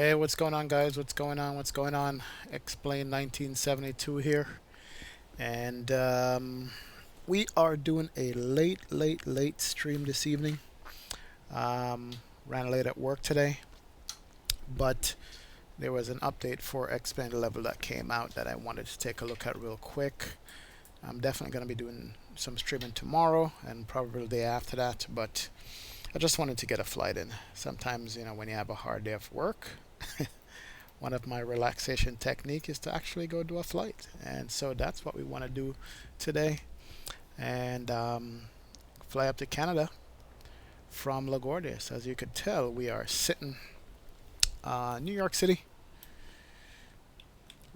Hey, what's going on, guys? What's going on? What's going on? Explain 1972 here, and we are doing a late stream this evening. Um, Ran late at work today, but there was an update for Explain level that came out that I wanted to take a look at real quick. I'm definitely going to be doing some streaming tomorrow and probably the day after that, but I just wanted to get a flight in. Sometimes, when you have a hard day of work, one of my relaxation technique is to actually go do a flight, and so that's what we want to do today, and fly up to Canada from LaGuardia. So as you could tell, we are sitting New York City,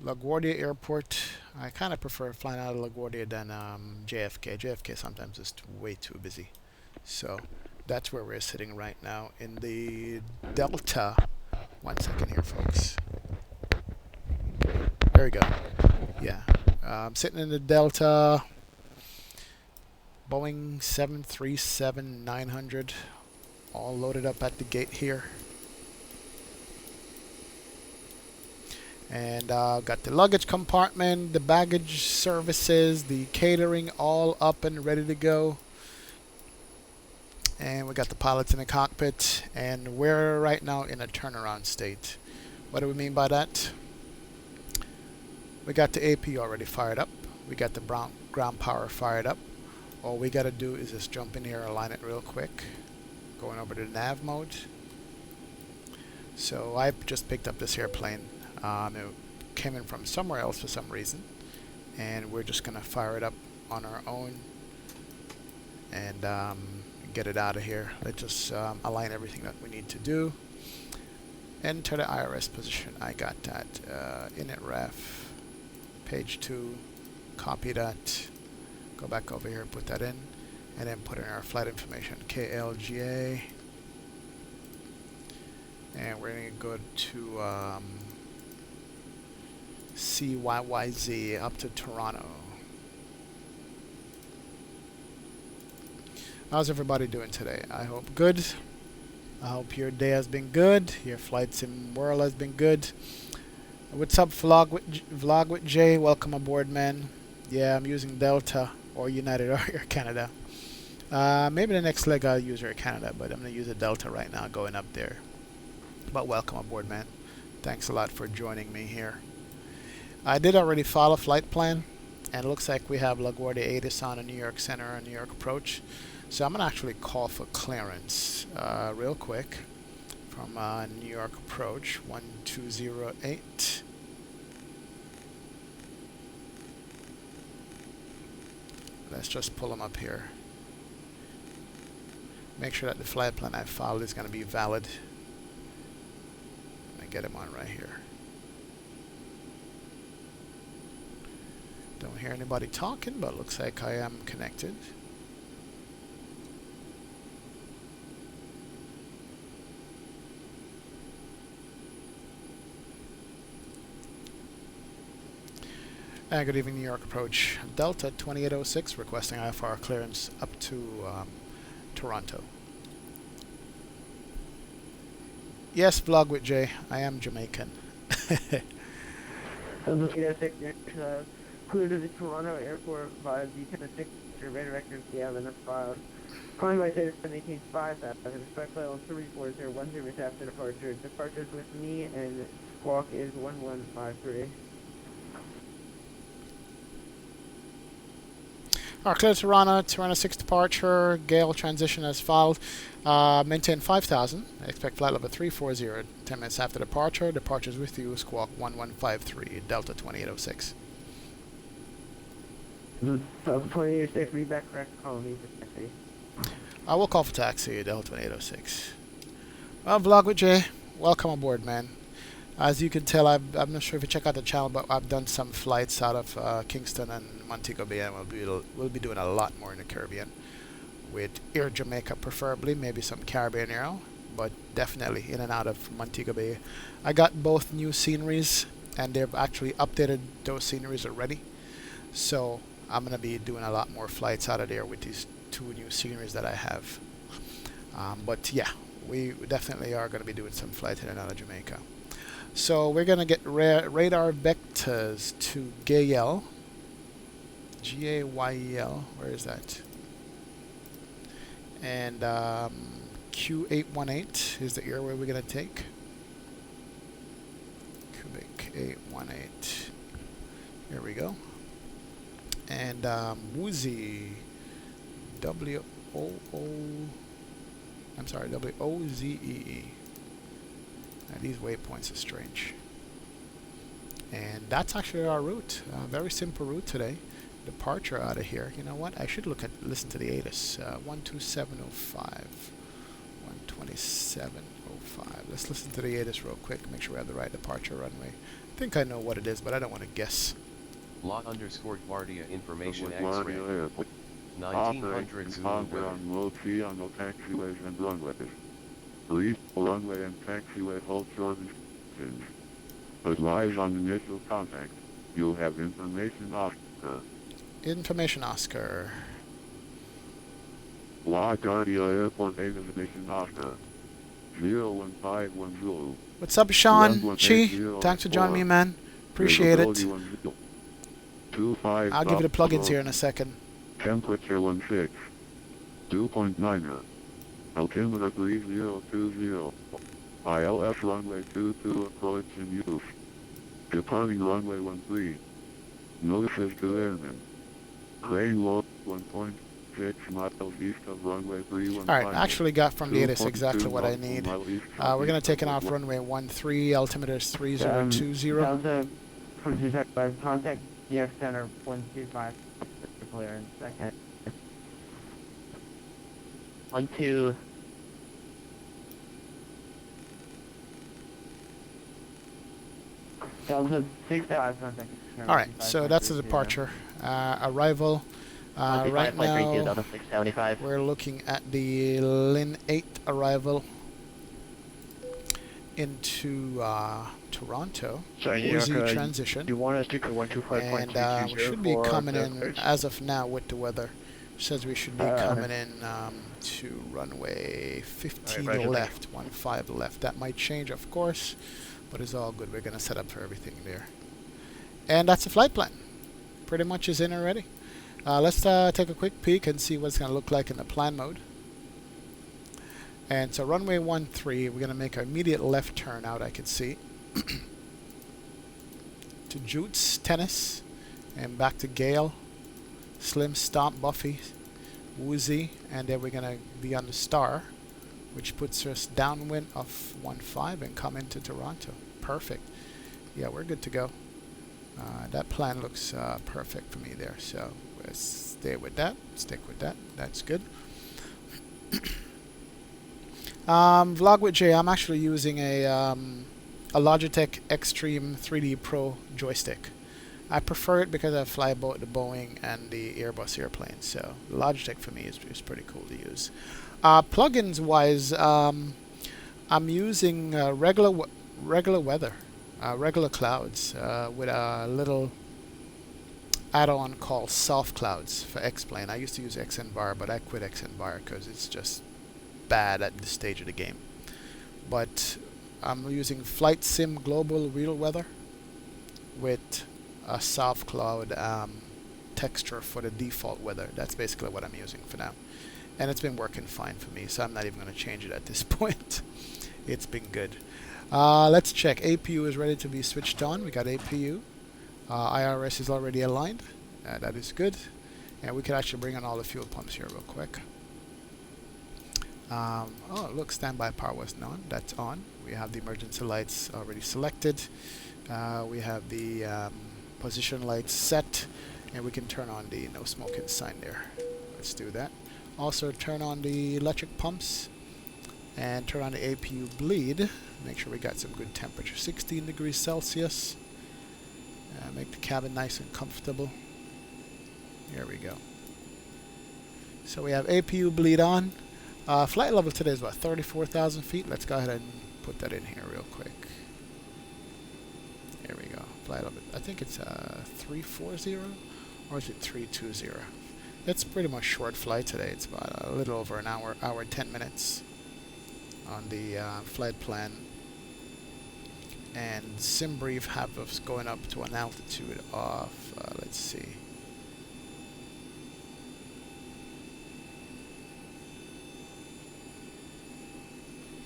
LaGuardia Airport. I kind of prefer flying out of LaGuardia than JFK. JFK sometimes is way too busy, so that's where we're sitting right now in the Delta. One second here, folks. There we go. Yeah. I'm sitting in the Delta Boeing 737-900, all loaded up at the gate here. And got the luggage compartment, the baggage services, the catering all up and ready to go. And we got the pilots in the cockpit, and we're right now in a turnaround state. What do we mean by that? We got the AP already fired up. We got the ground power fired up. All we got to do is just jump in here, align it real quick. Going over to nav mode. So I just picked up this airplane. It came in from somewhere else for some reason. And we're just going to fire it up on our own and get it out of here. Let's just align everything that we need to do. Enter the IRS position. I got that. Init ref. Page 2. Copy that. Go back over here, put that in, and then put in our flight information, KLGA, and we're going to go to CYYZ up to Toronto. How's everybody doing today? I hope good. I hope your day has been good. Your flights in world has been good. What's up, Vlog with Jay? Welcome aboard, man. Yeah, I'm using Delta or United or Air Canada. Maybe the next leg I'll use Air Canada, but I'm going to use a Delta right now going up there. But welcome aboard, man. Thanks a lot for joining me here. I did already file a flight plan, and it looks like we have LaGuardia 8 on a New York Center and New York approach. So I'm going to actually call for clearance real quick from New York approach 1208. Let's just pull them up here. Make sure that the flight plan I filed is going to be valid. Let me get him on right here. Don't hear anybody talking, but looks like I am connected. Good evening, New York approach. Delta 2806 requesting IFR clearance up to Toronto. Yes, vlog with Jay. I am Jamaican. Clear to the Toronto airport via B737 radar records have enough filed. Calling by Citizen 185 after the respect level 34010 after departure. Departures with me and squawk is 1153. Clear Toronto 6 departure, Gale transition as filed. Maintain 5000. I expect flight level 340, 10 minutes after departure. Departures with you, squawk 1153, Delta 2806. So 2806, read back correct, call me for taxi. I will call for taxi, Delta 2806. Well, Vlog with Jay, welcome aboard, man. As you can tell, I'm not sure if you check out the channel, but I've done some flights out of Kingston and Montego Bay, and we'll be doing a lot more in the Caribbean with Air Jamaica, preferably, maybe some Caribbean Air, but definitely in and out of Montego Bay. I got both new sceneries, and they've actually updated those sceneries already, so I'm gonna be doing a lot more flights out of there with these two new sceneries that I have. But yeah, we definitely are going to be doing some flights in and out of Jamaica. So we're going to get radar vectors to Gayel. G-A-Y-E-L. Where is that? And Q818 is the airway we're going to take. Cubic 818. Here we go. And Woozy. W-O-Z-E-E. Now these waypoints are strange. And that's actually our route. Very simple route today. Departure out of here. You know what? I should listen to the ATIS. 12705. 12705. Let's listen to the ATIS real quick. Make sure we have the right departure runway. I think I know what it is, but I don't want to guess. Law_Guardia Information X-ray. 1900 Zulu weather. On low T on the taxiways and runways. Please, runway and taxiway hold short instructions. Advise on initial contact. You'll have information Oscar. Information Oscar. LaGuardia Airport Aviation Oscar. 01510. What's up, Sean? Chi? Thanks for joining me, man. Appreciate it. I'll give you the plugins here in a second. Temperature 16. 2.9. Altimeter 3020. ILS runway 22 approach in use. Departing runway 13. Notices to airmen. Crane low 1.6 miles east of runway 31. Alright, actually got from the ATIS exactly what I need. We're going to take it off runway 13, altimeter is 3020. Contact DX Center 125. Clear in second. 12. Alright, so that's the departure. Arrival. Right now, we're looking at the Lin 8 arrival into Toronto. Easy transition. You want us to go 125.220? And we should be coming in, as of now with the weather, says we should be coming in to runway 15 left, 15 left. That might change, of course, but it's all good. We're going to set up for everything there. And that's the flight plan. Pretty much is in already. Let's take a quick peek and see what it's going to look like in the plan mode. And so runway 13, we're going to make an immediate left turn out, I can see. To Jutes, Tennis, and back to Gale, Slim, Stomp, Buffy, Woozy, and then we're going to be on the Star, which puts us downwind of 15 and come into Toronto. Perfect. Yeah, we're good to go. That plan looks perfect for me there, so we'll stay with that, stick with that. That's good. Vlog with Jay, I'm actually using a Logitech Extreme 3D Pro joystick. I prefer it because I fly both the Boeing and the Airbus airplanes, so Logitech for me is pretty cool to use. Plugins wise, I'm using regular weather, regular clouds with a little add-on called Soft Clouds for X-Plane. I used to use XNVAR, but I quit XNVAR because it's just bad at this stage of the game. But I'm using Flight Sim Global Real Weather with a soft cloud texture for the default weather. That's basically what I'm using for now. And it's been working fine for me, so I'm not even going to change it at this point. It's been good. Let's check. APU is ready to be switched on. We got APU. IRS is already aligned. That is good. And we can actually bring on all the fuel pumps here real quick. Oh, look, standby power was on. That's on. We have the emergency lights already selected. We have the position lights set. And we can turn on the no smoking sign there. Let's do that. Also turn on the electric pumps. And turn on the APU bleed. Make sure we got some good temperature. 16 degrees Celsius. Make the cabin nice and comfortable. Here we go. So we have APU bleed on. Flight level today is about 34,000 feet. Let's go ahead and put that in here real quick. Here we go. Flight level. I think it's 340 or is it 320? It's pretty much short flight today. It's about a little over an hour and 10 minutes on the flight plan. and SimBrief have us going up to an altitude of, let's see,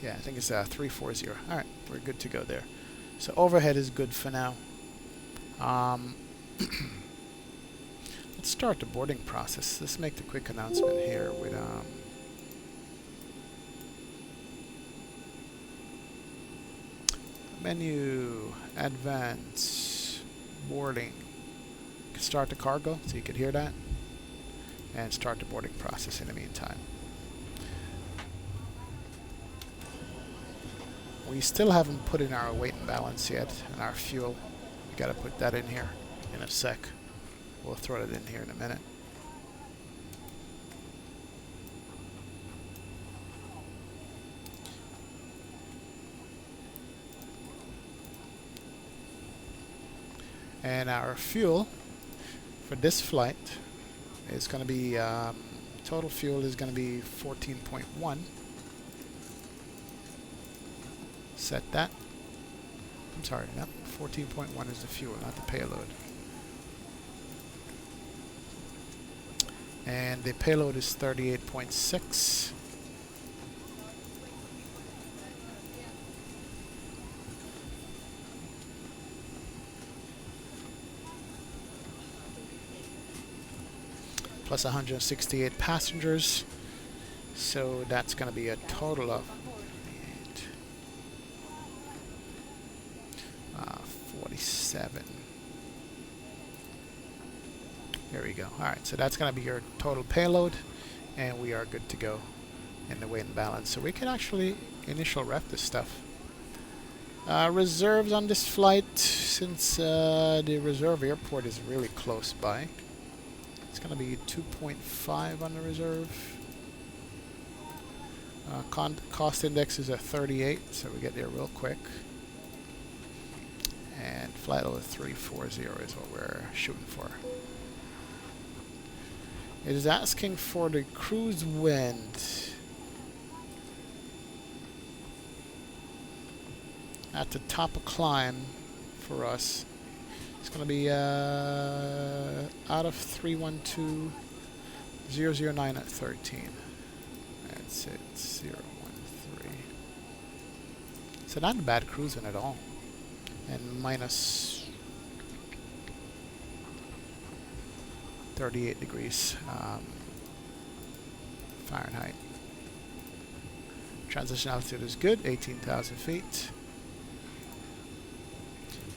yeah, I think it's 340. Alright, we're good to go there. So overhead is good for now. Let's start the boarding process. Let's make the quick announcement here with menu, advance, boarding. Start the cargo, so you can hear that, and start the boarding process in the meantime. We still haven't put in our weight and balance yet, and our fuel. We gotta put that in here in a sec. We'll throw it in here in a minute. And our fuel for this flight is going to be, total fuel is going to be 14.1. Set that. I'm sorry, no, 14.1 is the fuel, not the payload. And the payload is 38.6. Plus 168 passengers. So that's going to be a total of 47. There we go. Alright, so that's going to be your total payload, and we are good to go in the weight and balance. So we can actually initial ref this stuff. Reserves on this flight, since the reserve airport is really close by. It's going to be 2.5 on the reserve. Cost index is at 38, so we get there real quick. And flight level 340 is what we're shooting for. It is asking for the cruise wind. At the top of climb for us. It's going to be out of 312.009 at 13. That's it, 013. So not a bad cruising at all. And minus 38 degrees Fahrenheit. Transition altitude is good, 18,000 feet.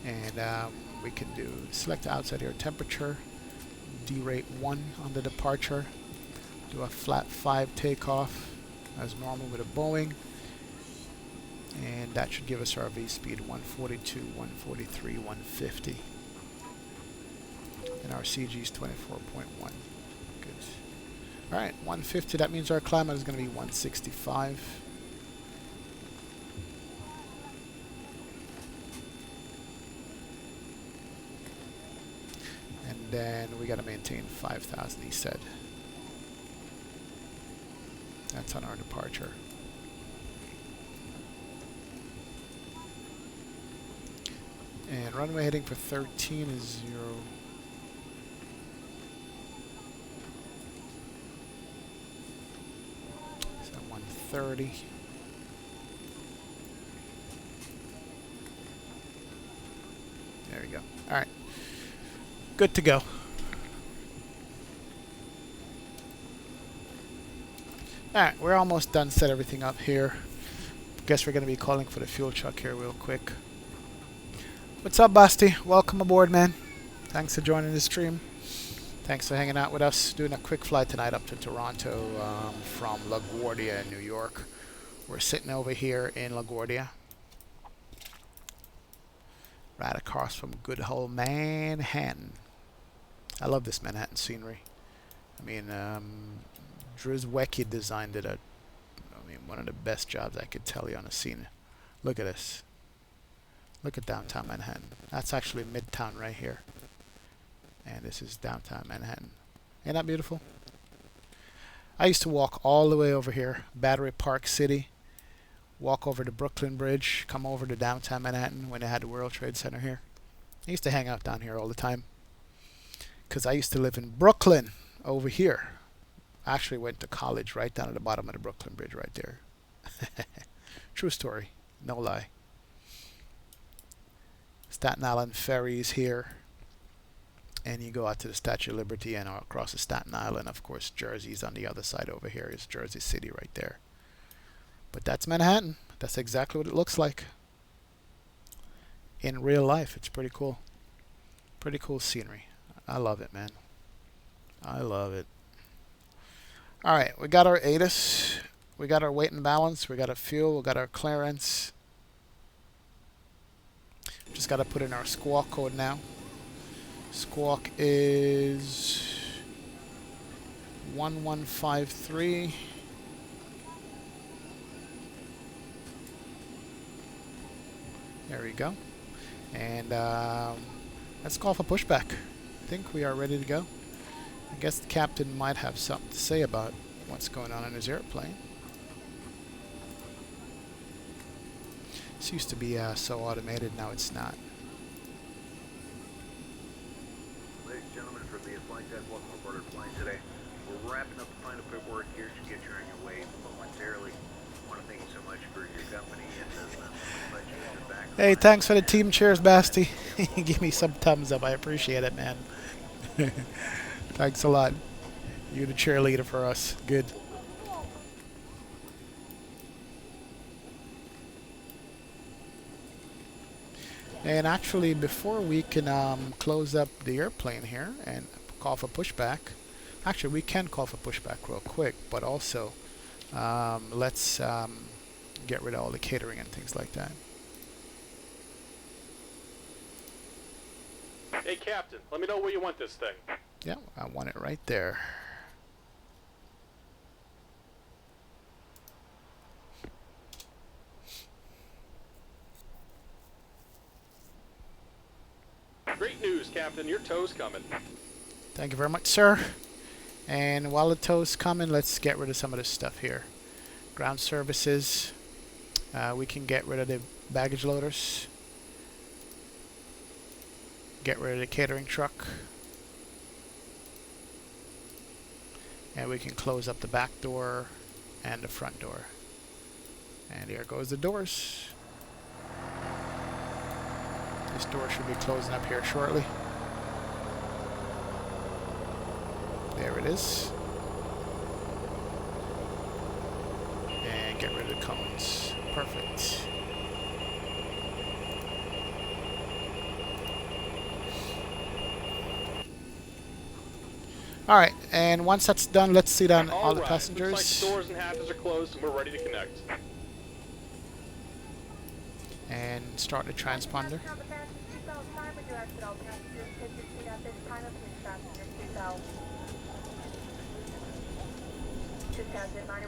And we can do select outside air temperature, derate 1 on the departure, do a flat 5 takeoff as normal with a Boeing, and that should give us our V speed 142, 143, 150, and our CG is 24.1. Good. Alright, 150, that means our climate is going to be 165. And then we got to maintain 5,000, he said. That's on our departure. And runway heading for 13 is 0. So 130. There we go. Alright. Good to go. Alright, we're almost done. Set everything up here. Guess we're going to be calling for the fuel truck here real quick. What's up, Basti? Welcome aboard, man. Thanks for joining the stream. Thanks for hanging out with us. Doing a quick flight tonight up to Toronto from LaGuardia in New York. We're sitting over here in LaGuardia. Right across from good old Manhattan. I love this Manhattan scenery. I mean, Drizwecki designed it. One of the best jobs I could tell you on a scene. Look at this. Look at downtown Manhattan. That's actually Midtown right here. And this is downtown Manhattan. Ain't that beautiful? I used to walk all the way over here, Battery Park City, walk over the Brooklyn Bridge, come over to downtown Manhattan when they had the World Trade Center here. I used to hang out down here all the time because I used to live in Brooklyn over here. I actually went to college right down at the bottom of the Brooklyn Bridge right there. True story, no lie. Staten Island ferry is here, and you go out to the Statue of Liberty and across the Staten Island. Of course, Jersey's on the other side over here. Is Jersey City right there. But that's Manhattan. That's exactly what it looks like in real life. It's pretty cool. Pretty cool scenery. I love it, man. I love it. All right, we got our ATIS. We got our weight and balance. We got our fuel. We got our clearance. Just got to put in our squawk code now. Squawk is 1153. There we go. And let's call for pushback. I think we are ready to go. I guess the captain might have something to say about what's going on in his airplane. This used to be so automated, now it's not. Ladies and gentlemen, from the flight deck, welcome aboard our plane today. We're wrapping up the final paperwork here to get you on your way momentarily. I want to thank you so much for your company and Hey, thanks for the team cheers, Basti. Give me some thumbs up. I appreciate it, man. Thanks a lot. You're the cheerleader for us. Good. And actually, before we can close up the airplane here and call for pushback, actually we can call for pushback real quick, but also let's get rid of all the catering and things like that. Hey, Captain, let me know where you want this thing. Yeah, I want it right there. Great news, Captain. Your tow's coming. Thank you very much, sir. And while the tow's coming, let's get rid of some of this stuff here. Ground services. We can get rid of the baggage loaders. Get rid of the catering truck. And we can close up the back door and the front door. And here goes the doors. This door should be closing up here shortly. There it is. And get rid of the cones. Perfect. Alright, and once that's done, let's see down all the passengers. Looks like doors and hatches are closed and we're ready to connect. And start the transponder.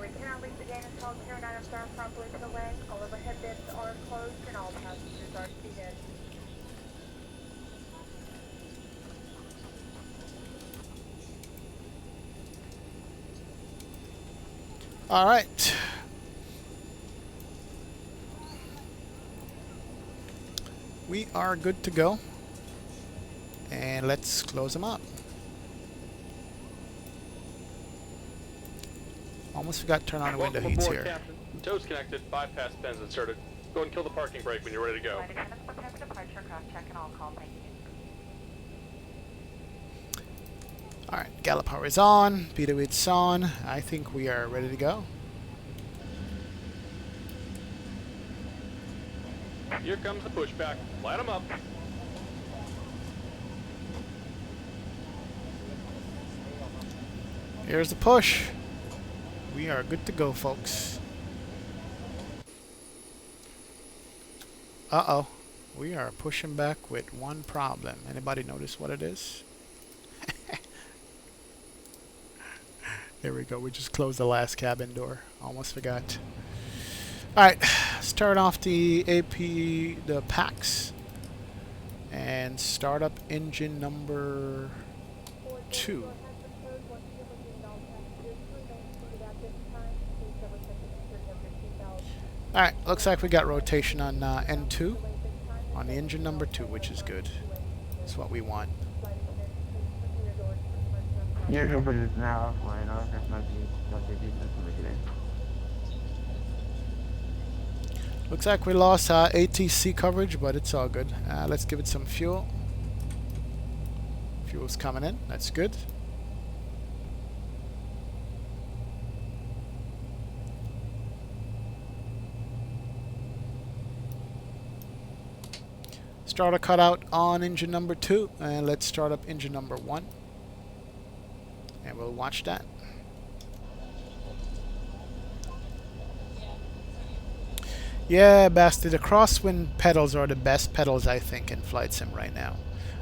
We cannot leave the gain until 09 are started properly to the leg. All overhead bins are closed and all passengers are seated. All right. We are good to go. And let's close them up. Almost forgot to turn on the window heats here. Captain. Tow's connected, bypass pins inserted. Go ahead and kill the parking brake when you're ready to go. Alright, gallop power is on, Peter it's on. I think we are ready to go. Here comes the pushback. Light them up. Here's the push. We are good to go, folks. Uh-oh. We are pushing back with one problem. Anybody notice what it is? There we go. We just closed the last cabin door. Almost forgot. Alright. Let's turn off the AP, the packs. And start up engine number 2. Alright, looks like we got rotation on N2, on the engine number 2, which is good. That's what we want. Your interpreter is now offline. I'll have my system again. Looks like we lost ATC coverage, but it's all good. Let's give it some fuel. Fuel's coming in. That's good. Starter cutout on engine number 2, and let's start up engine number 1. And we'll watch that. Yeah, Basti, the crosswind pedals are the best pedals I think in Flight Sim right now.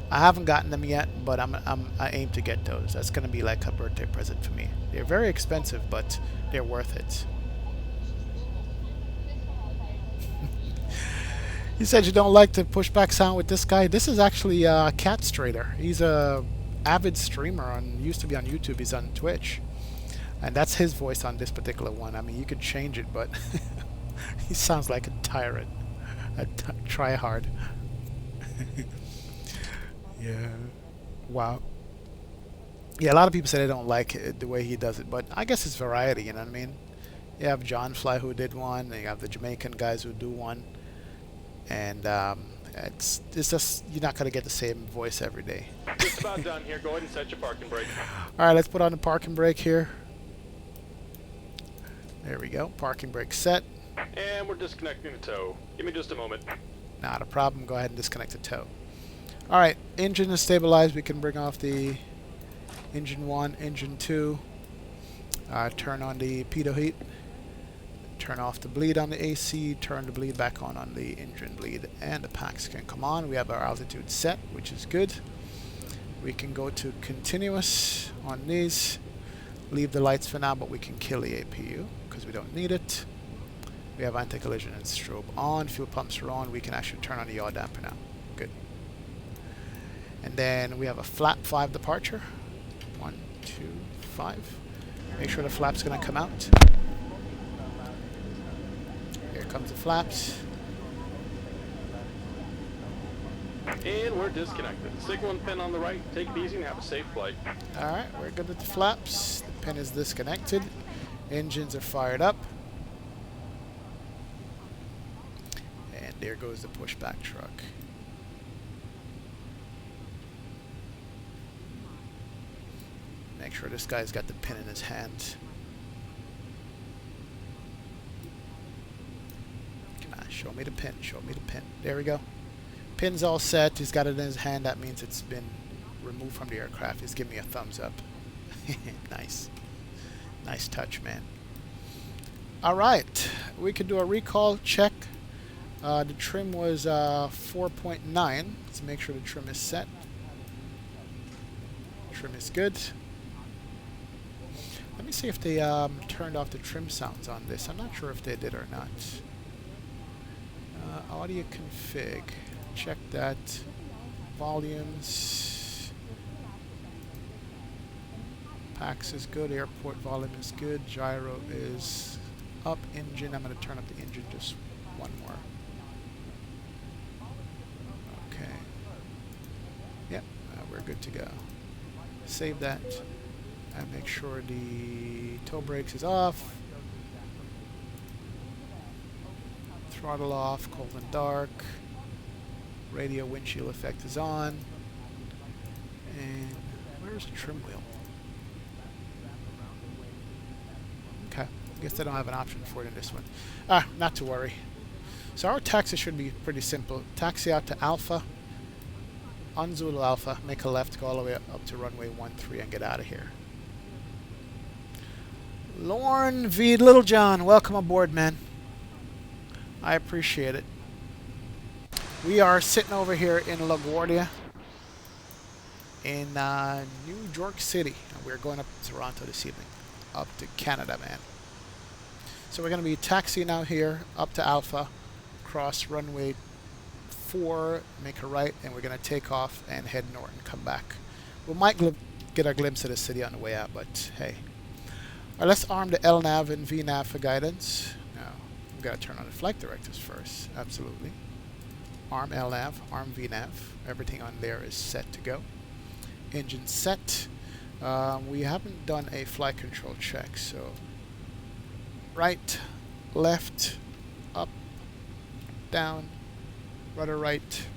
I haven't gotten them yet, but I aim to get those. That's going to be like a birthday present for me. They're very expensive, but they're worth it. You said you don't like the pushback sound with this guy. This is actually Cat Strader. He's a avid streamer and used to be on YouTube. He's on Twitch, and that's his voice on this particular one. I mean, you could change it, but he sounds like a tyrant, a try-hard. Yeah. Wow. Yeah, a lot of people say they don't like it, the way he does it, but I guess it's variety. You know what I mean? You have John Fly who did one, and you have the Jamaican guys who do one. And it's just, you're not going to get the same voice every day. Just about done here. Go ahead and set your parking brake. Alright, let's put on the parking brake here. There we go. Parking brake set. And we're disconnecting the tow. Give me just a moment. Not a problem. Go ahead and disconnect the tow. Alright, engine is stabilized. We can bring off the engine 1, engine 2. Turn on the pitot heat. Turn off the bleed on the AC, turn the bleed back on the engine bleed, and the packs can come on. We have our altitude set, which is good. We can go to continuous on these. Leave the lights for now, but we can kill the APU because we don't need it. We have anti-collision and strobe on. Fuel pumps are on. We can actually turn on the yaw damper now. Good. And then we have a flap 5 departure. 1, 2, 5. Make sure the flap's going to come out. Here comes the flaps. And we're disconnected. Signal and pin on the right. Take it easy and have a safe flight. Alright, we're good with the flaps. The pin is disconnected. Engines are fired up. And there goes the pushback truck. Make sure this guy's got the pin in his hand. Show me the pin. Show me the pin. There we go. Pin's all set. He's got it in his hand. That means it's been removed from the aircraft. He's giving me a thumbs up. Nice. Nice touch, man. Alright. We can do a recall check. The trim was 4.9. Let's make sure the trim is set. Trim is good. Let me see if they turned off the trim sounds on this. I'm not sure if they did or not. Audio config. Check that. Volumes. Packs is good. Airport volume is good. Gyro is up. Engine. I'm going to turn up the engine just one more. Okay. Yep. We're good to go. Save that. And make sure the toe brakes is off. Throttle off, cold and dark. Radio windshield effect is on. And where's the trim wheel? Okay, I guess I don't have an option for it in this one. Not to worry. So our taxi should be pretty simple. Taxi out to Alpha. On Zulu Alpha, make a left, go all the way up to runway 13 and get out of here. Lorne V. Littlejohn, welcome aboard, man. I appreciate it. We are sitting over here in LaGuardia in New York City. And we're going up to Toronto this evening. Up to Canada, man. So we're going to be taxiing out here up to Alpha, cross runway 4, make a right, and we're going to take off and head north and come back. We might get a glimpse of the city on the way out, but hey. All right, let's arm the LNAV and VNAV for guidance. No, We gotta turn on the flight directives first. Absolutely. Arm LNAV, arm VNAV. Everything on there is set to go. Engine set. We haven't done a flight control check, so right, left, up, down, rudder right,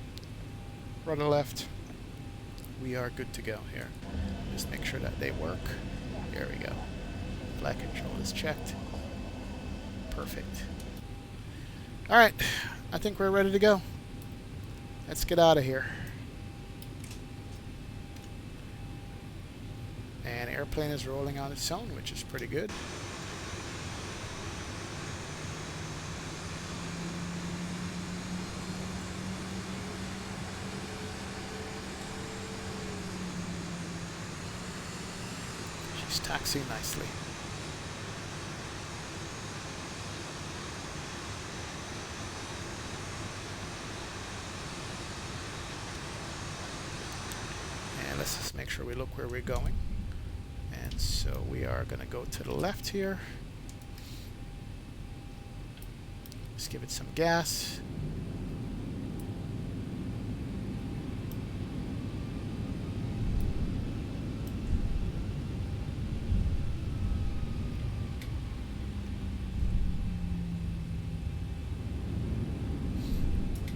rudder left. We are good to go here. Just make sure that they work. There we go. Flight control is checked. Perfect. Alright, I think we're ready to go. Let's get out of here. And airplane is rolling on its own, which is pretty good. She's taxiing nicely. And let's just make sure we look where we're going. And so we are going to go to the left here. Just give it some gas.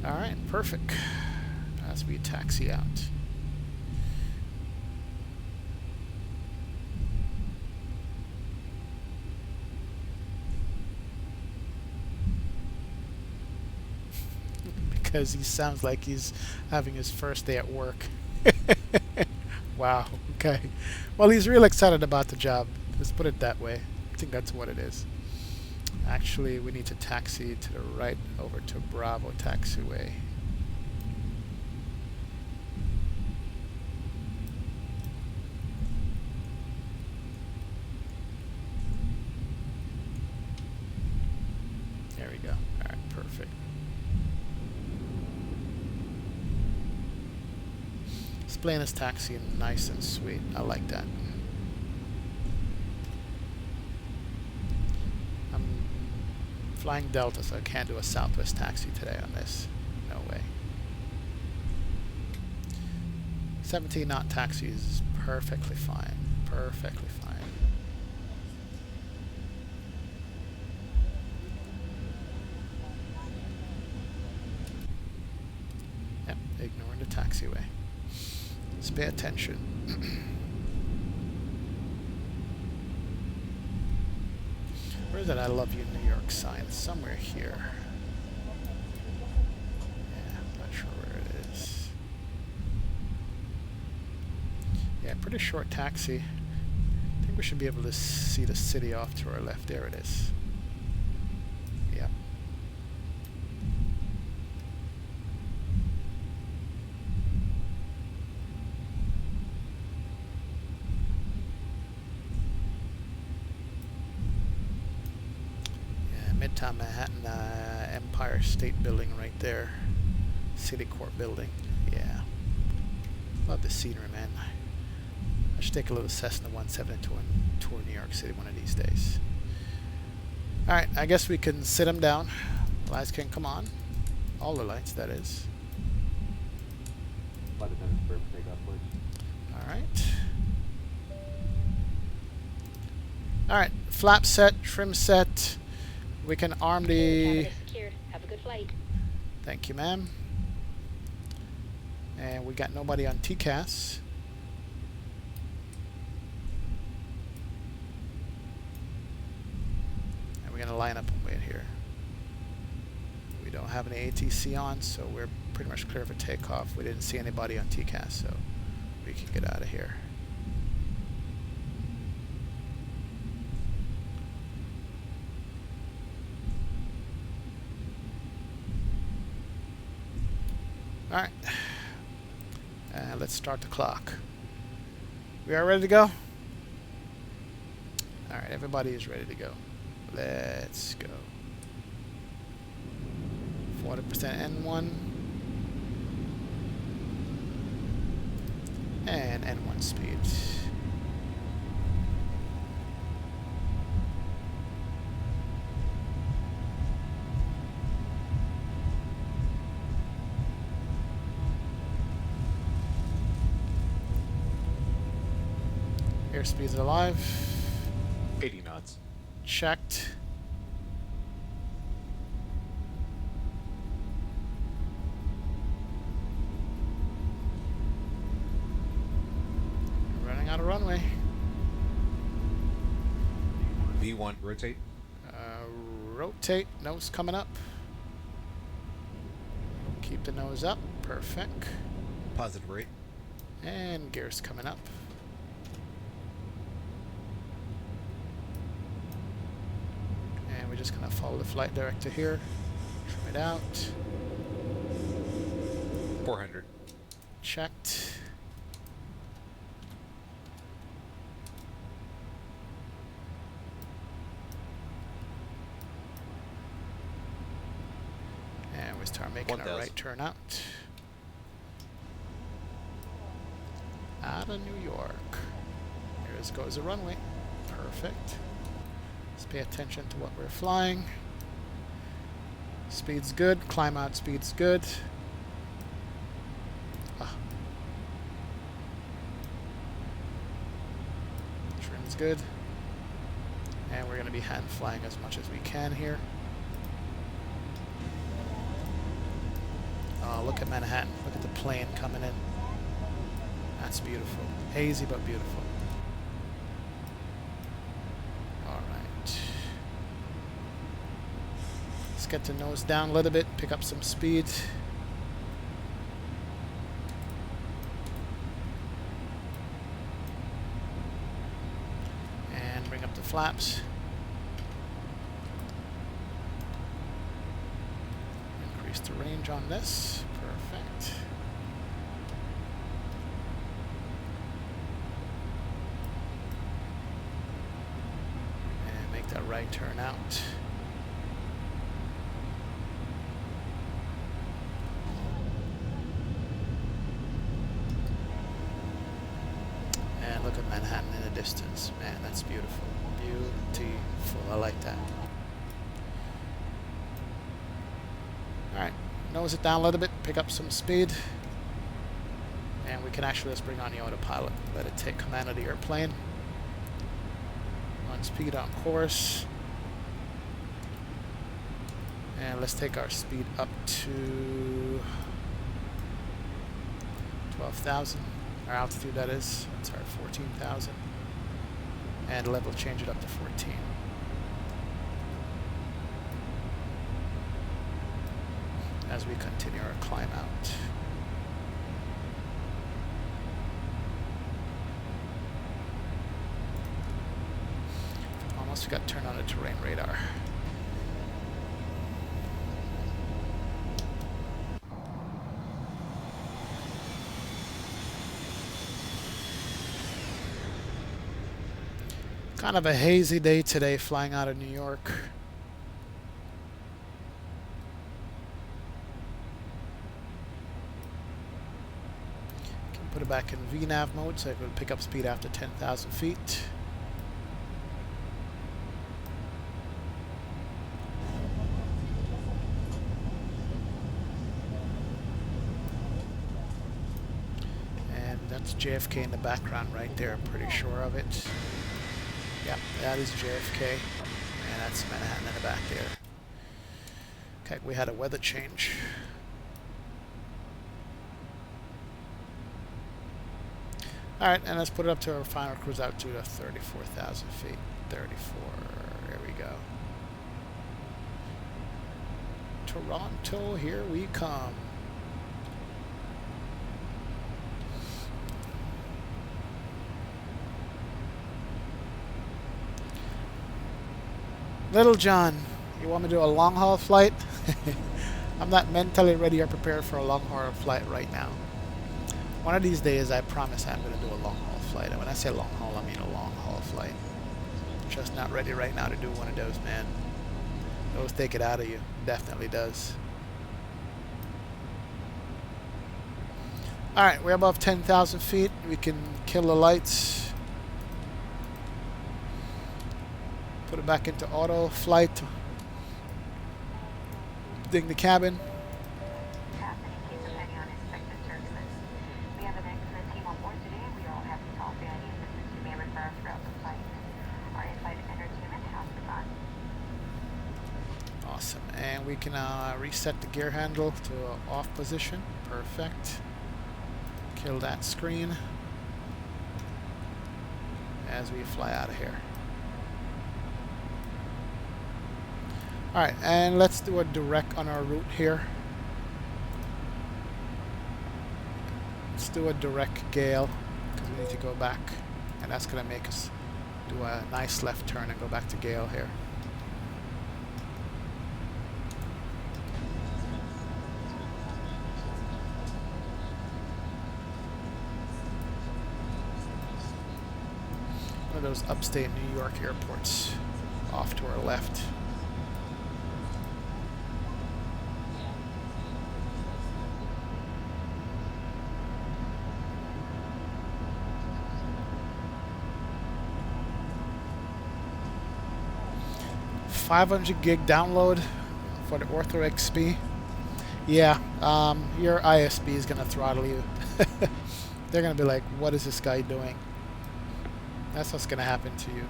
All right, perfect. As we taxi out. Because he sounds like he's having his first day at work. Wow, okay. Well, he's real excited about the job. Let's put it that way. I think that's what it is. Actually, we need to taxi to the right over to Bravo taxiway. There we go. All right, perfect. This plane is taxiing nice and sweet. I like that. I'm flying Delta, so I can't do a Southwest taxi today on this. No way. 17 knot taxi is perfectly fine. Perfectly fine. Yep, ignoring the taxiway. Just pay attention. Where's that I love you New York sign? It's somewhere here. Yeah, I'm not sure where it is. Yeah, pretty short taxi. I think we should be able to see the city off to our left. There it is. Yep. Midtown Manhattan, Empire State Building right there. City Court Building. Yeah. Love the scenery, man. I should take a little Cessna 172 and tour New York City one of these days. Alright, I guess we can sit them down. Lights can come on. All the lights, that is. Alright. Alright, flap set, trim set. We can arm the... Have a good flight. Thank you, ma'am. And we got nobody on TCAS. And we're going to line up and wait here. We don't have any ATC on, so we're pretty much clear for takeoff. We didn't see anybody on TCAS, so we can get out of here. Alright, let's start the clock. We are ready to go? Alright, everybody is ready to go. Let's go. 40% N1. And N1 speed. Airspeed's alive. 80 knots. Checked. Running out of runway. V1, rotate. Rotate. Nose coming up. Keep the nose up. Perfect. Positive rate. And gears coming up. And we're just going to follow the flight director here. Trim it out. 400. Checked. And we start making 1,000. a right turn out. Out of New York. Here goes the runway. Perfect. Let's pay attention to what we're flying. Speed's good. Climb out speed's good. Trim's good. And we're going to be hand flying as much as we can here. Oh, look at Manhattan. Look at the plane coming in. That's beautiful. Hazy but beautiful. Alright. Let's get the nose down a little bit, pick up some speed. And bring up the flaps. Increase the range on this. Perfect. And make that right turn out. And look at Manhattan in the distance. Man, that's beautiful. Beautiful. I like that. Alright, nose it down a little bit, pick up some speed. And we can actually just bring on the autopilot. Let it take command of the airplane. On speed, on course. And let's take our speed up to 12,000. Our altitude, that is. That's our 14,000. And level, change it up to 14. As we continue our climb out. Almost got turned on the terrain radar. Kind of a hazy day today flying out of New York. Can put it back in VNAV mode so it will pick up speed after 10,000 feet. And that's JFK in the background right there, I'm pretty sure of it. Yep, that is JFK, and that's Manhattan in the back there. Okay, we had a weather change. Alright, and let's put it up to our final cruise altitude of 34,000 feet. 34, there we go. Toronto, here we come. Little John, you want me to do a long haul flight? I'm not mentally ready or prepared for a long haul flight right now. One of these days, I promise I'm going to do a long haul flight. And when I say long haul, I mean a long haul flight. Just not ready right now to do one of those, man. Those take it out of you. Definitely does. Alright, we're above 10,000 feet. We can kill the lights. Put it back into auto flight. Ding the cabin. we can reset the gear handle to off position. Perfect. Kill that screen as we fly out of here. Alright, and let's do a direct on our route here. Let's do a direct gale because we need to go back, and that's going to make us do a nice left turn and go back to gale here. One of those upstate New York airports off to our left. $500 gig download for the Ortho XP. Yeah, your ISP is gonna throttle you. They're gonna be like, "What is this guy doing?" That's what's gonna happen to you.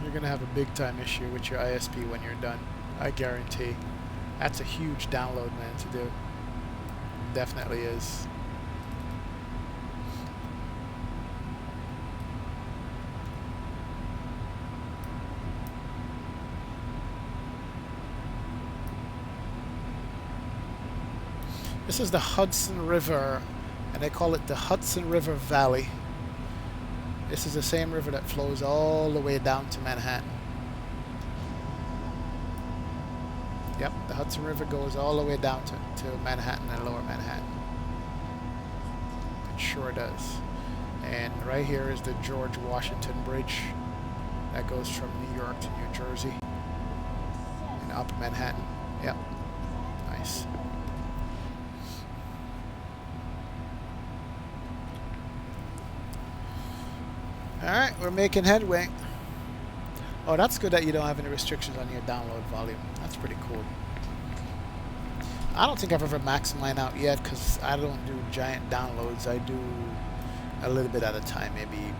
You're gonna have a big time issue with your ISP when you're done. I guarantee. That's a huge download, man, to do. Definitely is. This is the Hudson River, and they call it the Hudson River Valley. This is the same river that flows all the way down to Manhattan. Yep, the Hudson River goes all the way down to Manhattan and Lower Manhattan. It sure does. And right here is the George Washington Bridge that goes from New York to New Jersey and up Manhattan. Yep, nice. Alright, we're making headway. Oh, that's good that you don't have any restrictions on your download volume. That's pretty cool. I don't think I've ever maxed mine out yet because I don't do giant downloads. I do a little bit at a time, maybe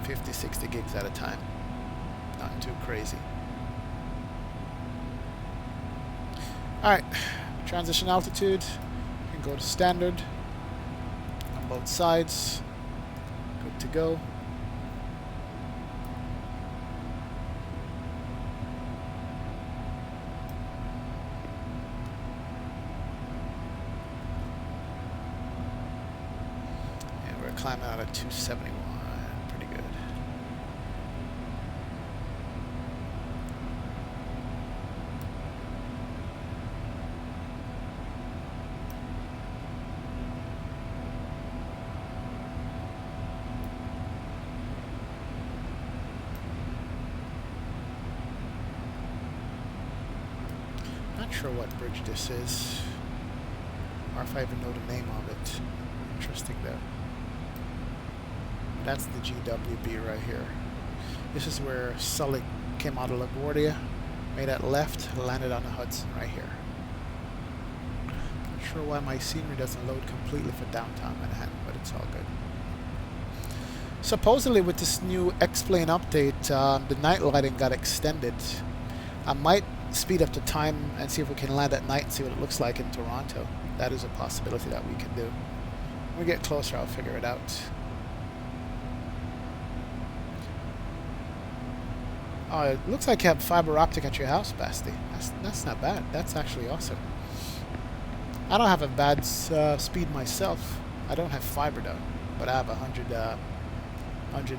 50, 60 gigs at a time. Nothing too crazy. Alright, transition altitude. You can go to standard on both sides. Good to go. And we're climbing out at 271. Pretty good. Not sure what bridge this is, or if I even know the name of it. Interesting though. That's the GWB right here. This is where Sully came out of LaGuardia, made that left, landed on the Hudson right here. Not sure why my scenery doesn't load completely for downtown Manhattan, but it's all good. Supposedly with this new X-Plane update, the night lighting got extended. I might speed up the time and see if we can land at night and see what it looks like in Toronto. That is a possibility that we can do. When we get closer, I'll figure it out. Oh, it looks like you have fiber optic at your house, Basti. That's not bad. That's actually awesome. I don't have a bad speed myself. I don't have fiber though, but I have 100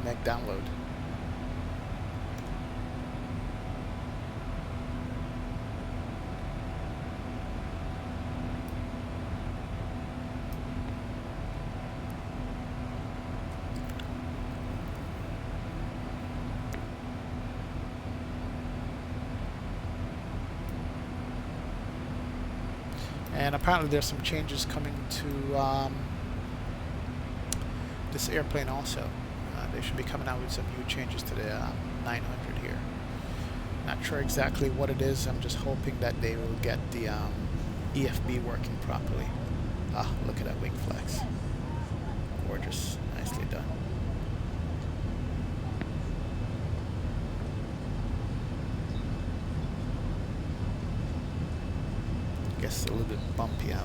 meg download. And apparently there's some changes coming to this airplane also. They should be coming out with some new changes to the 900 here. Not sure exactly what it is. I'm just hoping that they will get the EFB working properly. Ah, look at that wing flex. Gorgeous. Nicely done. guess a little bit bumpy out.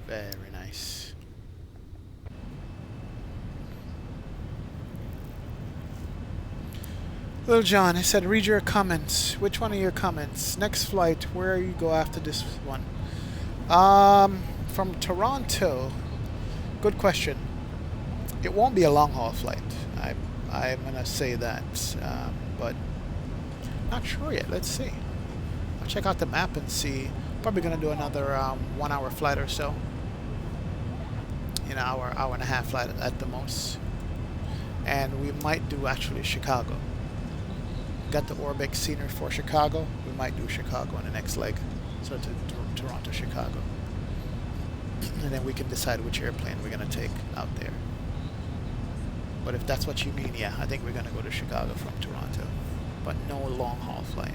Very nice. Little John, I said read your comments. Which one of your comments? Next flight, where you go after this one? From Toronto. Good question. It won't be a long haul flight. I'm gonna say that, but not sure yet. Let's see. I'll check out the map and see. Probably gonna do another 1 hour flight or so. Hour and a half flight at the most. And we might do actually Chicago. Got the Orbex scenery for Chicago. We might do Chicago on the next leg. So to Toronto, Chicago. And then we can decide which airplane we're gonna take out there. But if that's what you mean, yeah, I think we're gonna go to Chicago from Toronto. But no long haul flight.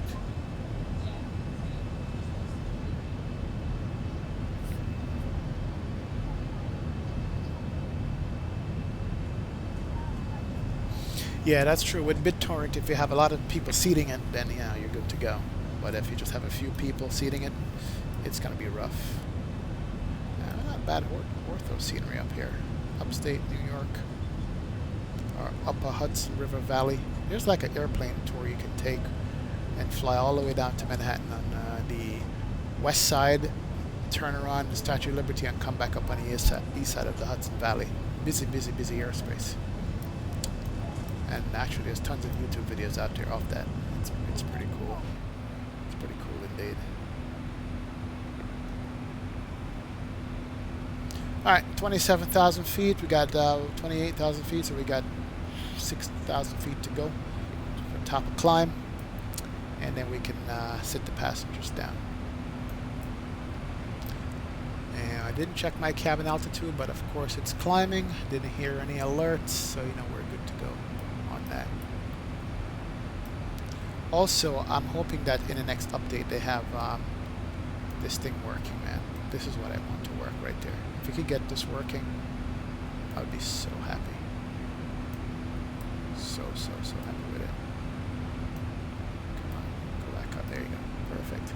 Yeah, that's true. With BitTorrent, if you have a lot of people seating it, then yeah, you're good to go. But if you just have a few people seating it, it's going to be rough. Not bad ortho scenery up here. Upstate New York. Or Upper Hudson River Valley. There's like an airplane tour you can take and fly all the way down to Manhattan on the west side, turn around the Statue of Liberty and come back up on the east side of the Hudson Valley. Busy, busy, busy airspace. And actually, there's tons of YouTube videos out there of that. It's pretty cool. It's pretty cool indeed. All right, 27,000 feet. We got 28,000 feet, so we got 6,000 feet to go for top of climb, and then we can sit the passengers down. And I didn't check my cabin altitude, but of course it's climbing. Didn't hear any alerts, so we're good to go. That. Also, I'm hoping that in the next update they have this thing working, man. This is what I want to work right there. If we could get this working, I would be so happy. So happy with it. Come on, go back up. There you go. Perfect.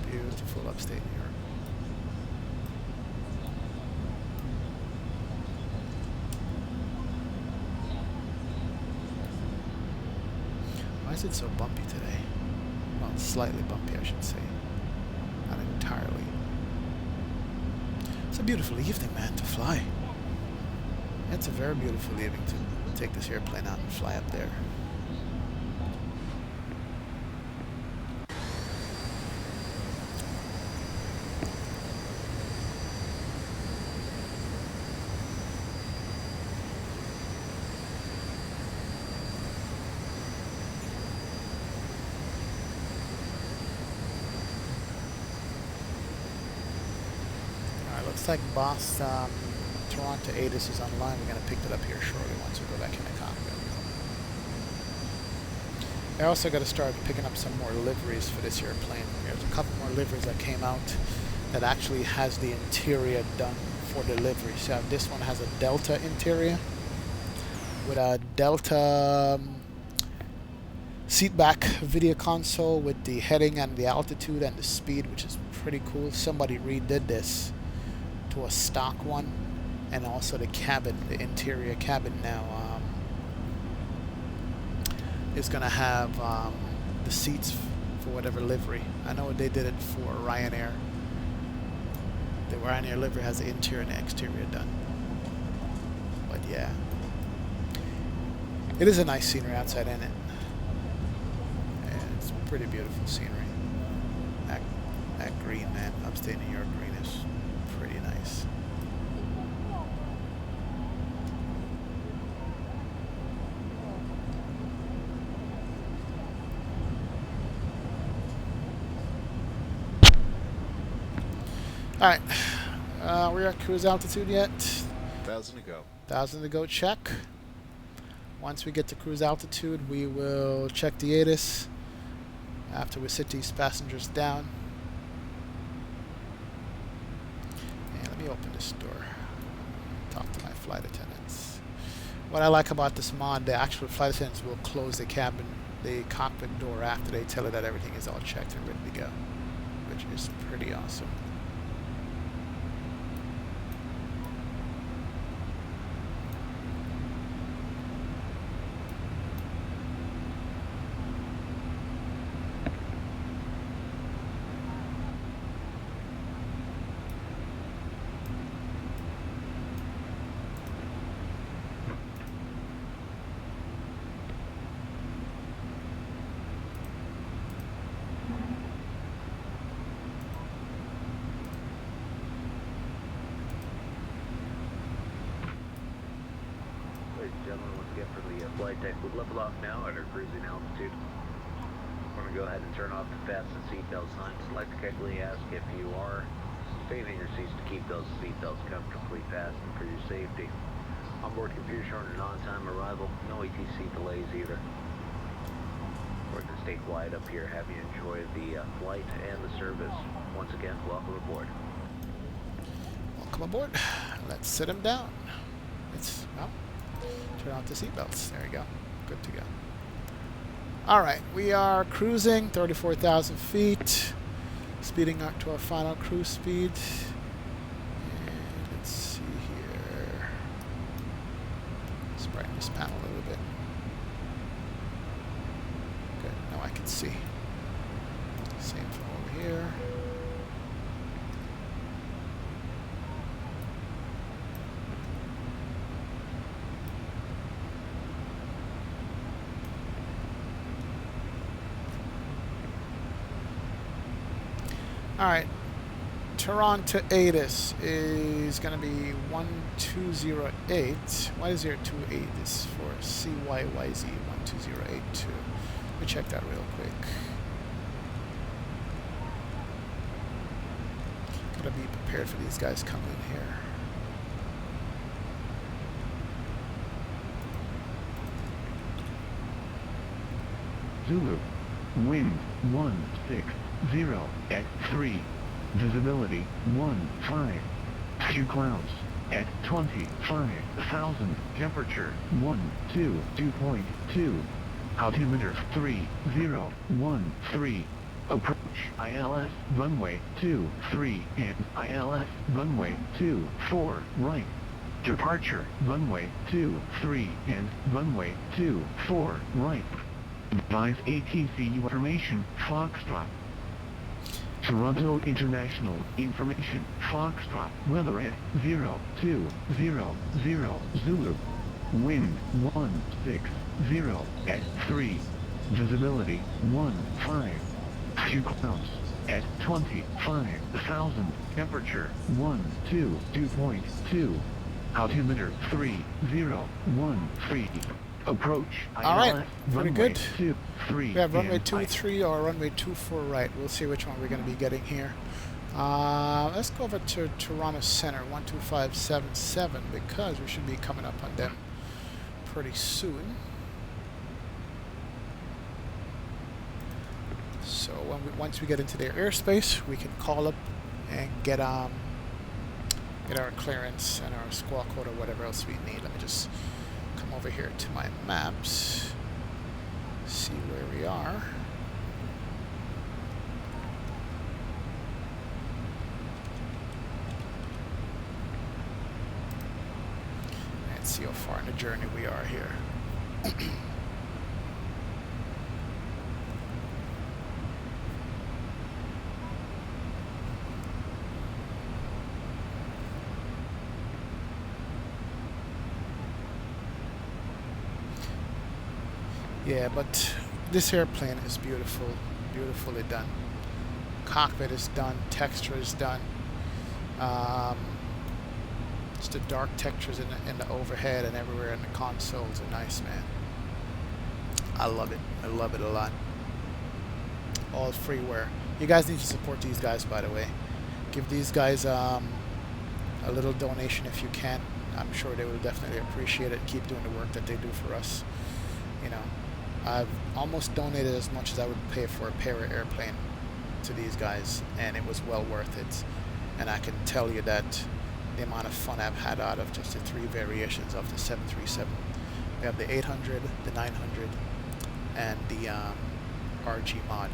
Beautiful upstate New York. Why is it so bumpy today? Well, slightly bumpy, I should say. Not entirely. It's a beautiful evening, man, to fly. It's a very beautiful evening to take this airplane out and fly up there. Looks like Boss Toronto ATIS is online. We're going to pick that up here shortly once we go back in the cockpit. I also got to start picking up some more liveries for this airplane. There's a couple more liveries that came out that actually has the interior done for delivery. So this one has a Delta interior with a Delta seatback video console with the heading and the altitude and the speed, which is pretty cool. Somebody redid this to a stock one, and also the cabin, the interior cabin now is gonna have the seats for whatever livery. I know they did it for Ryanair. The Ryanair livery has the interior and the exterior done. But yeah, it is a nice scenery outside, isn't it? And it's pretty beautiful scenery. That green, man, upstate New York green is pretty nice. Alright. We're at cruise altitude yet? 1,000 to go. 1,000 to go, check. Once we get to cruise altitude, we will check the ATIS after we sit these passengers down. And let me open this door. Talk to my flight attendants. What I like about this mod, the actual flight attendants will close the cockpit door after they tell it that everything is all checked and ready to go, which is pretty awesome. Ladies and gentlemen, once again for the flight deck, we'll level off now at our cruising altitude. We're going to go ahead and turn off the fasten seatbelt signs. I'd like to quickly ask if you are staying in your seats to keep those seatbelts comfortably fastened for your safety. Onboard computer showing an on-time arrival, no ATC delays either. We're going to stay quiet up here, have you enjoy the flight and the service. Once again, welcome aboard. Welcome aboard. Let's sit them down. Well, turn off the seatbelts. There you go. Good to go. Alright, we are cruising 34,000 feet. Speeding up to our final cruise speed. And let's see here. Let's brighten this panel a little bit. Good, now I can see. Same from over here. Alright, Toronto ATIS is going to be 1208. Why is there 28? This is for CYYZ 12082. Let me check that real quick. Gotta be prepared for these guys coming in here. Zulu, wind 160 at 3, visibility 15, few clouds at 25,000, temperature 2.2, altimeter 3013, approach ILS runway 23 and ILS runway 24 right, departure runway 23 and runway 24 right. Advise ATC information, Foxtrot. Toronto International Information, Foxtrot, weather at 0200 Zulu, wind 160 at 3, visibility 15, few clouds at 25,000, temperature 2.2, altimeter 3013. Approach. Alright, pretty good. 23 We have runway 23 or runway 24 right. We'll see which one we're going to be getting here. Let's go over to Toronto Center, 12577, because we should be coming up on them pretty soon. So once we get into their airspace, we can call up and get our clearance and our squawk code or whatever else we need. Let me just come over here to my maps, see where we are. Let's see how far in the journey we are here. Yeah, but this airplane is beautiful, beautifully done. Cockpit is done, texture is done. Just the dark textures in the overhead and everywhere in the consoles are nice, man. I love it. I love it a lot. All freeware. You guys need to support these guys, by the way. Give these guys a little donation if you can. I'm sure they will definitely appreciate it. Keep doing the work that they do for us. You know, I've almost donated as much as I would pay for a Para airplane to these guys, and it was well worth it. And I can tell you that the amount of fun I've had out of just the 3 variations of the 737. We have the 800, the 900, and the RG mod.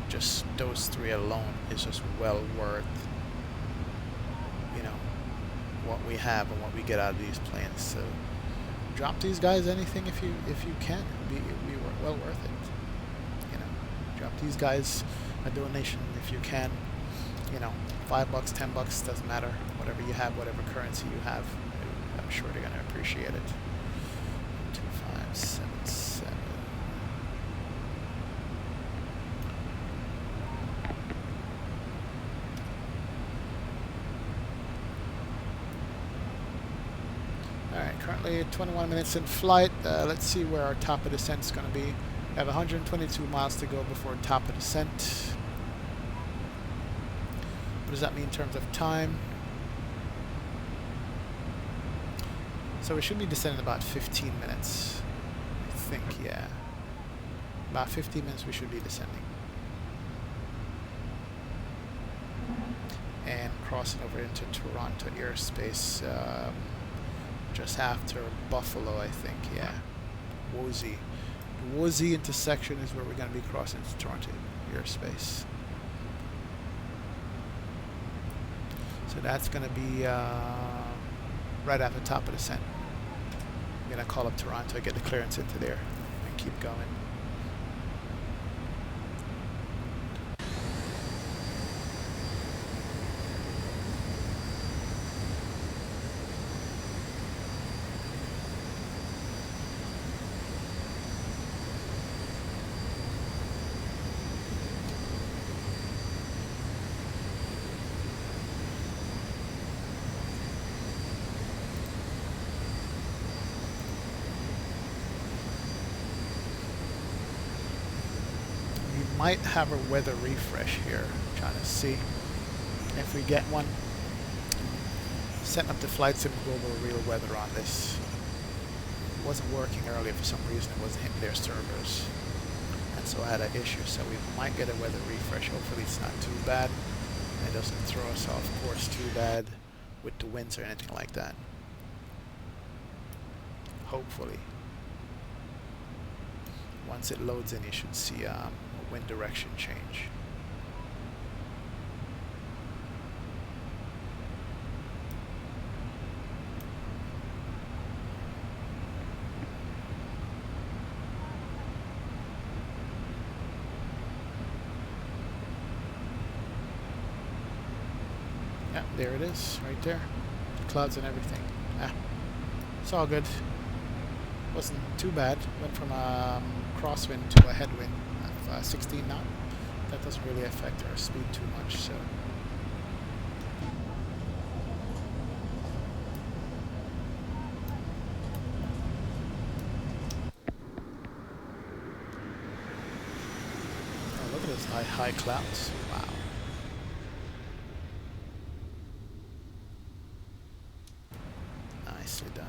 Just those 3 alone is just well worth, you know, what we have and what we get out of these planes. So drop these guys anything if you can. It'd be well worth it. You know, drop these guys a donation if you can. You know, $5, $10, doesn't matter. Whatever you have, whatever currency you have, I'm sure they're gonna appreciate it. 2577. Alright, currently 21 minutes in flight. Let's see where our top of descent is going to be. We have 122 miles to go before top of descent. What does that mean in terms of time? So we should be descending about 15 minutes. I think, yeah. About 15 minutes we should be descending. And crossing over into Toronto airspace. Just after Buffalo, I think, yeah. Woolsey. The Woolsey intersection is where we're going to be crossing into Toronto airspace. So that's going to be right at the top of the descent. I'm going to call up Toronto, get the clearance into there, and keep going. Might have a weather refresh here. I'm trying to see if we get one. Setting up the Flight Sim Global Real Weather on this. It wasn't working earlier for some reason. It wasn't hitting their servers, and so I had an issue. So we might get a weather refresh. Hopefully it's not too bad. It doesn't throw us off course too bad with the winds or anything like that. Hopefully. Once it loads in, you should see a wind direction change. Yeah, there it is, right there. Clouds and everything. Ah, it's all good. Wasn't too bad. Went from a crosswind to a headwind of 16 knots. That doesn't really affect our speed too much, so. Oh, look at those high clouds. Wow. Nicely done.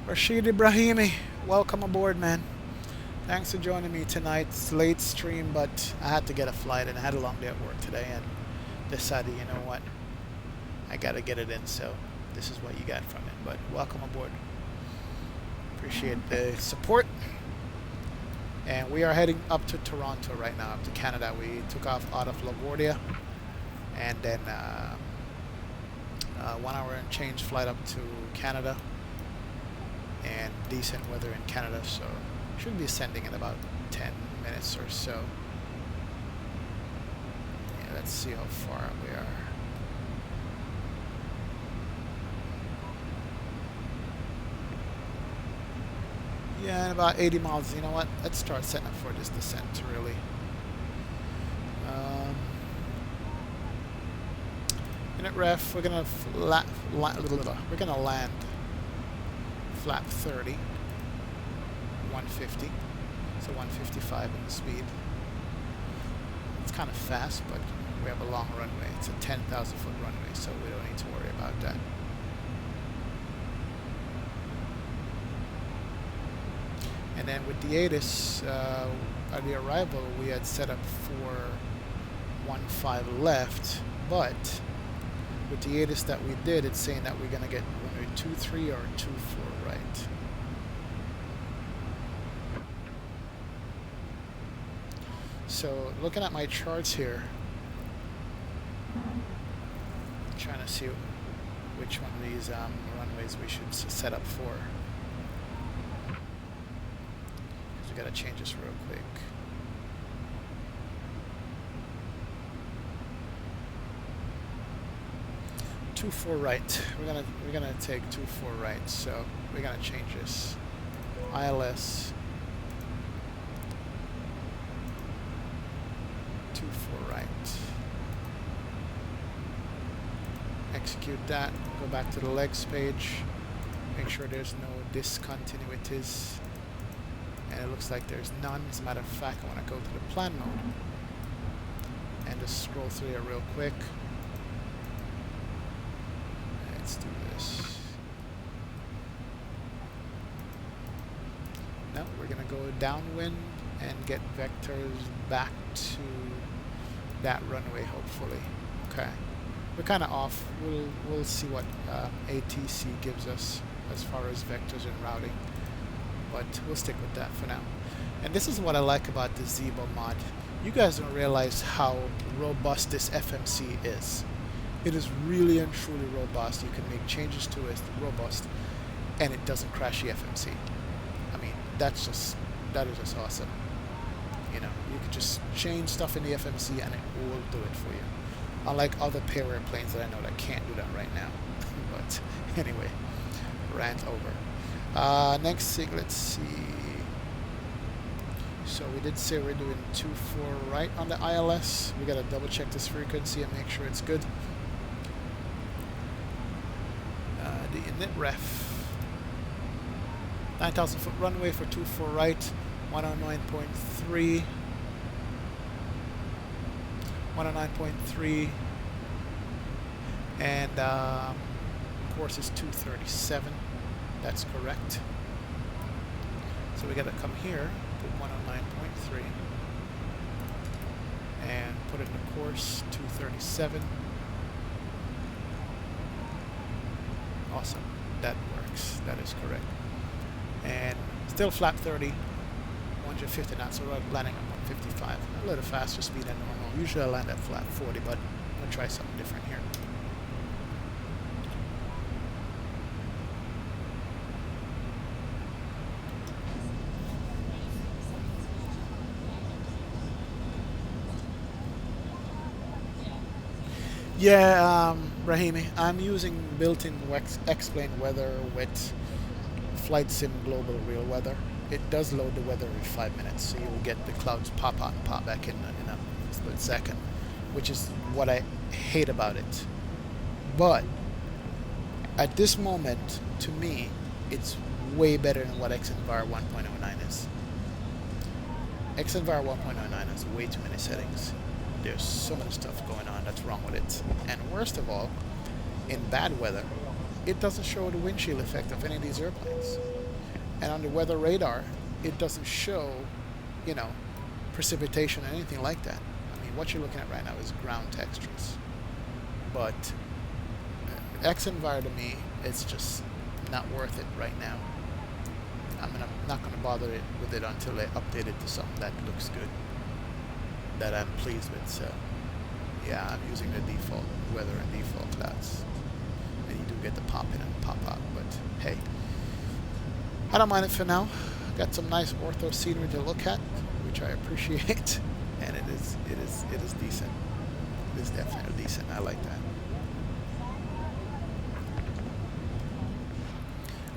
Rashid Ibrahimi, welcome aboard, man. Thanks for joining me tonight. It's a late stream, but I had to get a flight and I had a long day at work today and decided, you know what, I gotta get it in, so this is what you got from it. But welcome aboard. Appreciate the support. And we are heading up to Toronto right now, up to Canada. We took off out of LaGuardia and then 1 hour and change flight up to Canada. And decent weather in Canada, so should be ascending in about 10 minutes or so. Yeah, let's see how far we are. Yeah, and about 80 miles. You know what? Let's start setting up for this descent, really. Minute ref, we're gonna land flap 30, 150, so 155 in the speed. It's kind of fast, but we have a long runway. It's a 10,000 foot runway, so we don't need to worry about that. And then with the ATIS, at the arrival, we had set up for 1.5 left, but with the ATIS that we did, it's saying that we're going to get runway 23 or 24 right. So looking at my charts here, trying to see which one of these runways we should set up for. We gotta change this real quick. Two 4 right. We're gonna take 2-4 right. So we're gonna change this. ILS 2-4 right. Execute that. Go back to the legs page. Make sure there's no discontinuities. And it looks like there's none. As a matter of fact, I want to go to the plan mode and just scroll through it real quick. Let's do this. Now we're going to go downwind and get vectors back to that runway, hopefully. Okay. We're kind of off. We'll see what ATC gives us as far as vectors and routing. But we'll stick with that for now. And this is what I like about the Zebo mod. You guys don't realize how robust this FMC is. It is really and truly robust. You can make changes to it, it's robust, and it doesn't crash the FMC. I mean, that is just awesome. You know, you can just change stuff in the FMC and it will do it for you. Unlike other pair airplanes that I know that can't do that right now. But anyway, rant over. Next thing, let's see. So we did say we're doing 2-4 right on the ILS. We gotta double check this frequency and make sure it's good. The init ref. 9,000 foot runway for 2-4 right. 109.3. 109.3. And course is 237. That's correct. So we gotta come here, put 109.3, and put it in the course 237. Awesome, that works. That is correct. And still flap 30, 150 knots. So we're landing at 155, a little faster speed than normal. Usually I land at flap 40, but I'm gonna try something different here. Yeah, Rahimi, I'm using built-in explain weather with Flight Sim Global Real Weather. It does load the weather every 5 minutes, so you'll get the clouds pop out and pop back in a split second, which is what I hate about it. But at this moment, to me, it's way better than what XEnvir 1.09 is. XEnvir 1.09 has way too many settings. There's so much stuff going on that's wrong with it. And worst of all, in bad weather, it doesn't show the windshield effect of any of these airplanes. And on the weather radar, it doesn't show, you know, precipitation or anything like that. I mean, what you're looking at right now is ground textures. But XEnvir to me, it's just not worth it right now. I'm not going to bother with it until they update it to something that looks good, that I'm pleased with. So yeah, I'm using the default weather and default clouds, and you do get the pop in and pop out, but hey, I don't mind it for now. Got some nice ortho scenery to look at, which I appreciate, and it is decent. It is definitely decent. I like that.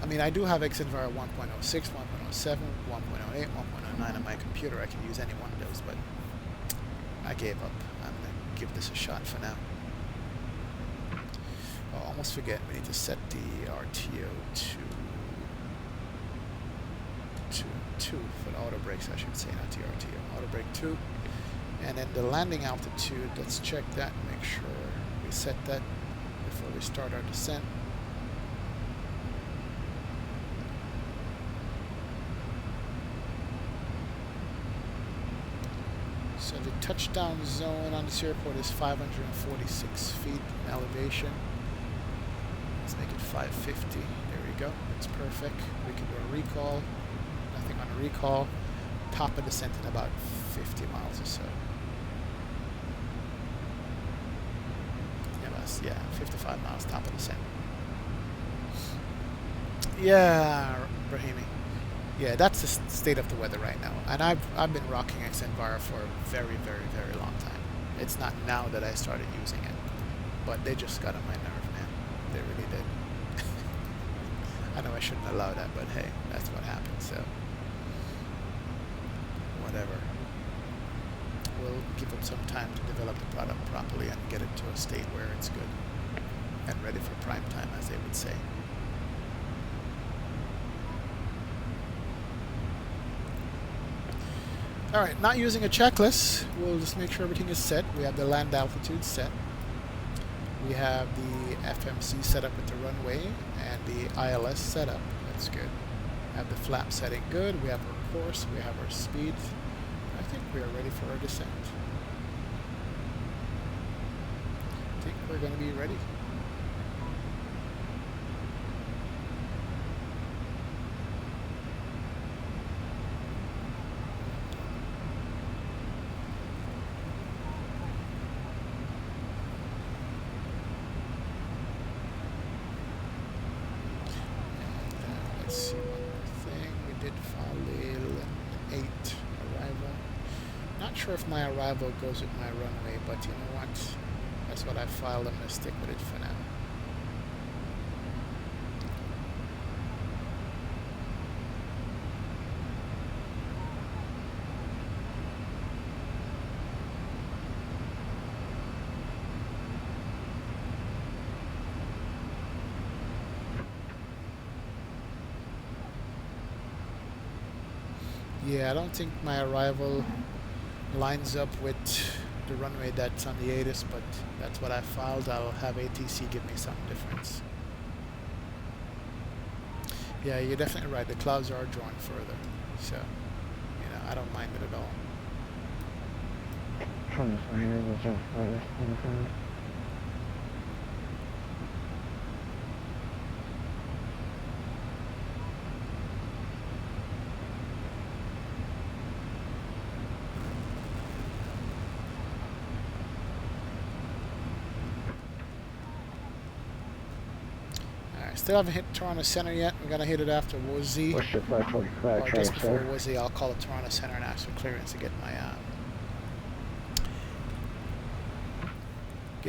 I mean, I do have XEnvir 1.06, 1.07, 1.08, 1.09 on my computer. I can use any one of those, but I gave up. I'm going to give this a shot for now. Oh, almost forget, we need to set the RTO to 2 for the auto brakes, I should say, not the RTO. Auto brake 2. And then the landing altitude, let's check that, make sure we set that before we start our descent. So the touchdown zone on this airport is 546 feet in elevation. Let's make it 550. There we go. That's perfect. We can do a recall. Nothing on a recall. Top of descent in about 50 miles or so. Yeah, 55 miles top of descent. Yeah, Brahimi. Yeah, that's the state of the weather right now. And I've been rocking Xenvara for a very, very, very long time. It's not now that I started using it, but they just got on my nerve, man. They really did. I know I shouldn't allow that, but hey, that's what happened. So whatever. We'll give them some time to develop the product properly and get it to a state where it's good and ready for prime time, as they would say. Alright, not using a checklist, we'll just make sure everything is set. We have the land altitude set. We have the FMC set up with the runway and the ILS set up. That's good. We have the flap setting good. We have our course. We have our speed. I think we are ready for our descent. I think we're going to be ready. Let's see one more thing. We did file the 8 arrival. Not sure if my arrival goes with my runway, but you know what? That's what I filed. I'm going to stick with it for now. Yeah, I don't think my arrival lines up with the runway that's on the ATIS, but that's what I filed. I'll have ATC give me some difference. Yeah, you're definitely right. The clouds are drawn further, so you know I don't mind it at all. Still haven't hit Toronto Center yet. We're going to hit it after WOZ. Push to 545, or just before WOZ, I'll call it Toronto Center and ask for clearance to get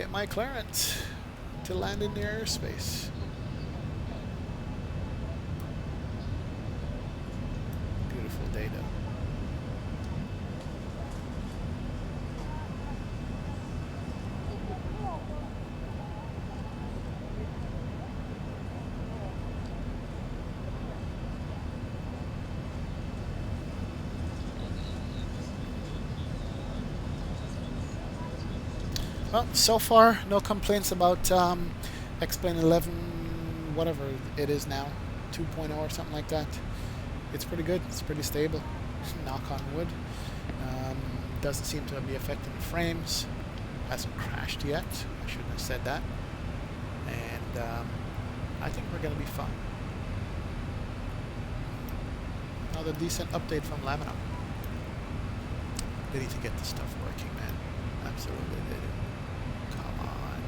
my clearance to land in the airspace. Beautiful day though. Well, so far, no complaints about X-Plane 11, whatever it is now, 2.0 or something like that. It's pretty good. It's pretty stable. Knock on wood. Doesn't seem to be affecting the frames. Hasn't crashed yet. I shouldn't have said that. And I think we're going to be fine. Another decent update from Lamino. They need to get this stuff working, man. Absolutely, they do. Come on.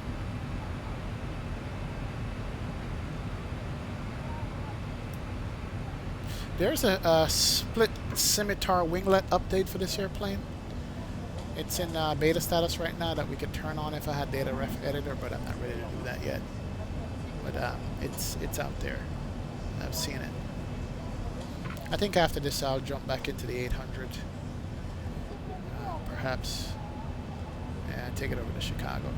There's a split scimitar winglet update for this airplane. It's in beta status right now that we could turn on if I had data ref editor, but I'm not ready to do that yet. But it's out there. I've seen it. I think after this I'll jump back into the 800. Perhaps. And take it over to Chicago.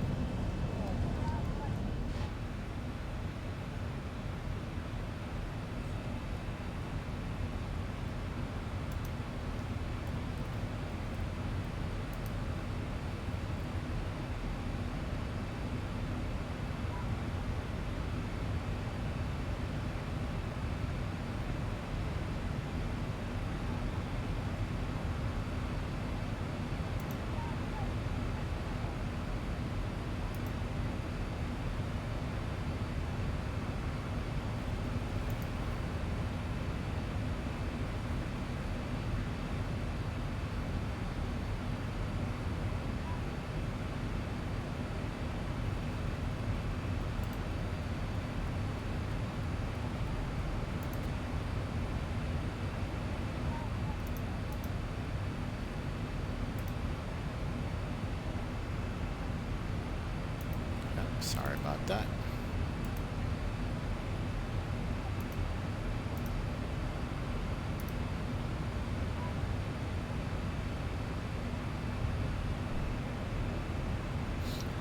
about that.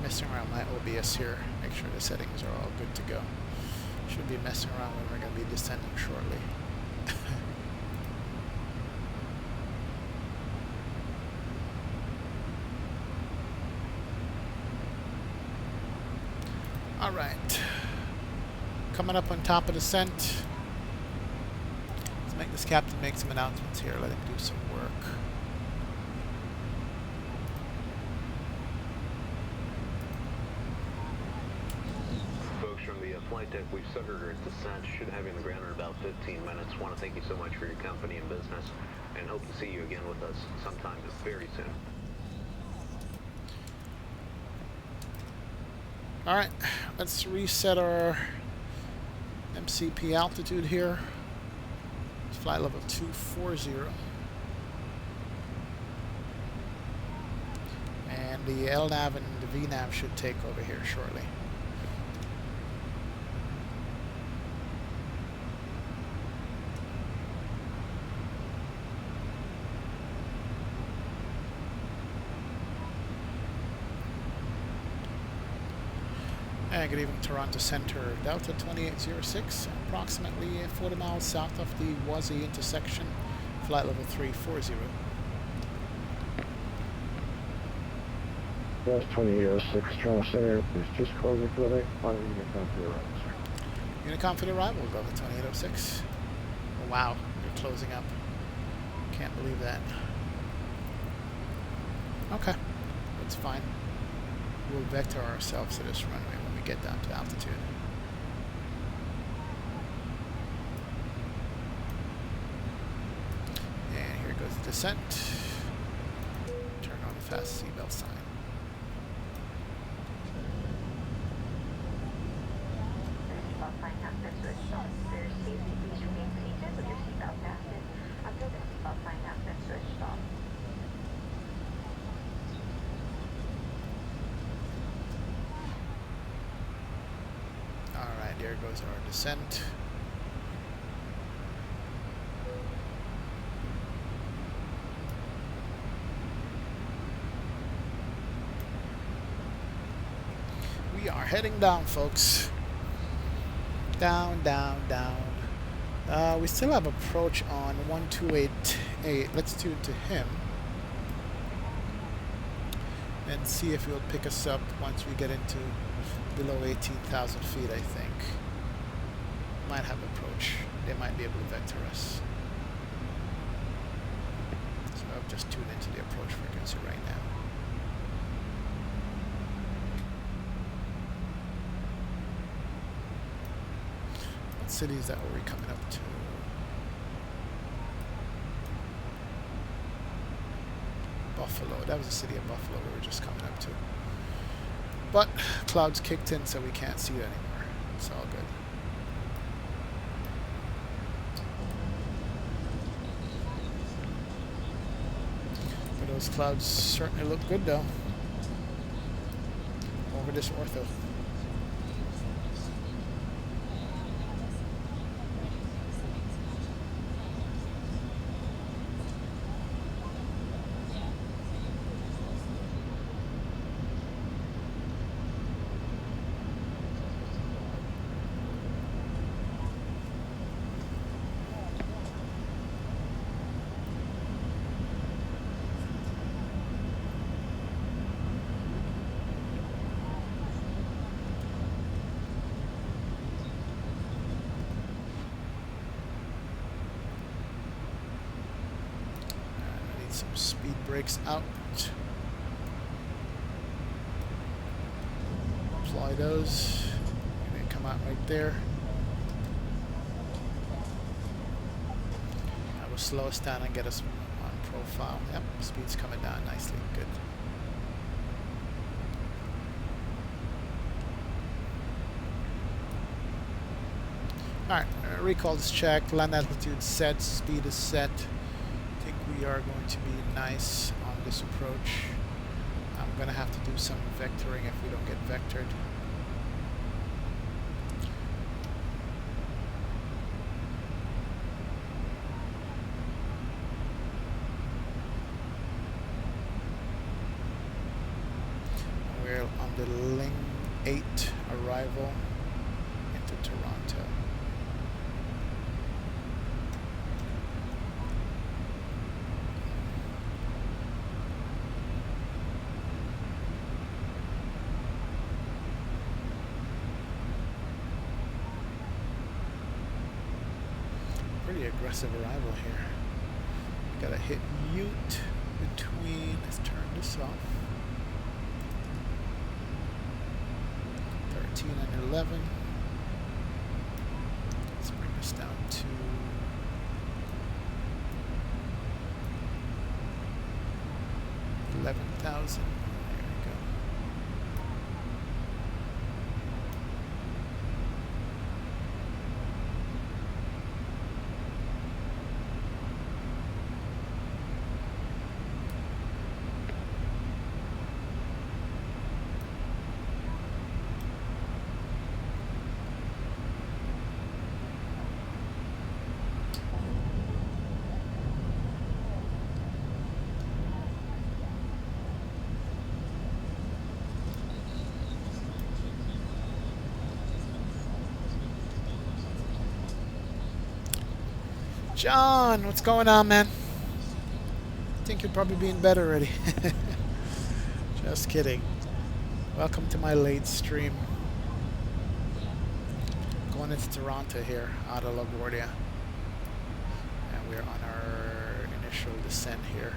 Messing around my OBS here, make sure the settings are all good to go. Should be messing around when we're going to be descending shortly. All right, coming up on top of the descent. Let's make this captain make some announcements here. Let him do some work. Flight deck, we've started our descent. Should have you on the ground in about 15 minutes. Want to thank you so much for your company and business, and hope to see you again with us sometime very soon. All right, let's reset our MCP altitude here. It's flight level 240. And the LNAV and the VNAV should take over here shortly. Good evening, Toronto Center, Delta 2806, approximately 40 miles south of the KLGA intersection, flight level 340. That's 2806, Toronto Center is just closing for the day. On Unicom for the arrival, sir. Unicom for the arrival, Delta 2806. Oh, wow, you're closing up. Can't believe that. Okay, that's fine. We'll vector ourselves to this runway when we get down to altitude. And here goes the descent. Turn on the fast seatbelt sign. Alright, there goes our descent. We are heading down, folks. Down, down, down. We still have approach on 1288. Let's tune to him and see if he'll pick us up once we get into below 18,000 feet, I think. Might have approach. They might be able to vector us. So I've just tuned into the approach frequency right now. What city is that where we're coming up to? Buffalo. That was the city of Buffalo we were just coming up to. But clouds kicked in, so we can't see it anymore. It's all good. But those clouds certainly look good, though. Over this ortho. Some speed brakes out. Apply those. And they come out right there. That will slow us down and get us on profile. Yep, speed's coming down nicely. Good. Alright, recall is checked. Land altitude set. Speed is set. We are going to be nice on this approach. I'm going to have to do some vectoring if we don't get vectored. 8 arrival into Toronto. Pretty aggressive arrival here. Gotta hit Ute between, let's turn this off, 13 and 11. Let's bring this down to 11,000. There we go. John, what's going on, man? I think you'd probably be in bed already. Just kidding. Welcome to my late stream. Going into Toronto here, out of LaGuardia. And we're on our initial descent here.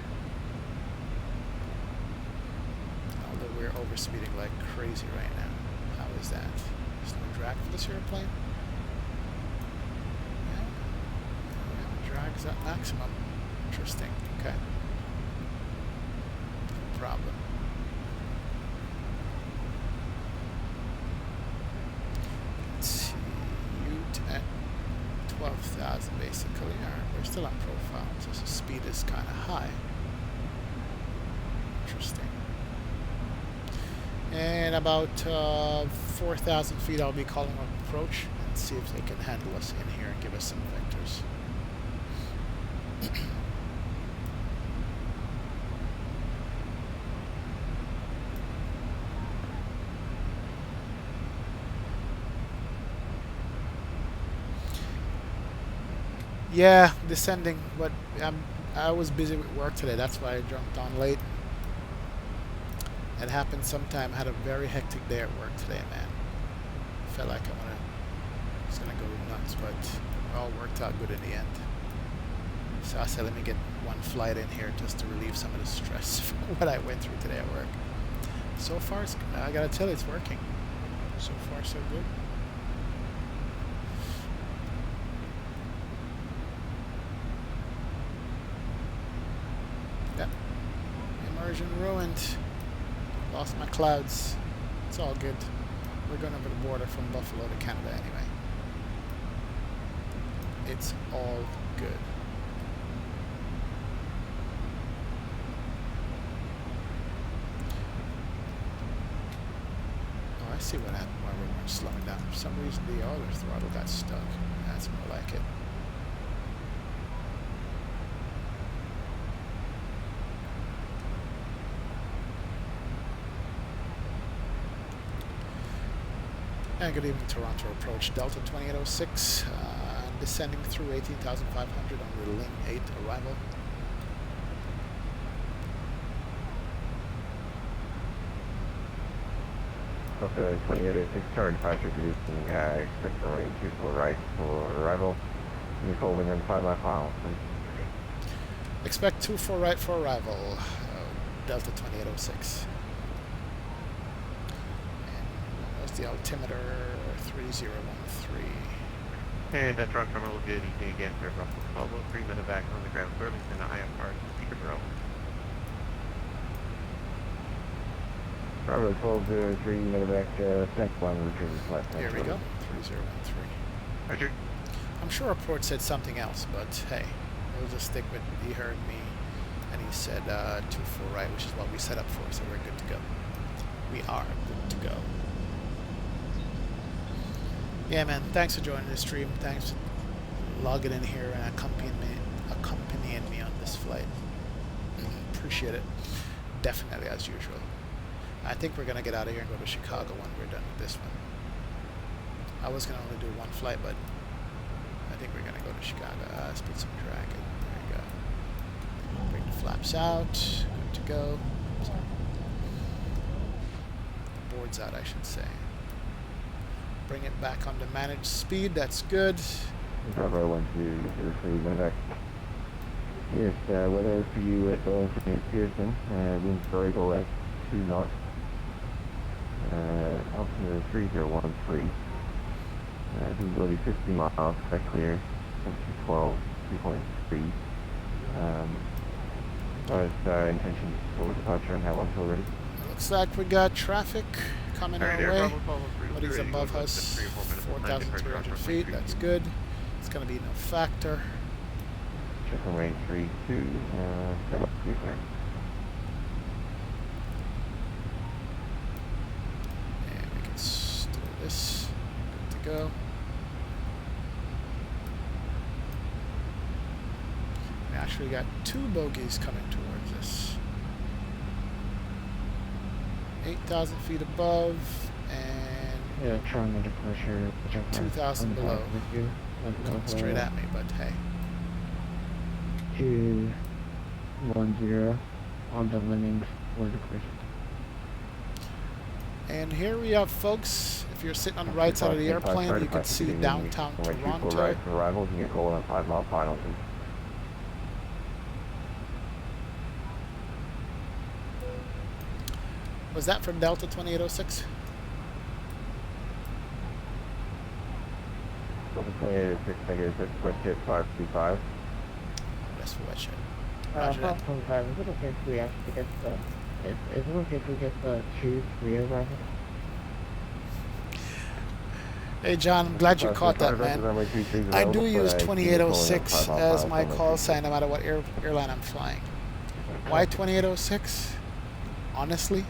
Although we're overspeeding like crazy right now. How is that? There's no drag for this airplane? Drag's at maximum. Interesting. Okay. No problem. Let's see. Ute at 12,000 basically. Alright, we're still on profile, so the speed is kind of high. Interesting. And about 4,000 feet I'll be calling approach and see if they can handle us in here and give us some vectors. Yeah, descending, but I was busy with work today. That's why I jumped on late. It happened sometime. I had a very hectic day at work today, man. Felt like I was gonna go nuts, but it all worked out good in the end. So I said, let me get one flight in here just to relieve some of the stress from what I went through today at work. So far, I gotta tell you, it's working. So far, so good. Yep. Immersion ruined. Lost my clouds. It's all good. We're going over the border from Buffalo to Canada anyway. It's all good. I see what happened while we were slowing down. For some reason, the other throttle got stuck. That's more like it. And good evening, Toronto approach. Delta 2806, descending through 18,500 on the Ling 8 arrival. Okay, 2806, turn departure producing, expect the range 24 right for arrival. You hold within 5 miles, please. Expect 24 right for arrival, Delta 2806. And what's the altimeter? 3013. And that truck terminal good evening again for Russell Pablo, 3 minute back on the ground, Burlington, IFR, speaker drone. Bravo 1203, medevac, next one, retrieve flight. Here we go, 3013. Roger. I'm sure our port said something else, but hey, we'll just stick with, he heard me, and he said 24 right, which is what we set up for, so we're good to go. We are good to go. Yeah, man, thanks for joining the stream. Thanks for logging in here and accompanying me on this flight. Appreciate it. Definitely, as usual. I think we're gonna get out of here and go to Chicago when we're done with this one. I was gonna only do one flight, but I think we're gonna go to Chicago. Let's put some drag in. There you go. Bring the flaps out. Good to go. The board's out, I should say. Bring it back on to managed speed. That's good. Bravo 1-2-3, Novak. Yes, weather for you at Burlington Pearson. Wind variable at 2 knots. Altimeter 3013. Visibility 50 miles, that clear. Temperature 12, 3.3. Intention for departure and how long's already? Looks like we got traffic coming our way. But he's above us, 4,300 feet. That's good. It's going to be no factor. Check on range 3, 2, set up 3 clear. And we can do this. Good to go. We actually got 2 bogies coming towards us. 8,000 feet above and Yeah, trying to pressure. 2,000 below. Coming straight at me, but hey. 210 on the landings for the pressure. And here we have, folks, if you're sitting on the right side of the airplane, you can see downtown Toronto. Right for arrivals, you get call on 5 mile final. Was that from Delta 2806? Delta 2806, negative 525. That's for what shit. Roger that. 525, is it okay if we actually get the... Is it okay if we get the 2-3 arrival? Hey John, I'm glad you caught that, man. I do use 2806 as my call sign no matter what airline I'm flying. Why 2806? Honestly,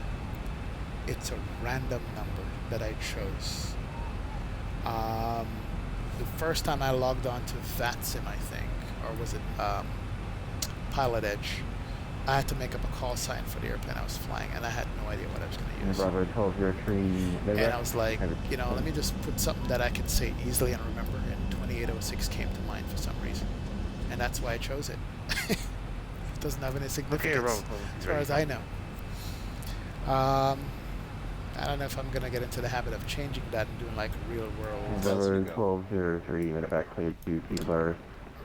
it's a random number that I chose. The first time I logged on to VATSIM, I think, or was it Pilot Edge, I had to make up a call sign for the airplane I was flying, and I had no idea what I was going to use. Bravo 1203. And I was like, you know, let me just put something that I can say easily and remember, and 2806 came to mind for some reason. And that's why I chose it. It doesn't have any significance, as far as I know. I don't know if I'm going to get into the habit of changing that and doing like real world. Bravo 1203, back clear to Keebler.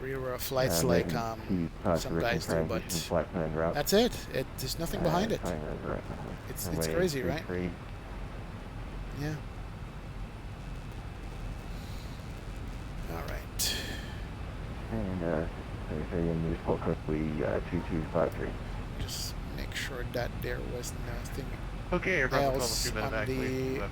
Real world flights like some guys do, but that's it. There's nothing behind it. It's crazy, right? Yeah. All right. And in this port quickly 2253. Just make sure that there was nothing Okay, else on the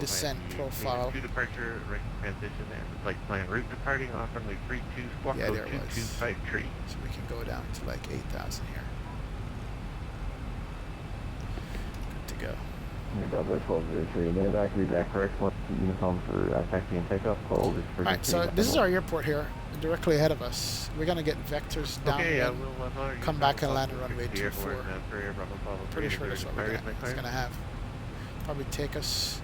descent profile. Departure, right transition, and the flight plan route departing off runway 32, squawk yeah, code there was. 2253. So we can go down to like 8,000 here. Good to go. Bravo 1203, back, read that correct one. Uniform for taxi and takeoff. Hold is for. Alright, so this is our airport here, directly ahead of us. We're gonna get vectors down and come back and land on runway 24. Pretty sure that's what it's gonna have. Probably take us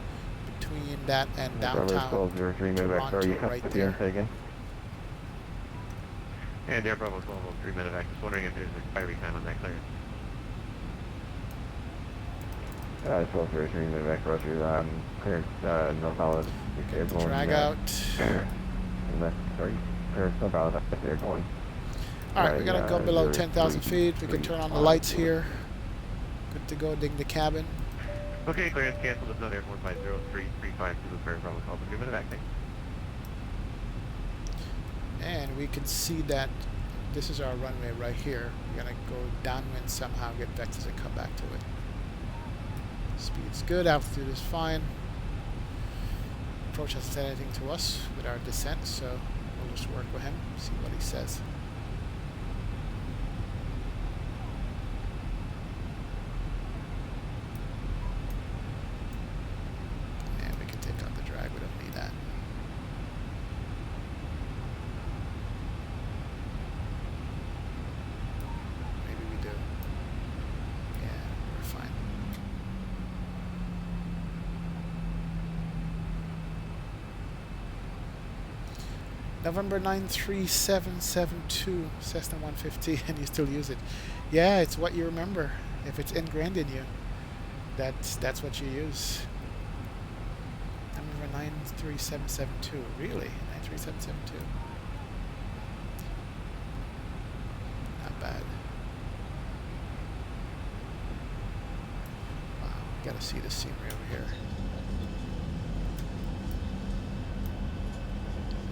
between that and downtown Toronto right there. And Air Bravo 1203 medevac, just wondering if there's expiry time on that clearance. 1203 medevac, roger. Clearance, no valid. Get the drag out. Sorry, clearance, no valid. They're going. Alright, we're gonna go below 10,000 feet. We can turn on the lights here. Good to go, dig the cabin. Okay, clearance canceled. It's not airborne by 0335 to the Bravo 1203 medevac. Thanks. And we can see that this is our runway right here. We're gonna go downwind somehow, get vectors and come back to it. Speed's good, altitude is fine. Approach hasn't said anything to us with our descent, so we'll just work with him, see what he says. And we can take out the drag, we don't need that. Maybe we do. Yeah, we're fine. November 93772, Cessna 150, and you still use it. Yeah, it's what you remember. If it's ingrained in you, that's what you use. November 93772, really? 93772. Not bad. Wow, gotta see the scenery over here.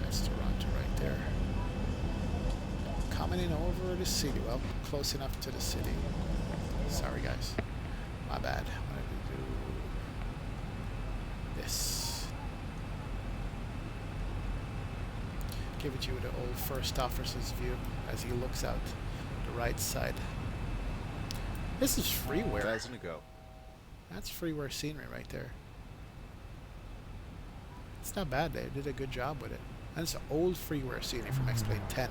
That's Toronto right there. Coming in over the city. Well, close enough to the city. Sorry, guys. My bad. I'm gonna do this. Give it you the old first officer's view as he looks out the right side. This is freeware. 1,000 to go. That's freeware scenery right there. It's not bad. They did a good job with it. And it's old freeware scenery from X-Plane 10.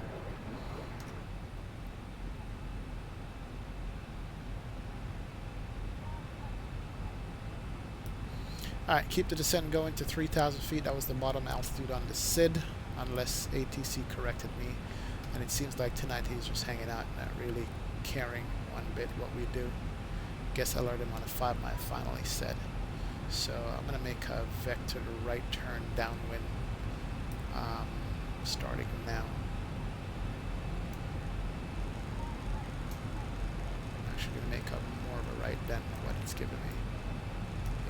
Alright, keep the descent going to 3,000 feet. That was the bottom altitude on the SID, unless ATC corrected me. And it seems like tonight he's just hanging out, not really caring one bit what we do. Guess I learned him on a 5-mile final, he said. So I'm going to make a vector right turn downwind, starting now. I'm actually going to make a more of a right than what it's giving me.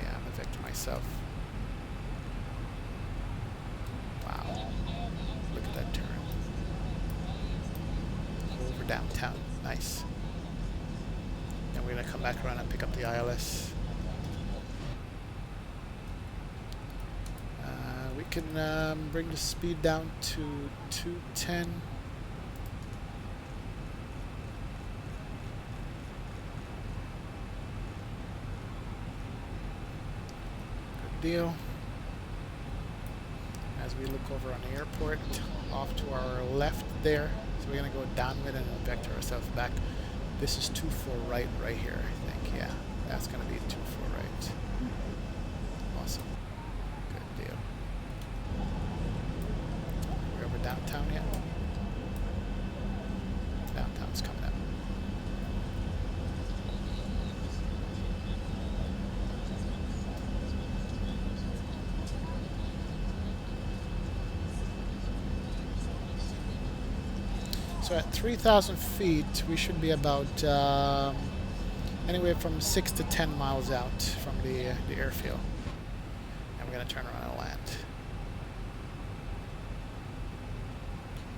Yeah, I'm a vector myself. Wow. Look at that turn. Over downtown. Nice. Then we're going to come back around and pick up the ILS. We can bring the speed down to 210. Good deal. As we look over on the airport, off to our left there. So we're going to go downwind and vector ourselves back. This is 24 right here, I think. Yeah, that's going to be 24 right. Awesome. Good deal. We're over downtown yet? Downtown's coming up. So at 3,000 feet, we should be about anywhere from 6 to 10 miles out from the airfield. And we're going to turn around and land.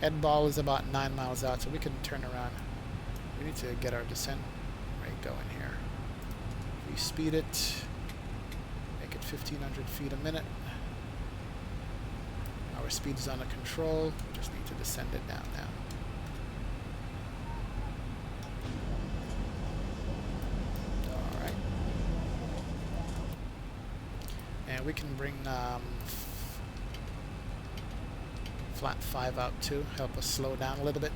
Ed Ball is about 9 miles out, so we can turn around. We need to get our descent rate going here. We speed it, make it 1,500 feet a minute. Our speed is under control. We just need to descend it down now. And we can bring flat 5 out too, help us slow down a little bit.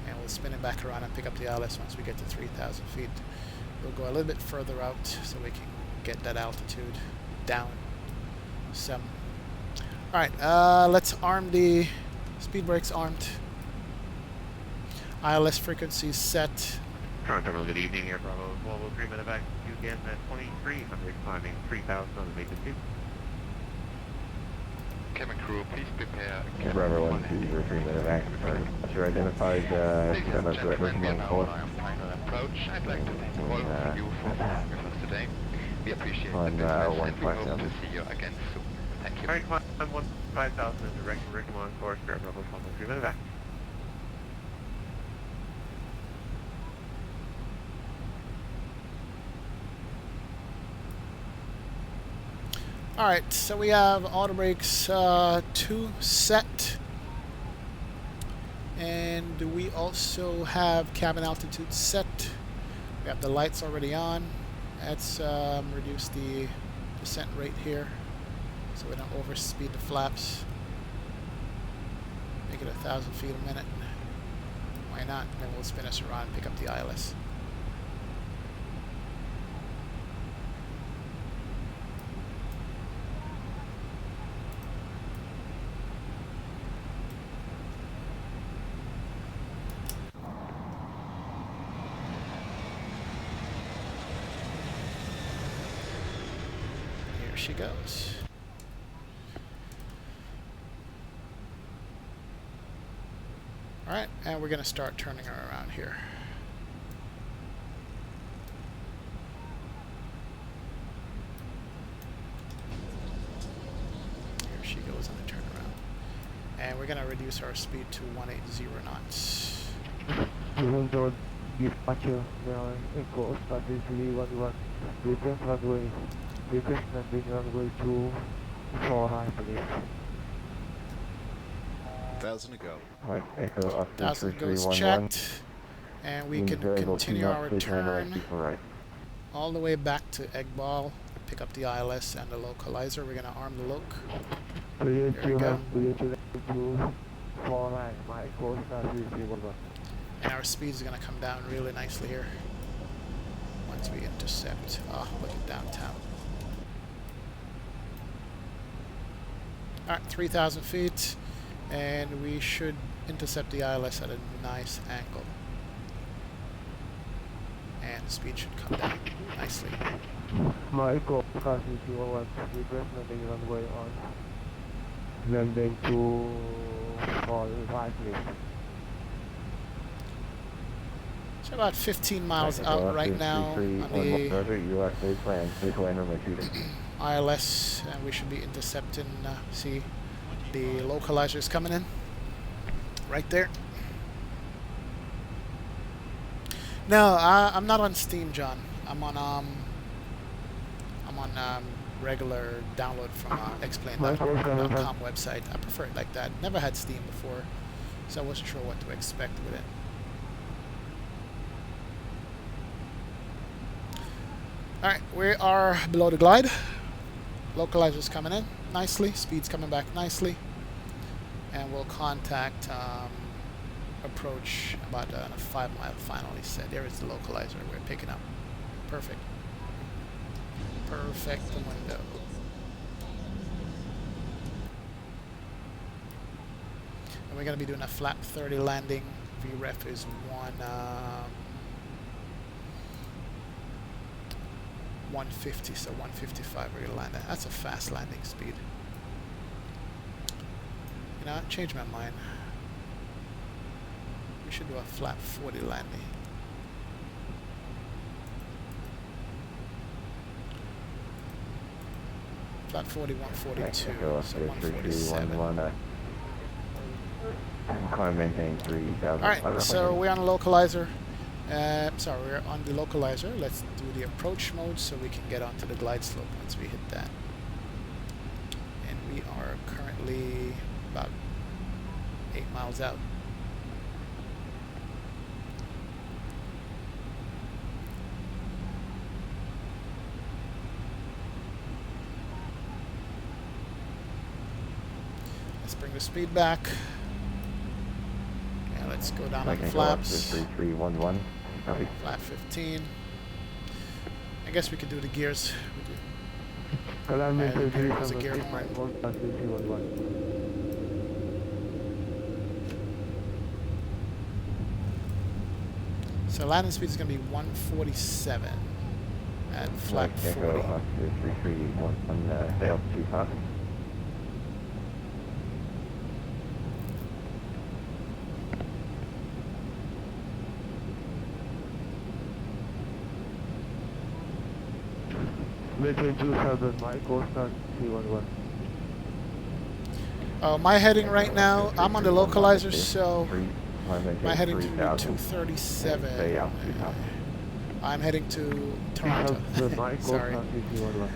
And we'll spin it back around and pick up the ILS once we get to 3,000 feet. We'll go a little bit further out so we can get that altitude down some. Alright, let's arm the speed brakes armed. ILS frequency set. Toronto, good evening, Air Bravo. Volvo 3-minute back to you again at 2300, climbing 3000 on the Maiden 2. Cabin crew, please prepare. Bravo 1-2-0-3-minute back. Sure identified seven directors among four. Final approach. I'd like to thank all of you for flying with us today. We appreciate the business and we hope to see you again soon. Thank you. Alright, climb 5000 and direct curriculum on course, Air Bravo 3-minute back. Alright, so we have auto brakes 2 set. And we also have cabin altitude set. We have the lights already on. Let's reduce the descent rate here so we don't overspeed the flaps. Make it 1,000 feet a minute. Why not? Then we'll spin us around and pick up the ILS. she goes. Alright, and we're going to start turning her around here. Here she goes on the turnaround. And we're going to reduce our speed to 180 knots. Departure now Echo Starting 311 request runway 2 4 high please. 1,000 to go. Right, Echo up to 1,000 goes 3311. checked, and we can continue our turn all the way back to Eggball, pick up the ILS and the localizer. We're going to arm the loc. There we go. And our speed is going to come down really nicely here once we intercept. Oh, look at downtown. Alright, 3,000 feet, and we should intercept the ILS at a nice angle. And the speed should come down nicely. Michael, crossing 201, request landing runway on. Landing to 45 please. It's about 15 miles out right now on the ILS, and we should be intercepting, see, the localizer is coming in, right there. No, I'm not on Steam, John. I'm on regular download from explain.com website. I prefer it like that. Never had Steam before, so I wasn't sure what to expect with it. Alright, we are below the glide. Localizer's coming in nicely. Speed's coming back nicely. And we'll contact approach about a 5-mile final, he said. There is the localizer we're picking up. Perfect. Perfect window. And we're going to be doing a flat 30 landing. VREF is 150, so 155 we're going to land at. That's a fast landing speed. You know, I changed my mind. We should do a flat 40 landing. Flat 40, 142, so 147. Alright, so we're on the localizer. Sorry, we're on the localizer. Let's do the approach mode so we can get onto the glide slope once we hit that. And we are currently about 8 miles out. Let's bring the speed back. Yeah, let's go down on the flaps. 3311. Flat 15. I guess we could do the gears. There's a gear horn. So landing speed is going to be 147 at flat 40. Maintain 2000, Michael, start 311. My heading right now, I'm on the localizer, so my heading to 237. I'm heading to Toronto. Sorry.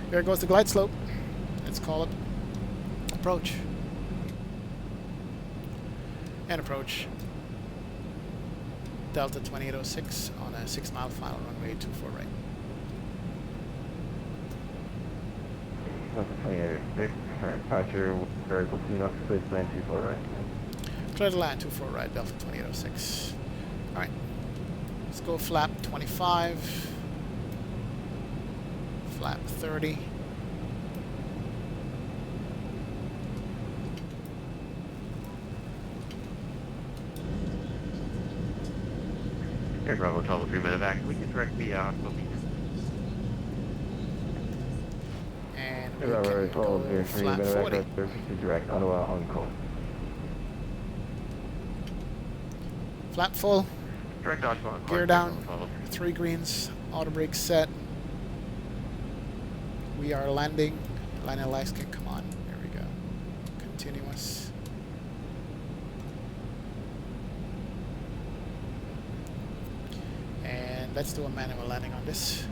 Here goes the glide slope. Let's call it approach. And approach. Delta 2806 on a 6-mile final runway 24 right. Departure, variable Phoenix, please land 24 right. Clear to land 24 right, Delta 2806. Alright. Let's go flap 25. Flap 30. Air Bravo 12, 3 minute back. We can direct the And we can go flat 40. Direct Ottawa on call. Flat full. Direct Ottawa on Gear call. down. 3 greens. Auto brake set. We are landing. Landing lights can come on. There we go. Continuous. And let's do a manual landing on this.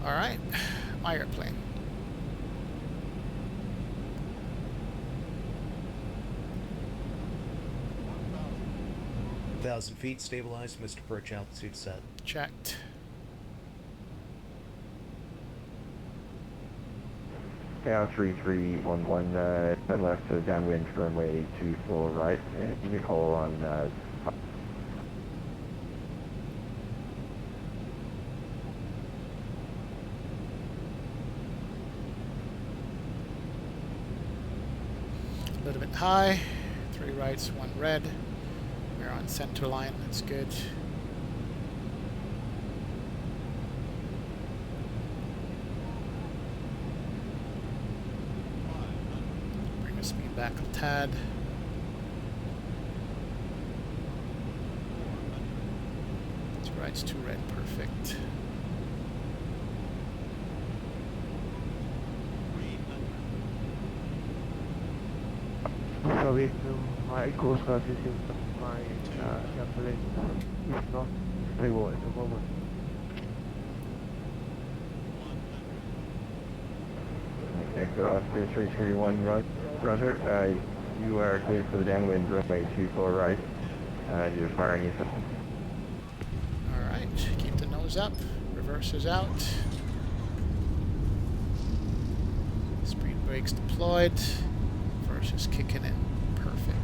Alright, my airplane. Thousand feet, stabilized, Mr. Perch, altitude set. Checked. KL3311, turn left to downwind runway 24 right, and give me a call on A little bit high. 3 rights, 1 red. We're on center line. That's good. Bring the speed back a tad. Two rights, 2 red. Perfect. Sorry, my course guard is in my airplane is not stable at the moment. Echo Oscar 331 Roger. You are cleared for the downwind runway 24 right. You're firing your system. Alright, keep the nose up. Reverse is out. Speed brakes deployed. Reverse is kicking in. Perfect.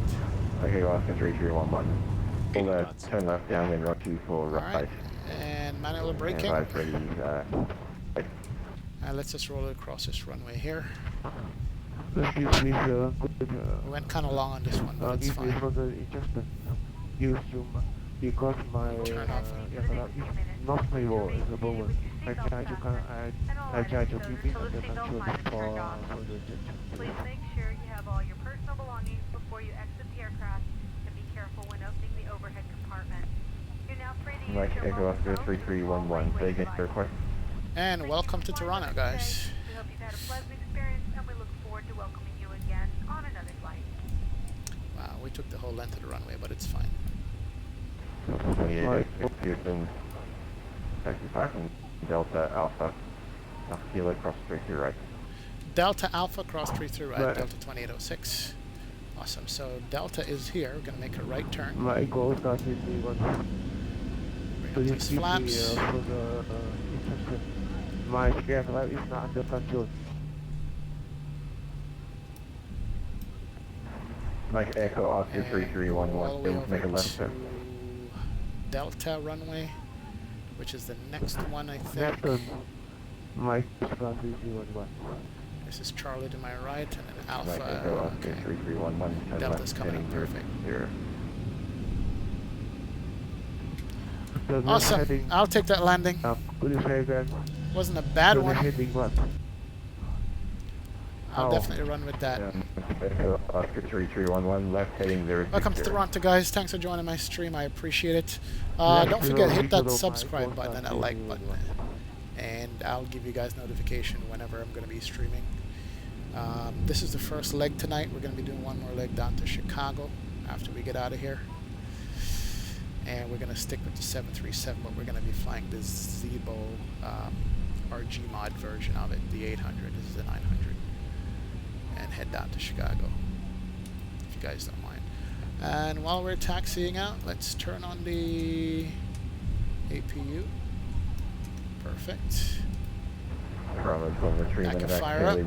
Okay, Oscar 3311. We'll turn left downwind run 24 right. Alright, and manual braking. And ready, right. Let's just roll it across this runway here. Let's use this We went kind of long on this one, but it's fine. for the adjustment. Use Zoom because my aircraft is not stable at the moment. I try to keep it under control for the adjustment. Please make sure you have all your personal belongings before you exit the aircraft, and be careful when opening the overhead compartment. You're now free to use Right, your Echo mobile Oscar phone 3311. Say again your request. And welcome to Toronto, guys. We hope you've had a pleasant experience, and we look forward to welcoming you again on another flight. Wow, we took the whole length of the runway, but it's fine. 28, Houston, taxi 5 from Delta Alpha, Alpha Kilo, cross 33 right. Delta Alpha, cross 33 right, Delta 2806. Awesome, so Delta is here. We're going to make a right turn. My goal start is the one. So Bring you up these keep flaps. for the instruction. My aircraft is not under control. Mike Echo Oscar And 3311, all the way able to make a over left turn. to Delta runway, which is the next one, I think. Next one. My aircraft is the one. This is Charlie to my right, and then Mike Alpha. Echo Oscar Okay. 3311, turn Delta's left, coming heading up perfect. 0. So the Awesome. heading I'll take that landing. Could you say again? Wasn't a bad So the one. heading what? I'll How? definitely run with that. Echo Oscar 3311, left heading 0. Welcome to Toronto, guys. Thanks for joining my stream. I appreciate it. Left Don't forget, hit that below subscribe my button and that phone like is button. And I'll give you guys notification whenever I'm going to be streaming. This is the first leg tonight. We're going to be doing one more leg down to Chicago after we get out of here. And we're going to stick with the 737, but we're going to be flying the Zibo RG mod version of it, the 800. This is the 900. And head down to Chicago, if you guys don't mind. And while we're taxiing out, let's turn on the APU. Perfect. That can fire up.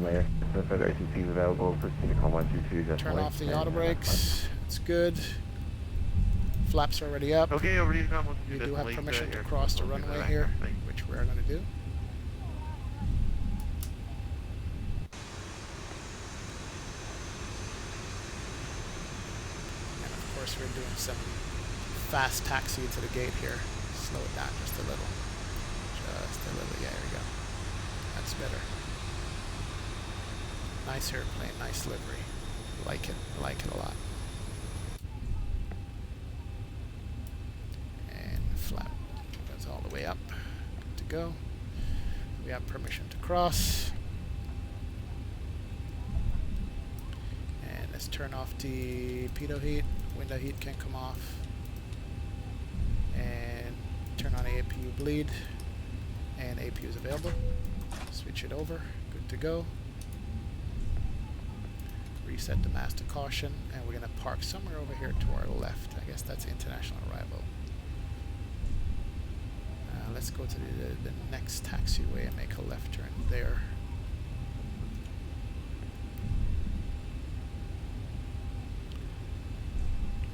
Available. Proceed to call 122. Turn off the auto brakes. It's good. Flaps are already up. Okay, over to you. You do have permission to cross the runway here, which we're going to do. And of course, we're doing some fast taxi to the gate here. Slow it down just a little. that's the little, yeah, there we go. That's better. Nice airplane, nice livery. Like it a lot. And flap goes all the way up. Good to go. We have permission to cross. And let's turn off the pitot heat. Window heat can come off. And turn on APU bleed. And APU is available. Switch it over. Good to go. Reset the master caution, and we're going to park somewhere over here to our left. I guess that's international arrival. Let's go to the next taxiway and make a left turn there.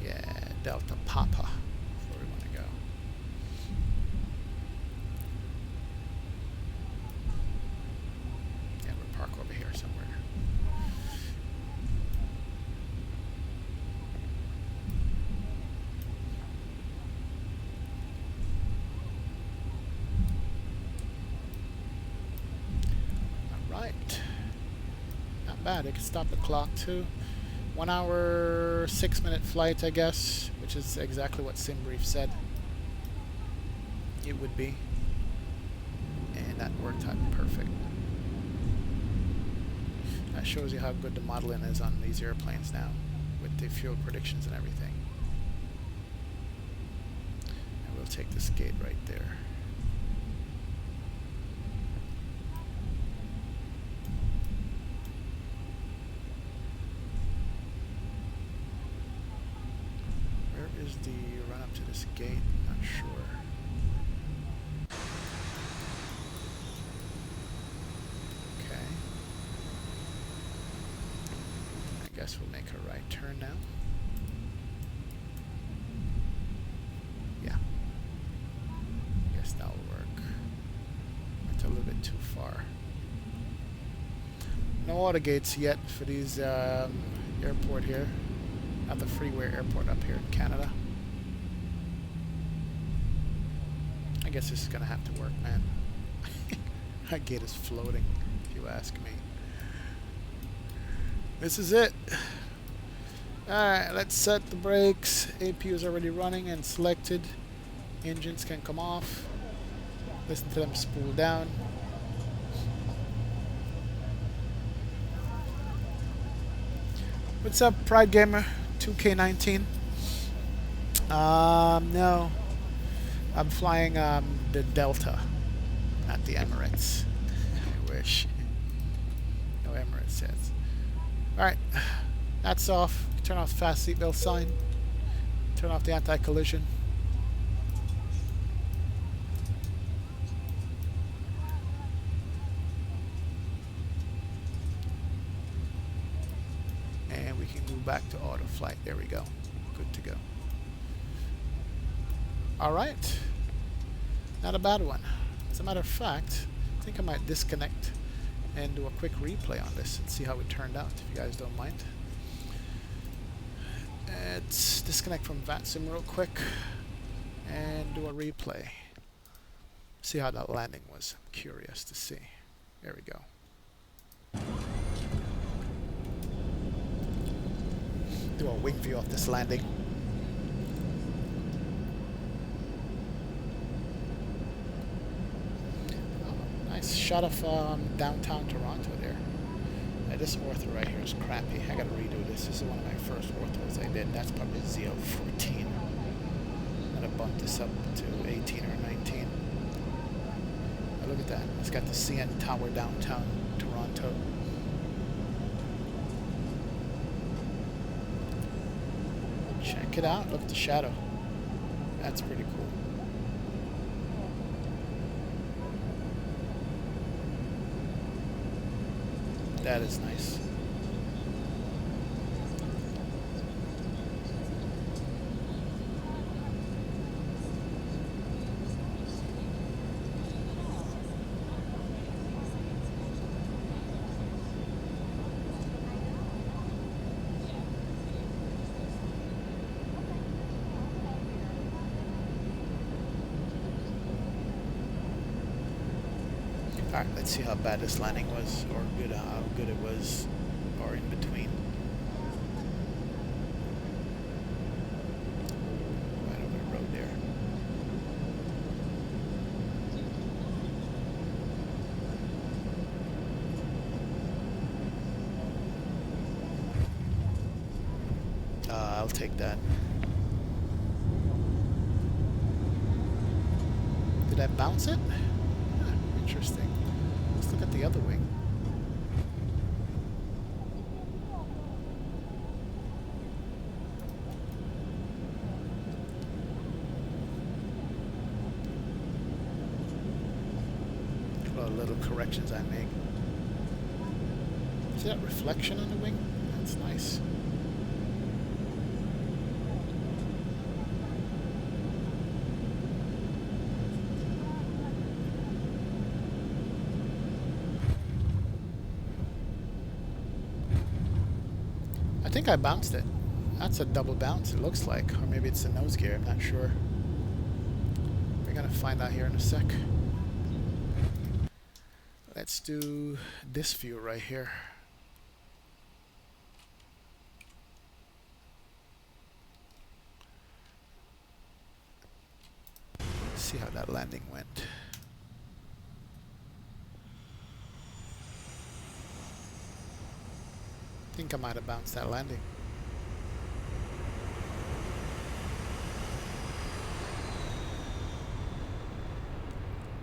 Yeah, Delta Papa, where we want to go. Yeah, we'll park over here somewhere. Not bad. It can stop the clock too. 1 hour, 6-minute flight, I guess, which is exactly what SimBrief said it would be. And that worked out perfect. That shows you how good the modeling is on these airplanes now, with the fuel predictions and everything. And we'll take this gate right there. Is the run up to this gate? Not sure. Okay. I guess we'll make a right turn now. Yeah. Guess that'll work. It's a little bit too far. No auto gates yet for these airport here. At the freeway airport up here in Canada. I guess this is gonna have to work, man. That gate is floating, if you ask me. This is it. Alright, let's set the brakes. APU is already running and selected. Engines can come off. Listen to them spool down. What's up, Pride Gamer? 2K19. No. I'm flying the Delta, not the Emirates. I wish. No Emirates says. Alright. That's off. Turn off the fast seatbelt sign. Turn off the anti-collision. And we can move back to auto flight. There we go. Good to go. Alright. Not a bad one. As a matter of fact, I think I might disconnect and do a quick replay on this and see how it turned out, if you guys don't mind. Let's disconnect from VATSIM real quick and do a replay. See how that landing was. I'm curious to see. There we go. Do a wing view of this landing. Nice shot of downtown Toronto there. This ortho right here is crappy. I gotta redo this. This is one of my first orthos I did. That's probably 014. I'm gonna bump this up to 18 or 19. Oh, look at that. It's got the CN Tower downtown Toronto. Check it out. Look at the shadow. That's pretty cool. That is nice. Alright, let's see how bad this landing was, or good, how good it was, or in between. Right over the road there. I'll take that. Did I bounce it? Huh, interesting. Let's look at the other wing. What little corrections I make. See that reflection on the wing? That's nice. I think I bounced it. That's a double bounce, it looks like. Or maybe it's a nose gear, I'm not sure. We're gonna find out here in a sec. Let's do this view right here. Let's see how that landing went. I think I might have bounced that landing.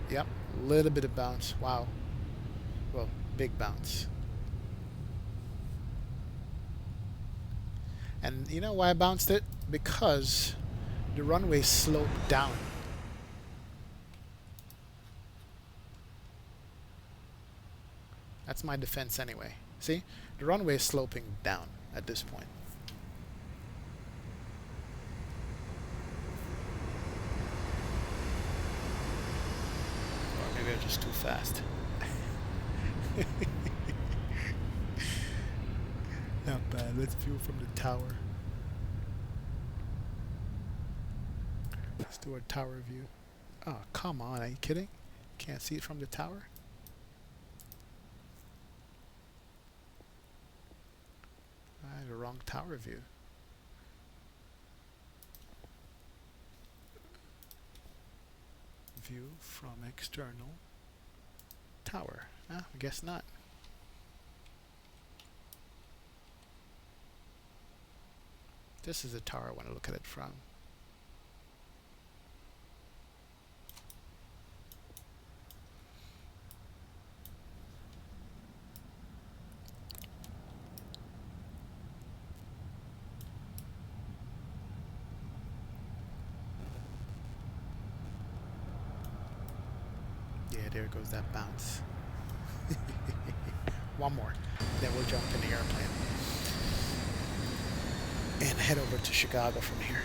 Yep, a little bit of bounce. Wow. Well, big bounce. And you know why I bounced it? Because the runway sloped down. That's my defense anyway. See? The runway is sloping down at this point. Or maybe I'm just too fast. Not bad. Let's view from the tower. Let's do a tower view. Oh, come on. Are you kidding? Can't see it from the tower? The wrong tower view. View from external tower. I guess not. This is the tower I want to look at it from. Yeah, there goes that bounce. One more, then we'll jump in the airplane and head over to Chicago from here.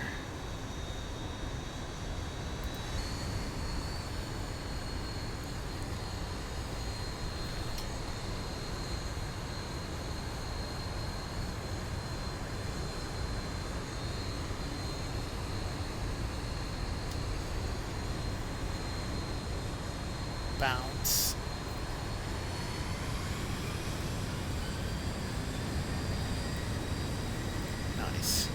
Bounce. Nice.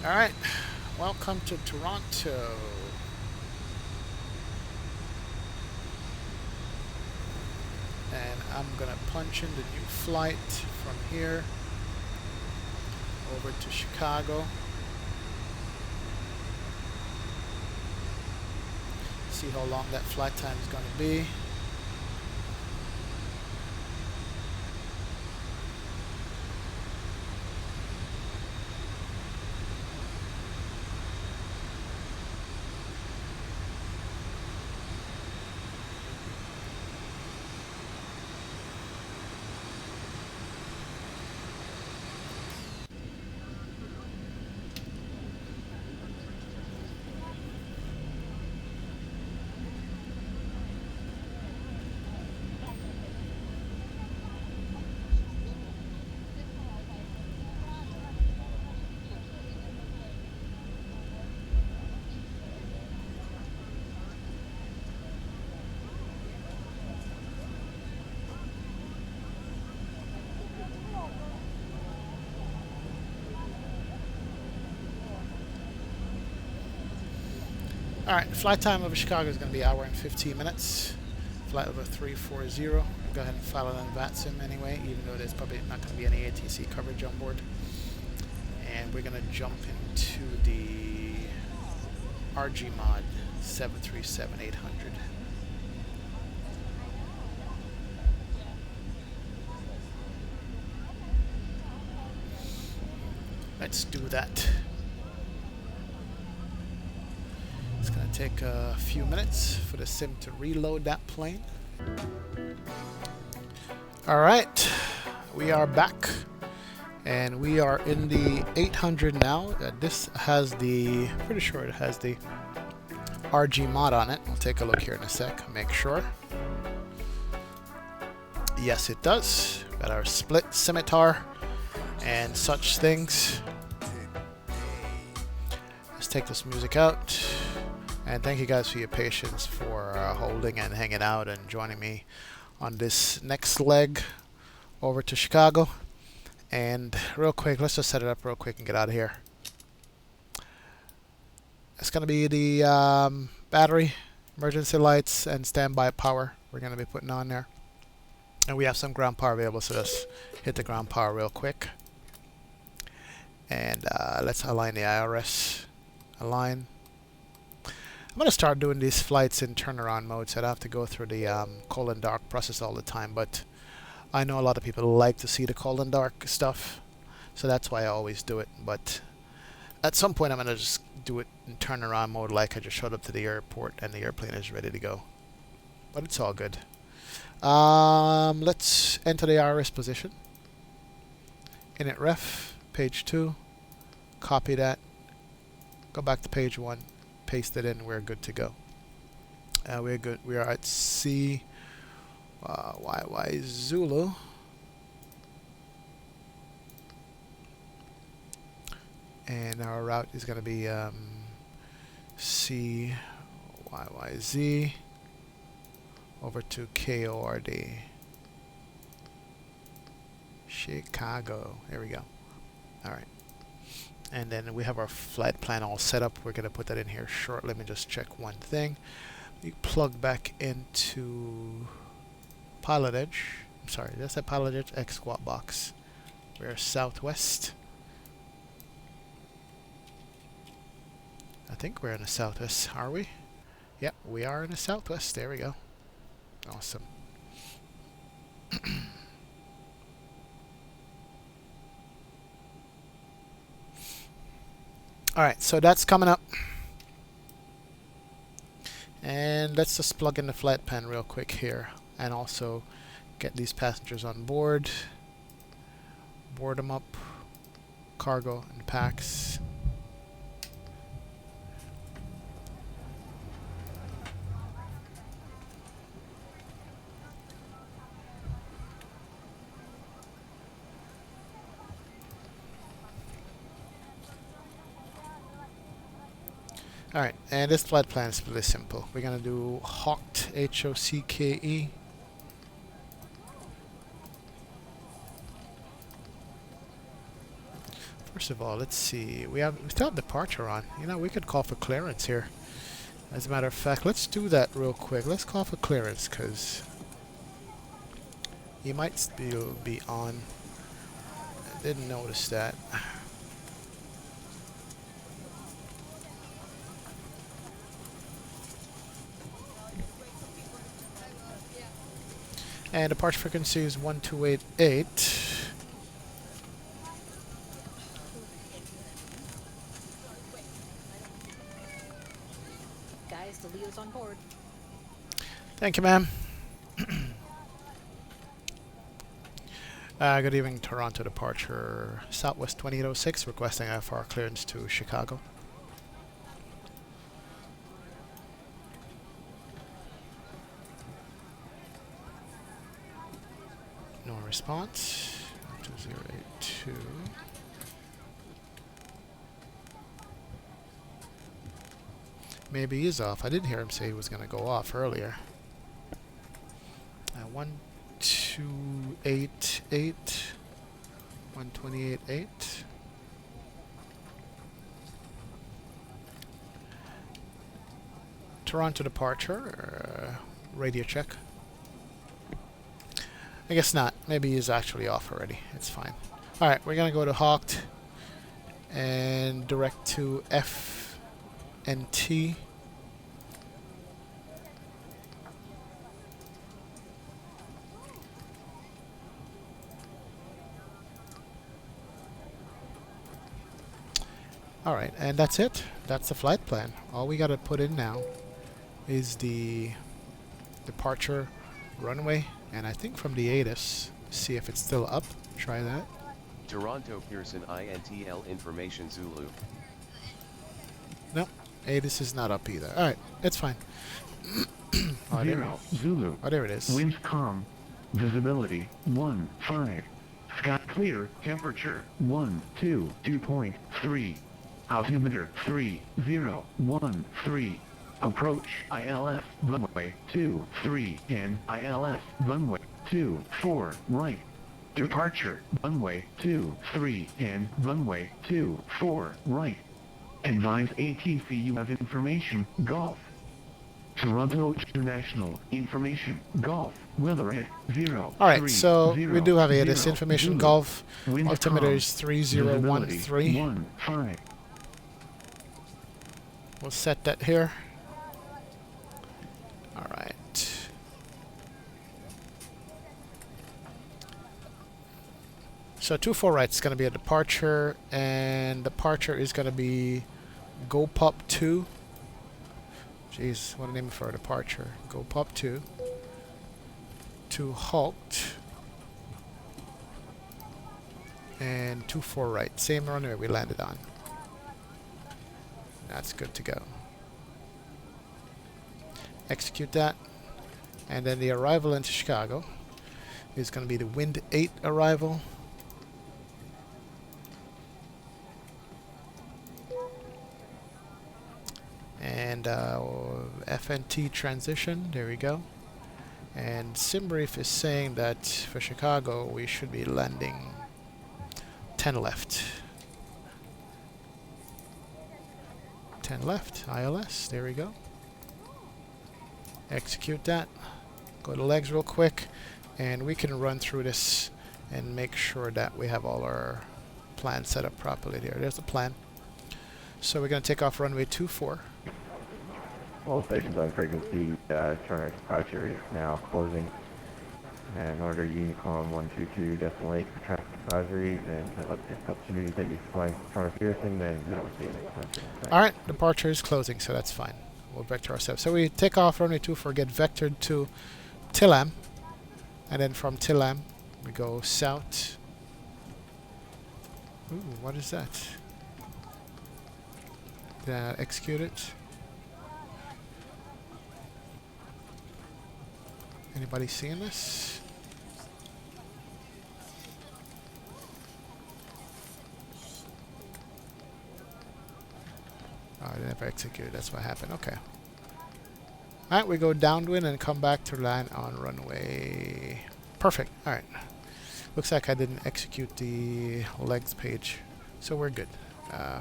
All right, welcome to Toronto. And I'm gonna punch in the new flight from here over to Chicago. See how long that flight time is gonna be. Alright, flight time over Chicago is going to be 1 hour and 15 minutes. Flight over 340. Go ahead and file it on VATSIM anyway, even though there's probably not going to be any ATC coverage on board. And we're going to jump into the RG mod 737-800. Let's do that. It's going to take a few minutes for the sim to reload that plane. Alright, we are back. And we are in the 800 now. This has the, pretty sure it has the RG mod on it. We'll take a look here in a sec, make sure. Yes, it does. Got our split scimitar and such things. Let's take this music out. And thank you guys for your patience for holding and hanging out and joining me on this next leg over to Chicago. And real quick, let's just set it up real quick and get out of here. It's going to be the battery, emergency lights, and standby power we're going to be putting on there. And we have some ground power available, so let's hit the ground power real quick. And let's align the IRS. Align. I'm going to start doing these flights in turnaround mode, so I don't have to go through the cold and dark process all the time. But I know a lot of people like to see the cold and dark stuff, so that's why I always do it. But at some point I'm going to just do it in turnaround mode, like I just showed up to the airport and the airplane is ready to go. But it's all good. Let's enter the IRS position. Init ref, page 2, copy that, go back to page 1, paste it in, we're good to go. We're good. We are at C YY Zulu. And our route is going to be CYYZ over to KORD. Chicago. There we go. Alright. And then we have our flight plan all set up. We're going to put that in here shortly. Let me just check one thing. We plug back into Pilot Edge. I'm sorry, that's a Pilot Edge X squat box. We're southwest. I think we're in the southwest, are we? Yep, we are in the southwest. There we go. Awesome. Alright, so that's coming up. And let's just plug in the flight plan real quick here. And also get these passengers on board. Board them up. Cargo and packs. Alright, and this flight plan is really simple. We're going to do HOCKE, H-O-C-K-E. First of all, let's see. We still have departure on. You know, we could call for clearance here. As a matter of fact, let's do that real quick. Let's call for clearance, because you might still be on. I didn't notice that. And departure frequency is 1288. Guys, the Leo's on board. Thank you, ma'am. Good evening, Toronto departure. Southwest 2806, requesting FR clearance to Chicago. No response. 2082. Maybe he's off. I didn't hear him say he was going to go off earlier. 1288. 1288. Toronto departure. Radio check. I guess not. Maybe he's actually off already. It's fine. Alright, we're gonna go to Hawked and direct to F and T. Alright, and that's it. That's the flight plan. All we gotta put in now is the departure runway, and I think from the ATIS, see if it's still up. Try that. Toronto Pearson INTL Information Zulu. No, ATIS is not up either. Alright, it's fine. Oh, Zero, Zulu. Oh, there it is. Winds calm. Visibility 1-5. Sky clear. Temperature 1-2. 2.3. Altimeter 3013. Approach ILS runway 23 and ILS runway 24 right. Departure runway 23 and runway 24 right. Advise ATC you have information Golf. Toronto International Information Golf. Weather at 0. Alright, so 3, we do have zero, this information Zulu. Golf. Wind Altimeter calm. is 3013. 1-5. We'll set that here. Alright. So 24 right is going to be a departure, and departure is going to be Go Pop 2. Jeez, what a name for a departure. Go Pop 2 to Halt and 24 right. Same runway we landed on. That's good to go. Execute that. And then the arrival into Chicago is going to be the Wind 8 arrival. And FNT transition. There we go. And SimBrief is saying that for Chicago we should be landing 10 left. 10 left, ILS, there we go. Execute that. Go to legs real quick, and we can run through this and make sure that we have all our plans set up properly there. There's the plan. So we're going to take off runway 24. All stations on frequency, turn departure is now closing. And order Unicorn 122 decimal 8 for traffic advisories, and let the opportunity that you flying Toronto Pearson, then you don't see it. Alright, departure is closing, so that's fine. We'll vector ourselves. So we take off runway 24, get vectored to Tillam, and then from Tillam we go south. Ooh, what is that? Did I execute it? Anybody seeing this? Oh, I never executed. That's what happened. Okay. Alright, we go downwind and come back to land on runway. Perfect. Alright. Looks like I didn't execute the legs page. So we're good.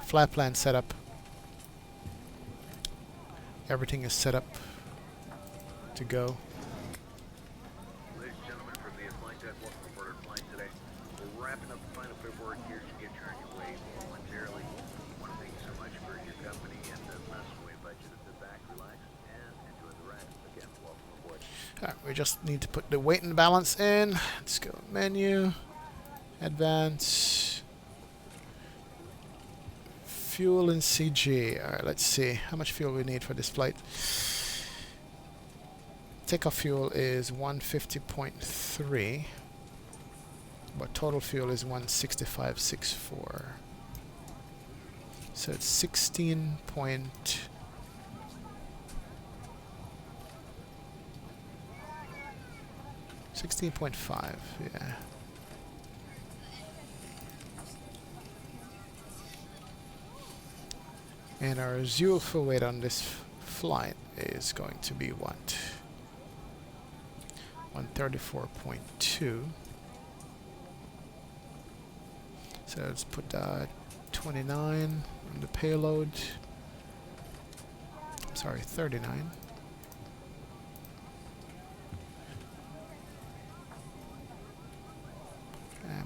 Flat plan set up. Everything is set up to go. Ladies and gentlemen, from the Flight Deck, welcome aboard our flight today. We're wrapping up the final paperwork here to get you on your way momentarily. I want to thank you so much for your company, and last we invite you to sit back, relax, and enjoy the ride. Again, welcome aboard. Alright, we just need to put the weight and balance in. Let's go menu, advance, fuel and CG. Alright, let's see how much fuel we need for this flight. Takeoff fuel is 150.3, but total fuel is 165.64. So it's 16.5, yeah. And our zero fuel weight on this flight is going to be what? 134.2. So let's put 29 on the payload. So sorry, 39.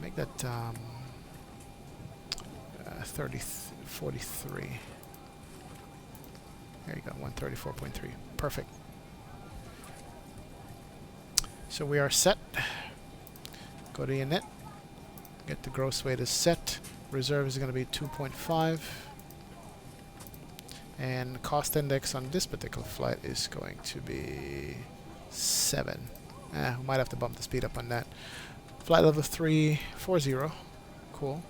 Make that 43. There you go, 134.3. Perfect. So we are set. Go to init. Get the gross weight is set. Reserve is going to be 2.5. And cost index on this particular flight is going to be 7. We might have to bump the speed up on that. Flight level 340. Cool.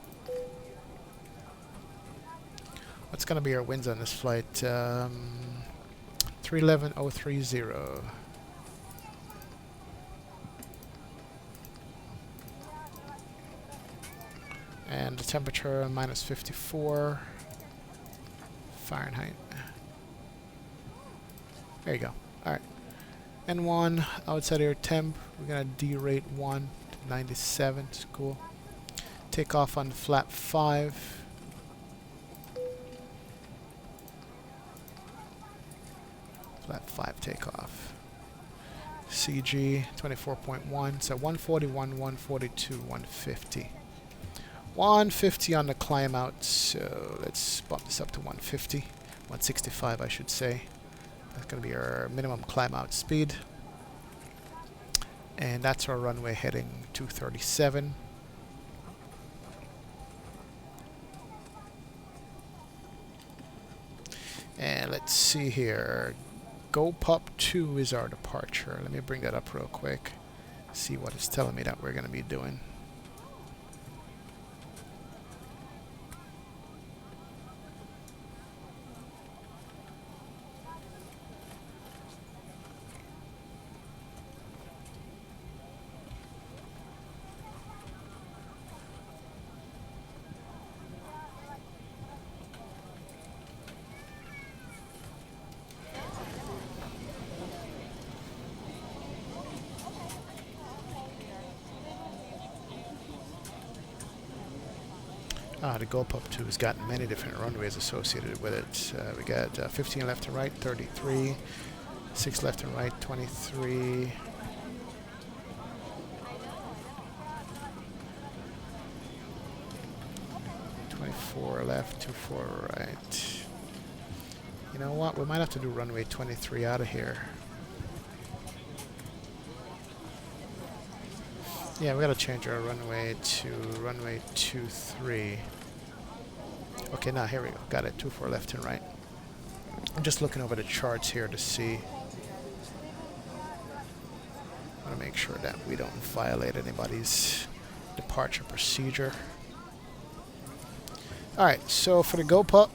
What's going to be our winds on this flight? 311.030. And the temperature minus 54 Fahrenheit. There you go. Alright. N1 outside air temp. We're going to derate 1 to 97. It's cool. Take off on flap 5. Flap 5 takeoff. CG 24.1. So 141, 142, 150. 150 on the climb out, so let's bump this up to 150. 165 I should say. That's going to be our minimum climb out speed. And that's our runway heading 237. And let's see here. Go Pup 2 is our departure. Let me bring that up real quick. See what it's telling me that we're going to be doing. The Go Pup 2 has got many different runways associated with it. We got 15 left and right, 33, 6 left and right, 23, 24 left, 24 right. You know what? We might have to do runway 23 out of here. Yeah, we gotta change our runway to runway 23. Okay, now here we go. Got it. 24 left and right. I'm just looking over the charts here to see. I want to make sure that we don't violate anybody's departure procedure. Alright, so for the Go Pup,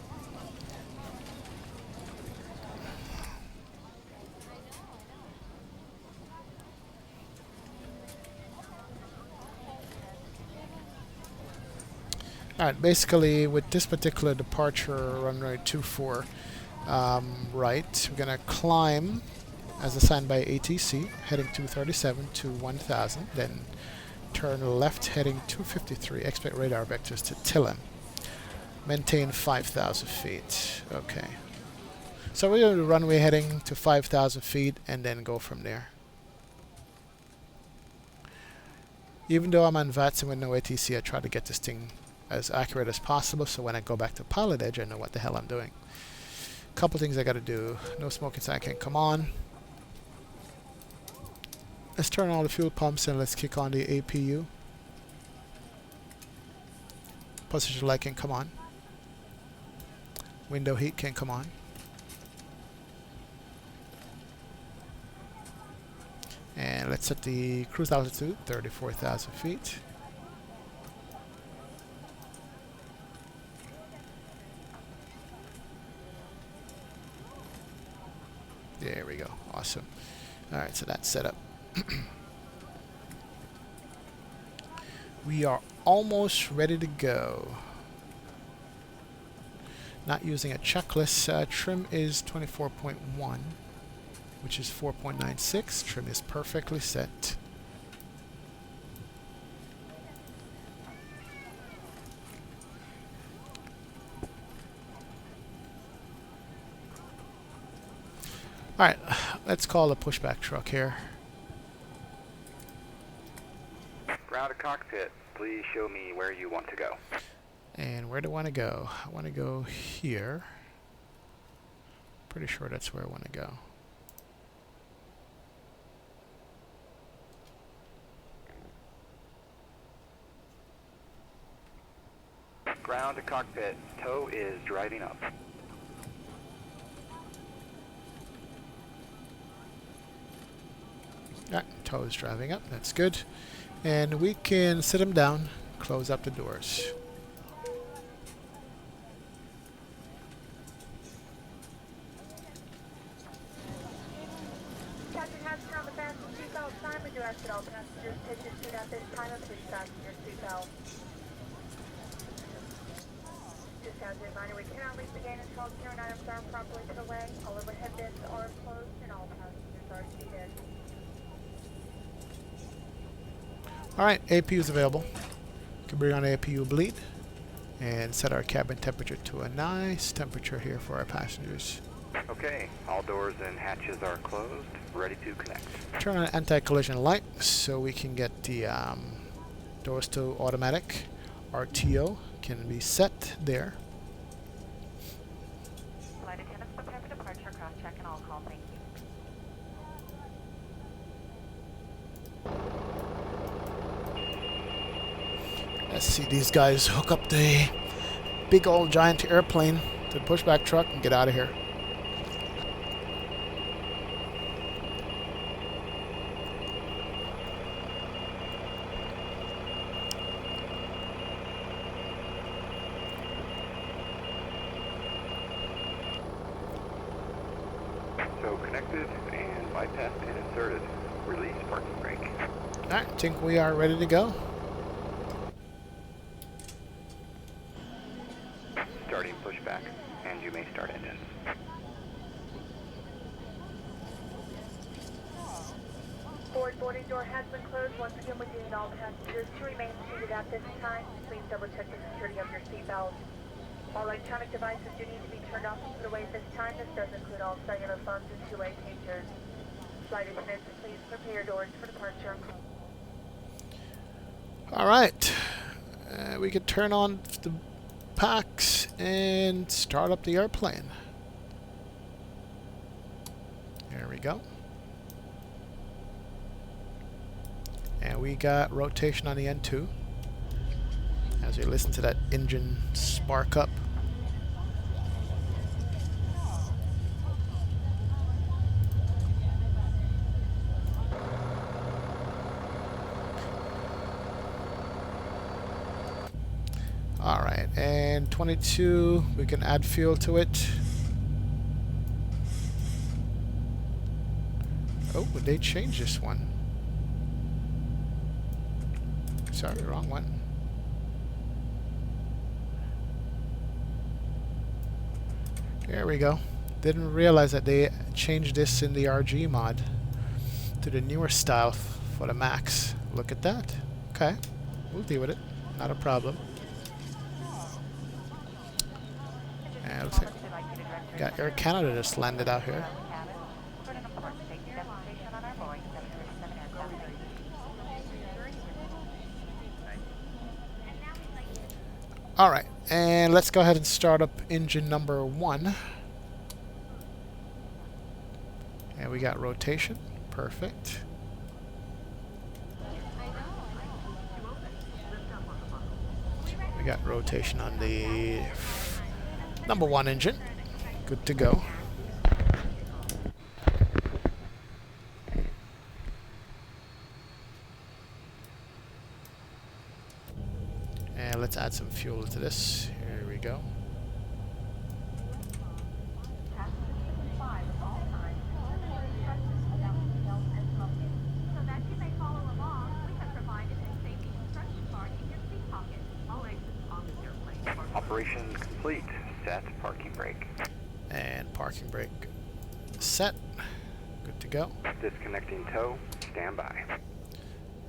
alright, basically with this particular departure runway 24 right, we're going to climb as assigned by ATC heading 237 to 1000, then turn left heading 253, expect radar vectors to Tillem, maintain 5,000 feet. Okay, so we're going to do runway heading to 5,000 feet and then go from there. Even though I'm on VATS and with no ATC, I try to get this thing as accurate as possible, so when I go back to pilot edge, I know what the hell I'm doing. Couple things I got to do. No smoking sign can come on. Let's turn on all the fuel pumps and let's kick on the APU. Passenger light can come on. Window heat can come on. And let's set the cruise altitude, 34,000 feet. There we go. Awesome. Alright, so that's set up. We are almost ready to go. Not using a checklist. Trim is 24.1, which is 4.96. Trim is perfectly set. Alright, let's call a pushback truck here. Ground to cockpit, please show me where you want to go. And where do I want to go? I want to go here. Pretty sure that's where I want to go. Ground to cockpit, tow is driving up. Tow is driving up, that's good. And we can sit him down, close up the doors. Captain Haskell on the fasten seatbelt sign. We do ask that all passengers take your seat at this time and please fasten your seatbelt. Just as a reminder, we cannot leave the gate until all carrying items are properly put away. All overhead bins are closed and all passengers are seated. Alright, APU is available. We can bring on APU bleed and set our cabin temperature to a nice temperature here for our passengers. Okay, all doors and hatches are closed, ready to connect. Turn on anti-collision light so we can get the doors to automatic. RTO can be set there. Flight attendants prepare for departure, cross-check and all call, thank you. Let's see these guys hook up the big old giant airplane to the pushback truck and get out of here. So connected and bypassed and inserted. Release parking brake. Alright, I think we are ready to go. Starting pushback, and you may start engines. Forward boarding door has been closed. Once again, we do need all passengers to remain seated at this time. Please double check the security of your seatbelt. All electronic devices do need to be turned off and put away at this time. This does include all cellular phones and two-way pagers. Flight attendants, please prepare your doors for departure. Alright, we could turn on the packs and start up the airplane. There we go. And we got rotation on the N2 as we listen to that engine spark up. Alright, and 22, we can add fuel to it. Oh, but they changed this one. Sorry, wrong one. There we go. Didn't realize that they changed this in the RG mod to the newer style for the Max. Look at that. Okay, we'll deal with it. Not a problem. And looks like we got Air Canada just landed out here. Alright, and let's go ahead and start up engine number 1. And we got rotation. Perfect. We got rotation on the number 1 engine. Good to go. And let's add some fuel to this. Here we go. Operation complete. Set parking brake. And parking brake set. Good to go. Disconnecting tow. Stand by.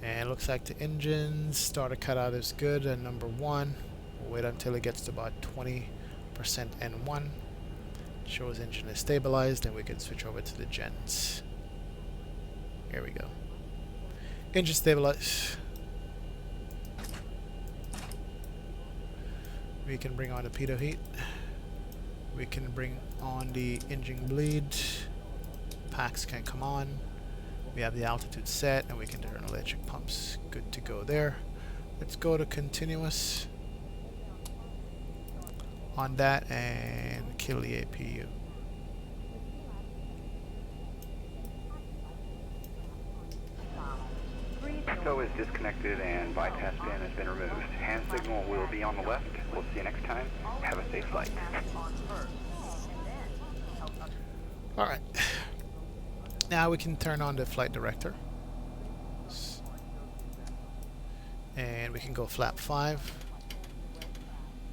And it looks like the engines starter cutout is good at number 1. We'll wait until it gets to about 20% N1. Shows engine is stabilized, and we can switch over to the gens. Here we go. Engine stabilized. We can bring on the pitot heat. We can bring on the engine bleed. Packs can come on. We have the altitude set, and we can turn electric pumps. Good to go there. Let's go to continuous on that and kill the APU. So is disconnected and bypass pin has been removed. Hand signal will be on the left. We'll see you next time. Have a safe flight. Alright. Now we can turn on the flight director. And we can go flap 5.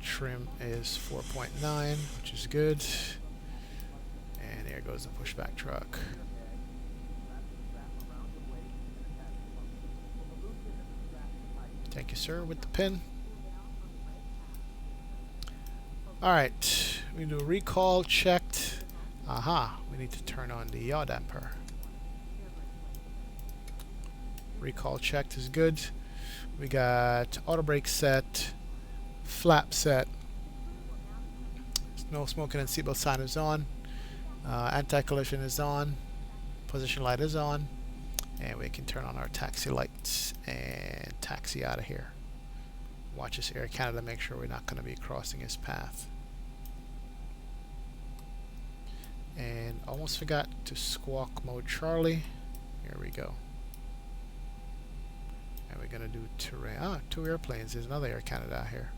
Trim is 4.9, which is good. And there goes the pushback truck. Thank you, sir, with the pin. Alright, we do a recall checked. Aha, we need to turn on the yaw damper. Recall checked is good. We got auto brake set, flap set. No smoking and seatbelt sign is on. Anti-collision is on. Position light is on. And we can turn on our taxi lights and taxi out of here. Watch this Air Canada, make sure we're not going to be crossing his path. And almost forgot to squawk mode Charlie. Here we go. And we're going to do terrain. Ah, 2 airplanes. There's another Air Canada out here.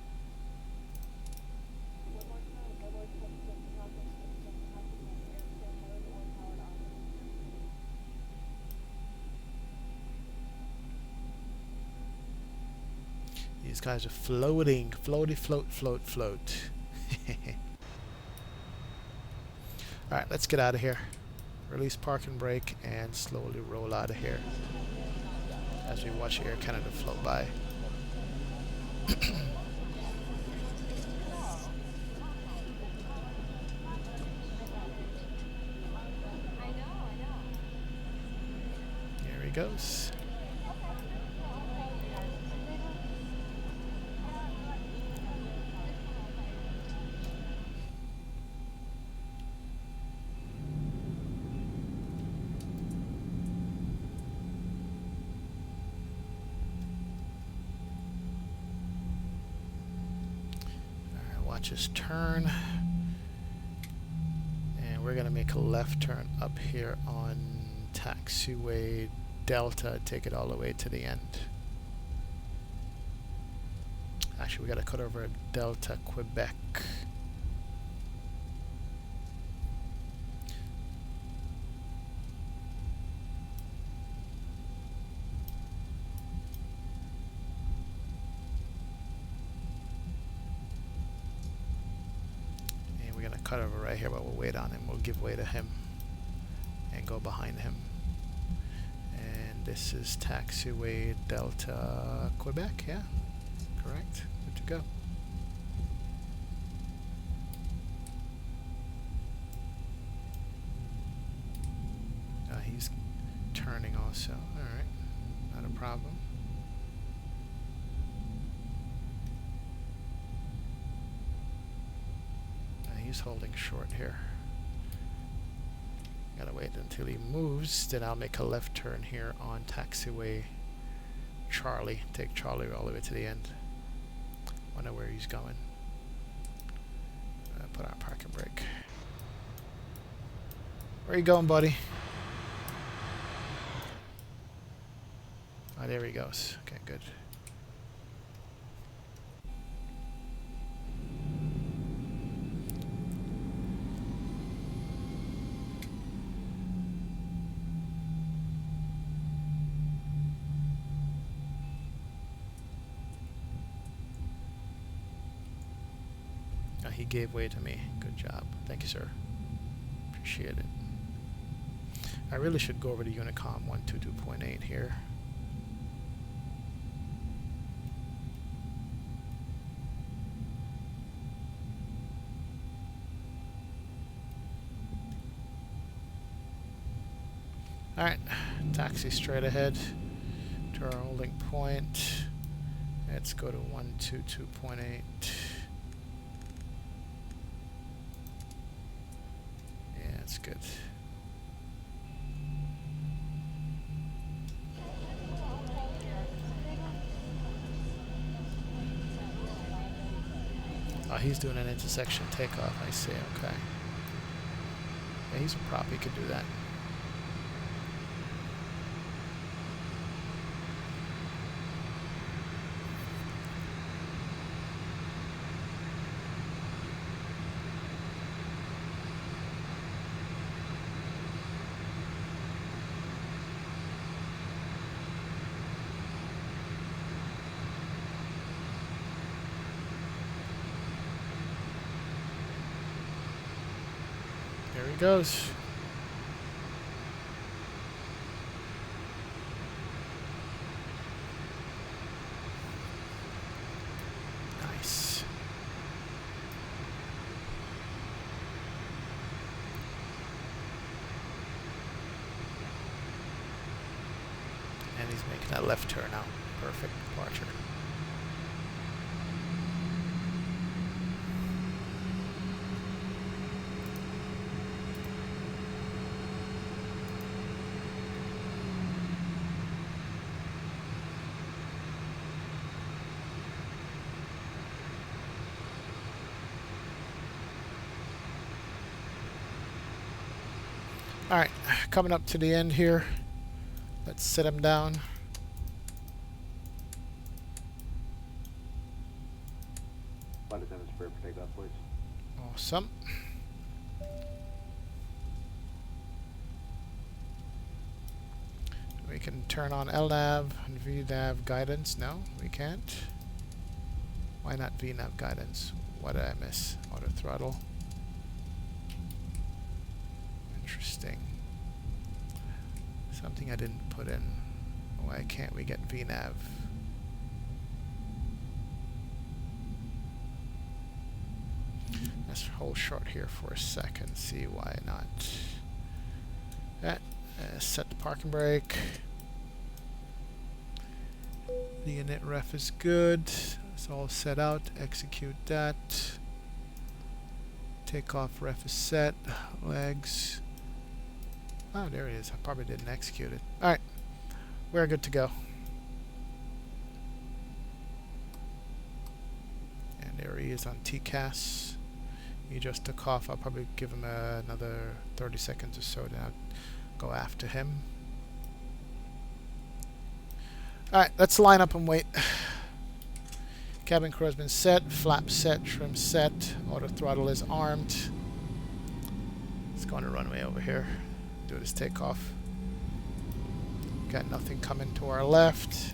These guys are floating. Floaty, float, float, float. Alright, let's get out of here. Release park and brake and slowly roll out of here as we watch Air Canada float by. Here he goes. Watch us turn, and we're gonna make a left turn up here on taxiway Delta, take it all the way to the end. Actually, we gotta cut over at Delta Quebec. Cut over right here, but we'll wait on him. We'll give way to him and go behind him. And this is taxiway Delta Quebec, yeah? Correct? Good to go. He's turning also. Alright, not a problem. He's holding short here. Gotta wait until he moves, then I'll make a left turn here on taxiway Charlie. Take Charlie all the way to the end. Wonder where he's going. Put our parking brake. Where you going, buddy? Oh, there he goes. Okay, good. He gave way to me. Good job. Thank you, sir. Appreciate it. I really should go over to Unicom 122.8 here. Alright, taxi straight ahead to our holding point. Let's go to 122.8. Yeah, that's good. Oh, he's doing an intersection takeoff, I see, okay. Yeah, he's a prop, he could do that. There he goes. Nice. And he's making that left turn out. Perfect departure. Alright, coming up to the end here. Let's sit him down. Awesome. We can turn on LNAV and VNAV guidance. No, we can't. Why not VNAV guidance? What did I miss? Auto throttle. Interesting. Something I didn't put in. Why can't we get VNAV? Let's hold short here for a second, see why not. Set the parking brake. The init ref is good. It's all set out. Execute that. Takeoff ref is set. Legs. Oh, there it is. I probably didn't execute it. Alright. We're good to go. And there he is on TCAS. He just took off. I'll probably give him another 30 seconds or so, then I'll go after him. Alright, let's line up and wait. Cabin crew has been set, flap set, trim set, auto throttle is armed. Let's go on the runway over here. Do this takeoff. Got nothing coming to our left.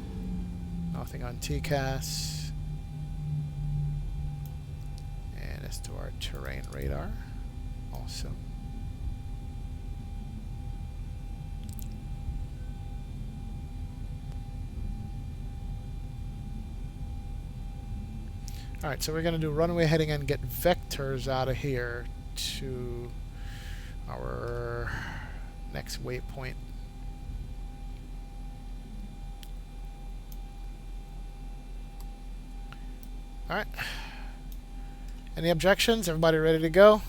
Nothing on TCAS. And let's do our terrain radar. Awesome. Alright, so we're going to do runway heading and get vectors out of here to our next waypoint. Alright. Any objections? Everybody ready to go?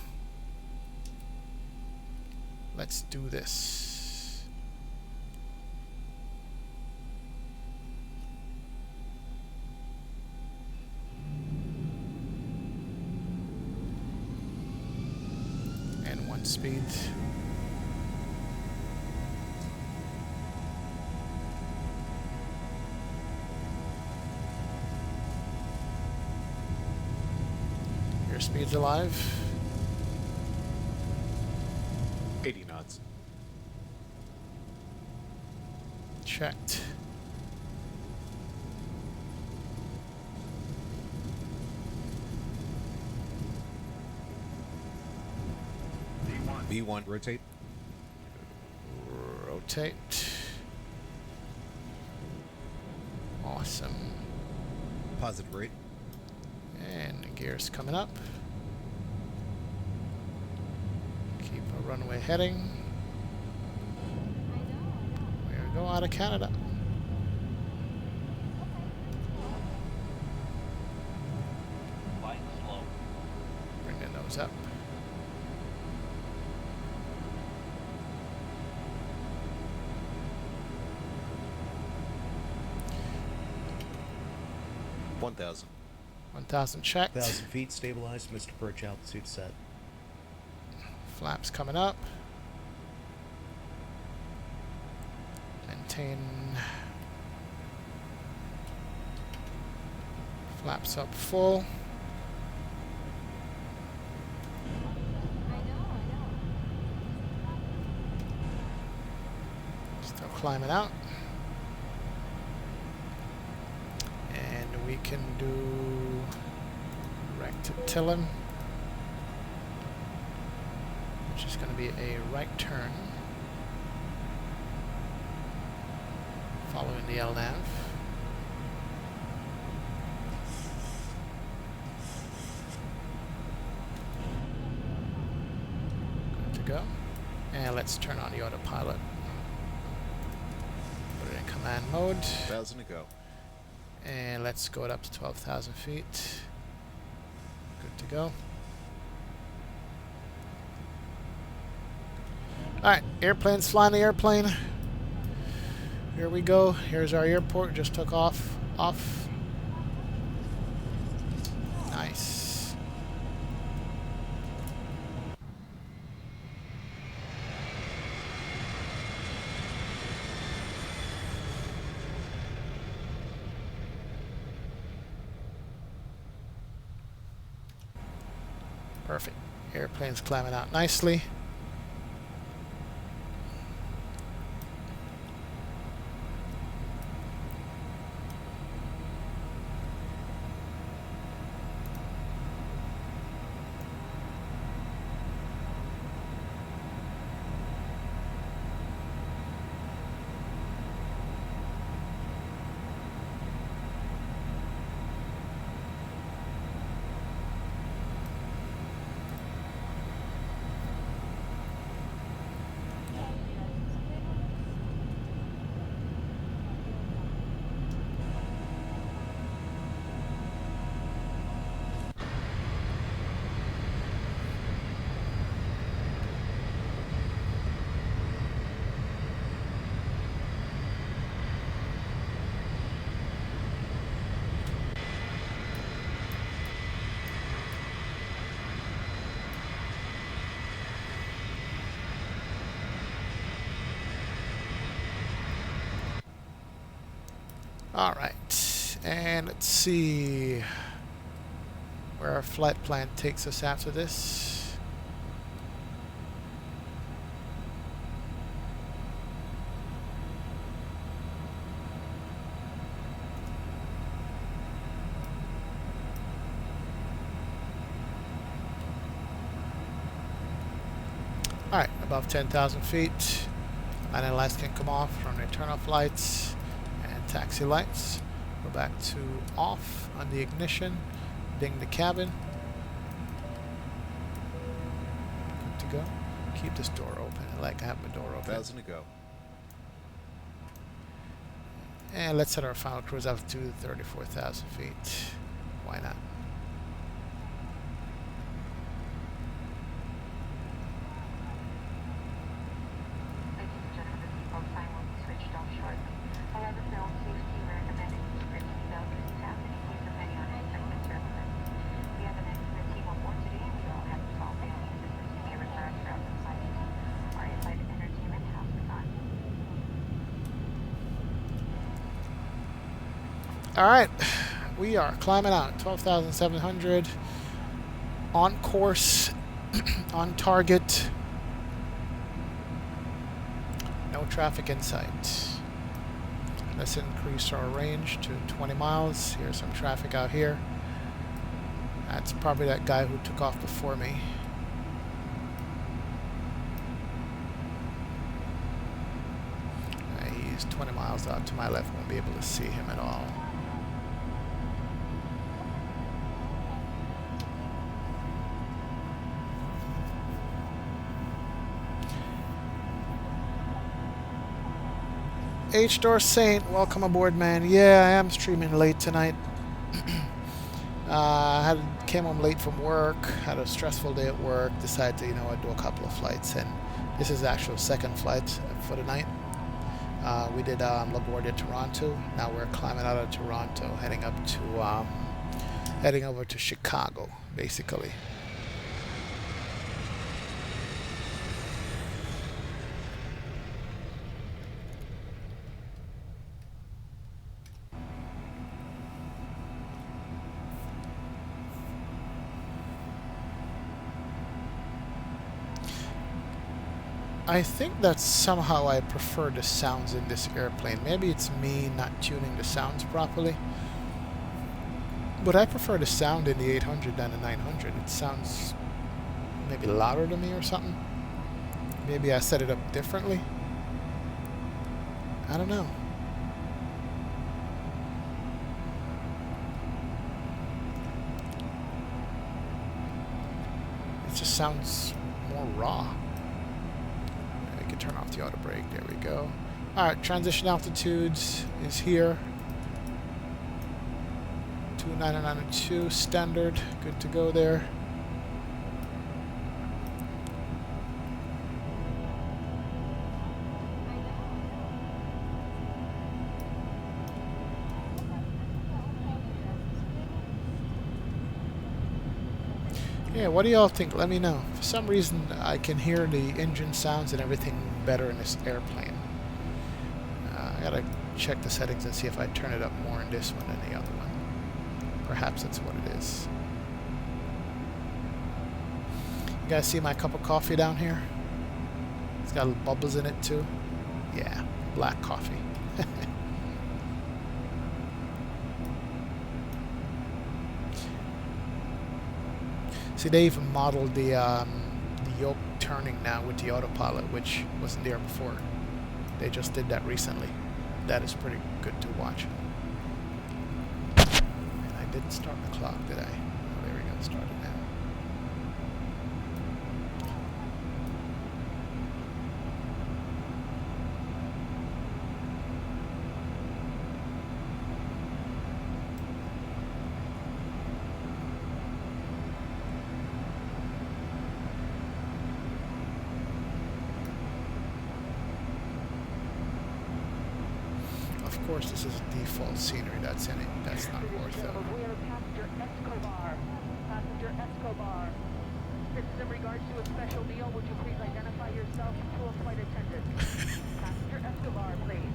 Let's do this. And 1 speed. Your speed's alive. 80 knots. Checked. V1, rotate. Rotate. Awesome. Positive rate. And the gear's coming up. Keep a runway heading. go out of Canada. Bring the nose up. One 1,000. 1,000 checked. 1,000 feet stabilized. Mr. Perch altitude set. Flaps coming up. Maintain. Flaps up full. Still climbing out. And we can do rectitillum, which is going to be a right turn following the LNAV. Good to go. And let's turn on the autopilot. Put it in command mode. 1,000 to go. And let's go it up to 12,000 feet. Good to go. Alright, airplane's flying the airplane. Here we go. Here's our airport. Just took off. Off. Nice. Perfect. Airplane's climbing out nicely. Alright, and let's see where our flight plan takes us after this. Alright, above 10,000 feet, landing lights can come off from the turn off lights. Taxi lights. Go back to off on the ignition. Ding the cabin. Good to go. Keep this door open. I like to have the door open. 1,000 to go. And let's set our final cruise altitude 34,000 feet. Why not? Alright, we are climbing out 12,700 on course, on target, no traffic in sight. Let's increase our range to 20 miles. Here's some traffic out here. That's probably that guy who took off before me. He's 20 miles out to my left, won't be able to see him at all. H-Door Saint, welcome aboard, man. Yeah, I am streaming late tonight. Came home late from work, had a stressful day at work, decided to, you know, do a couple of flights, and this is the actual second flight for the night. We did LaGuardia, Toronto. Now we're climbing out of Toronto, heading over to Chicago, basically. I think that somehow I prefer the sounds in this airplane. Maybe it's me not tuning the sounds properly. But I prefer the sound in the 800 than the 900. It sounds maybe louder to me or something. Maybe I set it up differently. I don't know. It just sounds more raw. I can turn off the auto brake. There we go. Alright, transition altitudes is here. 2992 standard. Good to go there. Yeah, what do y'all think? Let me know. For some reason, I can hear the engine sounds and everything better in this airplane. I gotta check the settings and see if I turn it up more in this one than the other one. Perhaps that's what it is. You guys see my cup of coffee down here? It's got little bubbles in it too. Yeah, black coffee. See, they even modeled the yoke turning now with the autopilot, which wasn't there before. They just did that recently. That is pretty good to watch. And I didn't start the clock, did I? Oh, there we go, started now. Of course, this is default scenery that's in it. That's not worth it. We have passenger Escobar. Passenger Escobar. This is in regards to a special meal. Would you please identify yourself to a flight attendant? Passenger Escobar, please.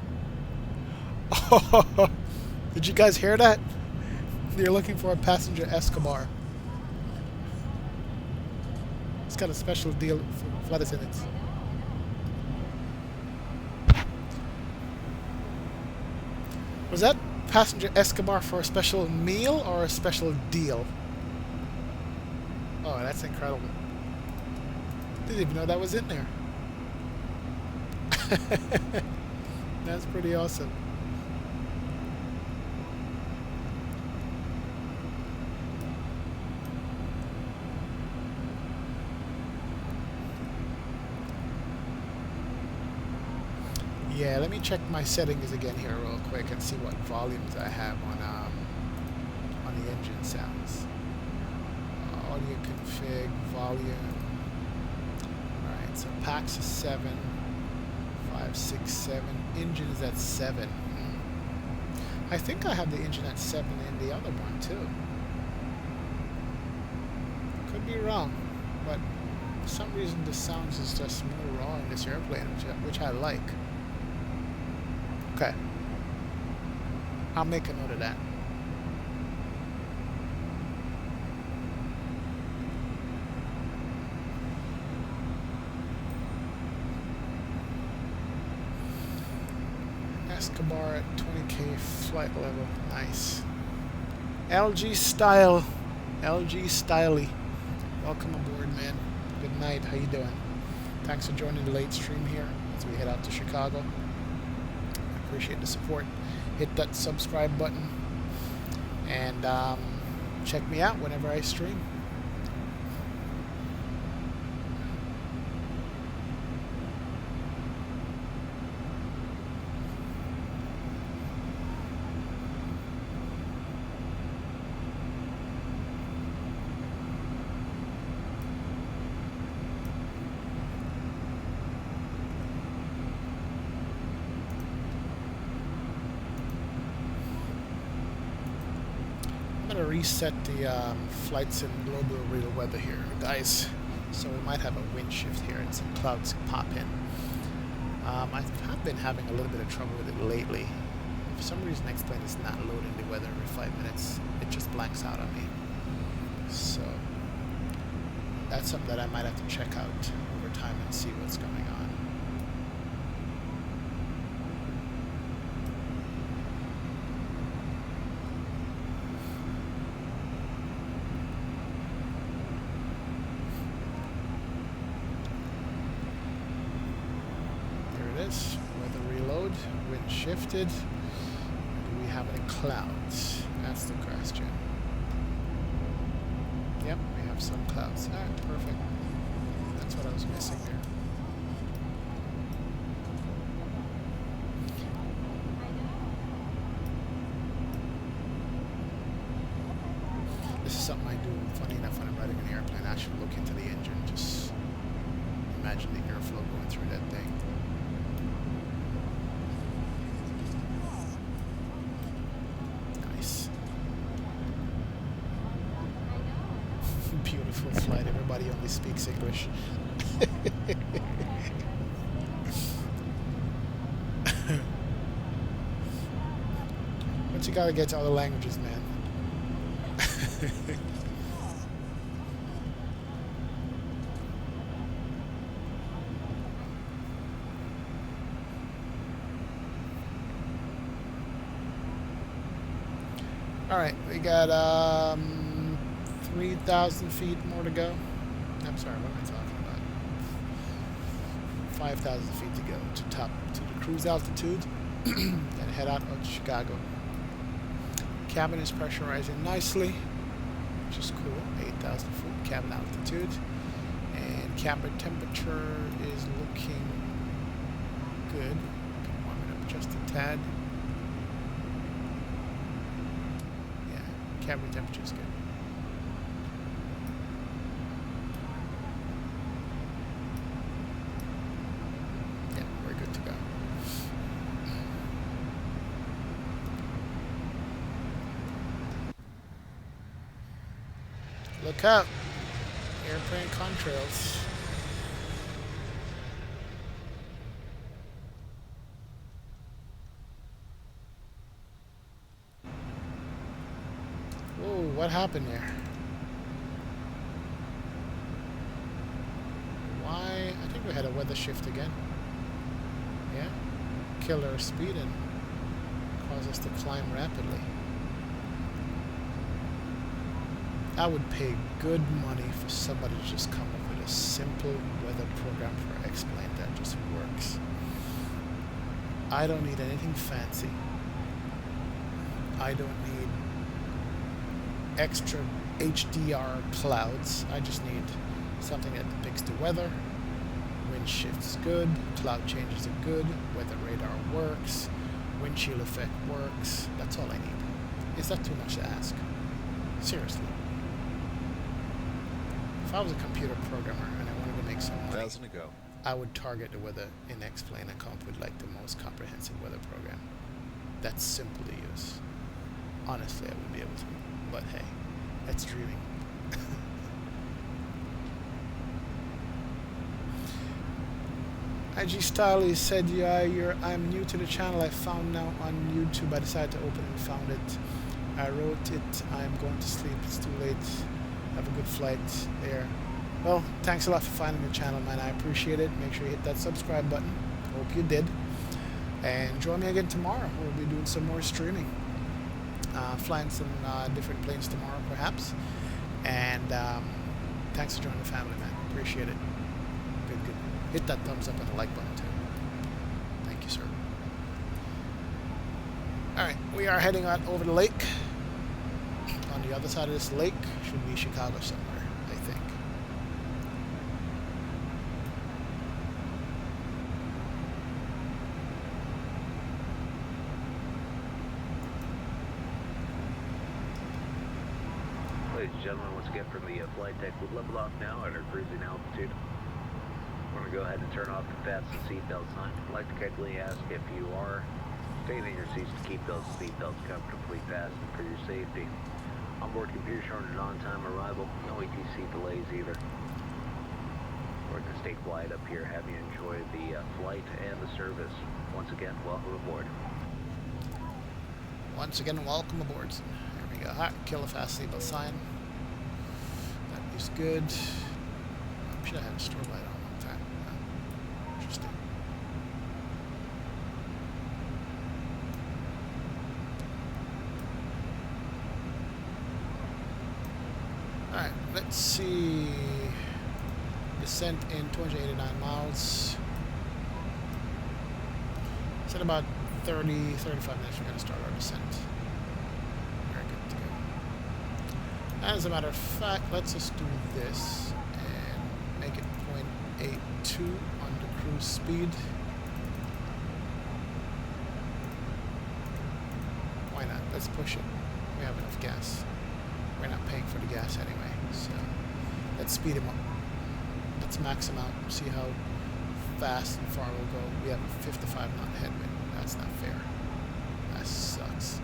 Oh, did you guys hear that? You're looking for a passenger Escobar. It's got a special deal for flight attendants. Was that passenger Escobar for a special meal or a special deal? Oh, that's incredible. Didn't even know that was in there. That's pretty awesome. Yeah, let me check my settings again here real quick and see what volumes I have on the engine sounds. Audio config, volume. Alright, so PAX is 7, 5, 6, 7. Engine is at 7. I think I have the engine at 7 in the other one too. Could be wrong, but for some reason the sounds is just more raw in this airplane, which I like. Okay. I'll make a note of that. Escobar at 20K flight level. Nice. LG style. LG Styley. Welcome aboard, man. Good night. How you doing? Thanks for joining the late stream here as we head out to Chicago. Appreciate the support. Hit that subscribe button and check me out whenever I stream. reset the flights in global real weather here, guys. So we might have a wind shift here and some clouds pop in. I have been having a little bit of trouble with it lately. For some reason, X-Plane is not loading the weather every 5 minutes. It just blanks out on me. So that's something that I might have to check out over time and see what's going on. Weather reload, wind shifted. Do we have any clouds? That's the question. Yep, we have some clouds. Alright, perfect. That's what I was missing here. This is something I do, funny enough, when I'm riding an airplane. I actually look into the engine, just imagine the airflow going through that thing. Beautiful flight. Everybody only speaks English. But you gotta get to other languages, man. Alright, we got 3,000 feet more to go. I'm sorry, what am I talking about? 5,000 feet to go to the cruise altitude and head out of Chicago. Cabin is pressurizing nicely, which is cool. 8,000 foot cabin altitude, and cabin temperature is looking good. Can warm it up just a tad. Yeah, cabin temperature is good. Look up. Airplane contrails. Whoa, what happened there? Why? I think we had a weather shift again. Yeah? Killed our speed and caused us to climb rapidly. I would pay good money for somebody to just come up with a simple weather program for X-Plane that just works. I don't need anything fancy. I don't need extra HDR clouds. I just need something that depicts the weather. Wind shifts good, cloud changes are good, weather radar works, windshield effect works. That's all I need. Is that too much to ask? Seriously. If I was a computer programmer and I wanted to make some money, 1,000 to go. I would target the weather in X-Plane and come up with like the most comprehensive weather program that's simple to use. Honestly, I would be able to, but hey, that's dreaming. IG Style said, yeah, I'm new to the channel. I found now on YouTube. I decided to open and found it. I wrote it. I'm going to sleep. It's too late. Have a good flight there. Well, thanks a lot for finding the channel, man. I appreciate it. Make sure you hit that subscribe button. Hope you did. And join me again tomorrow. We'll be doing some more streaming. Flying some different planes tomorrow, perhaps. And thanks for joining the family, man. Appreciate it. Good, good. Hit that thumbs up and the like button, too. Thank you, sir. Alright, we are heading on over the lake. On the other side of this lake should be Chicago somewhere, I think. Ladies and gentlemen, once again from the flight deck, we've leveled off now at our cruising altitude. We're going to go ahead and turn off the fasten seatbelt sign. I'd like to kindly ask if you are staying in your seats to keep those seatbelts comfortably fastened for your safety. Onboard computer showing an on-time arrival. No ATC delays either. We're going to stay quiet up here. Have you enjoyed the flight and the service. Once again, welcome aboard. Once again, welcome aboard. There we go. Alright, kill a fast label sign. That is good. I should have had a strobe light on one time. Interesting. Alright, let's see. Descent in 289 miles. It's in about 35 minutes we're going to start our descent. Very good to go. As a matter of fact, let's just do this and make it 0.82 under cruise speed. Why not? Let's push it. We have enough gas. We're not paying for the gas anyway, so let's speed him up. Let's max him out, see how fast and far we'll go. We have a 55 knot headwind. That's not fair. That sucks.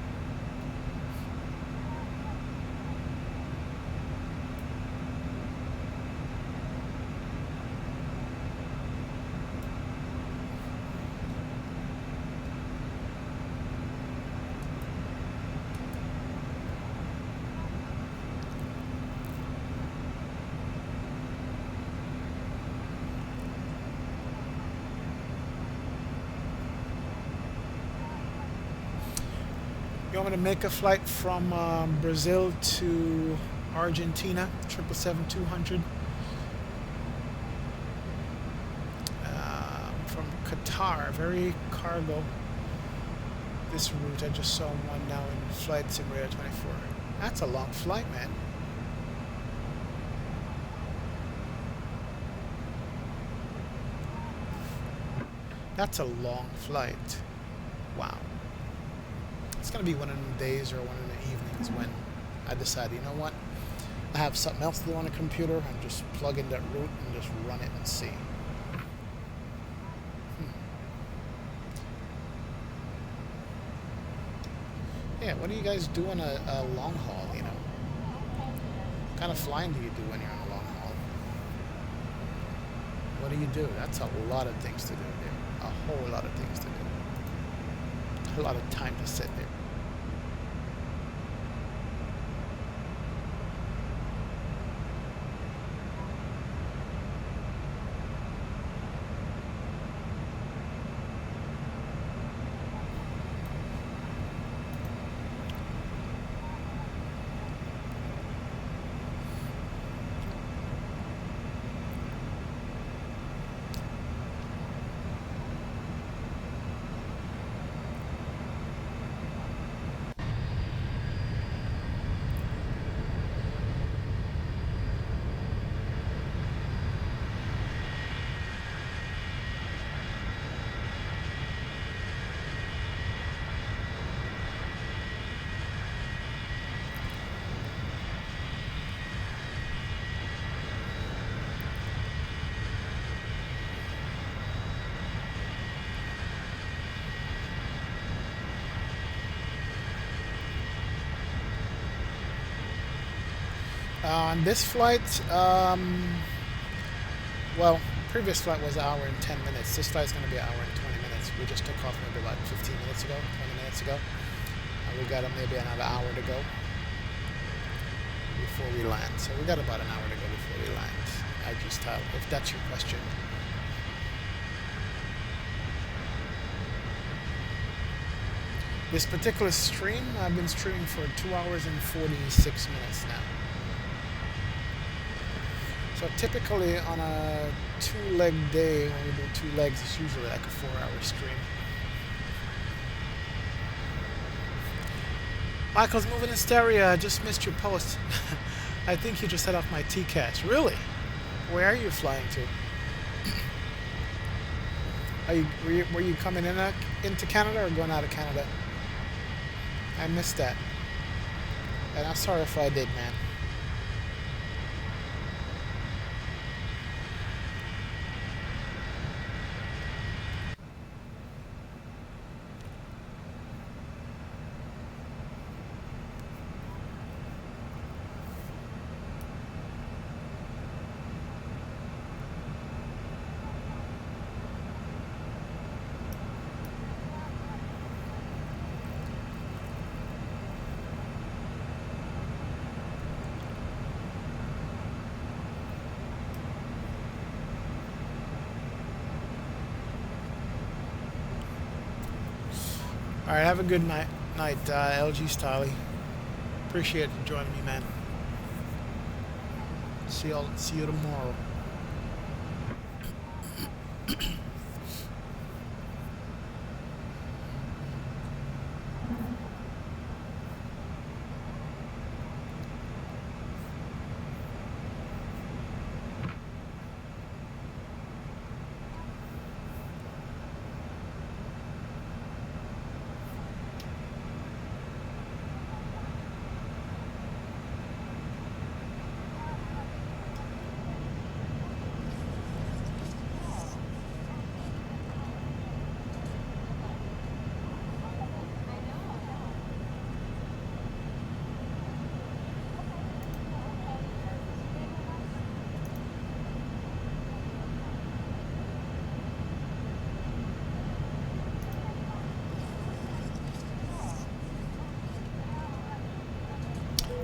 You want me to make a flight from Brazil to Argentina, 777-900. From Qatar, very cargo. This route, I just saw one now in Flight Simulator 24. That's a long flight, man. That's a long flight. Wow. It's going to be one of the days or one of the evenings when I decide, you know what? I have something else to do on the computer and just plug in that route and just run it and see. Yeah, what do you guys do on a long haul, you know? What kind of flying do you do when you're on a long haul? What do you do? That's a lot of things to do there. A whole lot of things to do. A lot of time to sit there. On this flight, well, previous flight was 1 hour and 10 minutes. This flight's going to be 1 hour and 20 minutes. We just took off maybe about 15 minutes ago, 20 minutes ago. We got maybe another hour to go before we land. So we got about an hour to go before we land. IG style, if that's your question. This particular stream, I've been streaming for 2 hours and 46 minutes now. So typically on a 2-leg day, when we do 2 legs, it's usually like a 4-hour stream. Michael's moving in stereo. I just missed your post. I think you just set off my TCAS. Really? Where are you flying to? Were you coming into Canada or going out of Canada? I missed that. And I'm sorry if I did, man. All right, have a good night, LG Styley. Appreciate you joining me, man. See you tomorrow.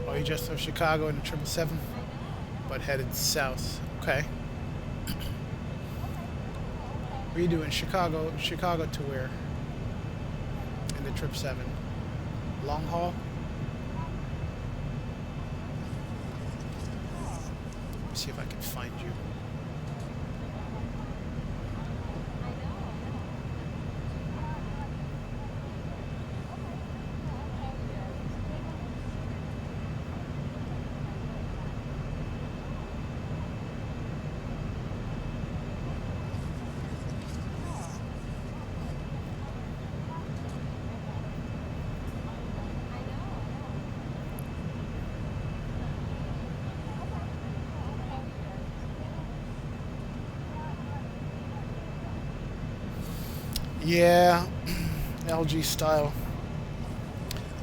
Oh, you just left Chicago in the 777, but headed south. Okay. What are you doing? Chicago to where? In the 777. Long haul? Let me see if I can find you. Yeah, LG style.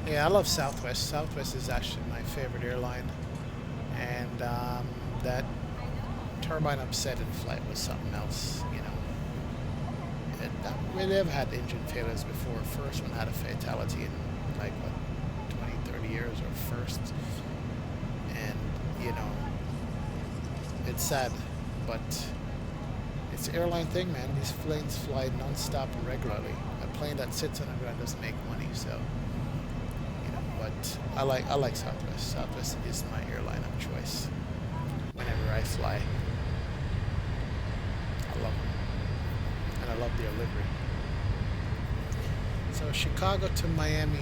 Yeah, I love Southwest. Southwest is actually my favorite airline, and that turbine upset in flight was something else. You know, they've had engine failures before. First one had a fatality in like what, 20, 30 years, or first, and you know, it's sad, but. It's an airline thing, man. These planes fly non-stop and regularly. A plane that sits on the ground doesn't make money, so you know. But I like Southwest. Southwest is my airline of choice whenever I fly. I love them, and I love their livery. So Chicago to Miami,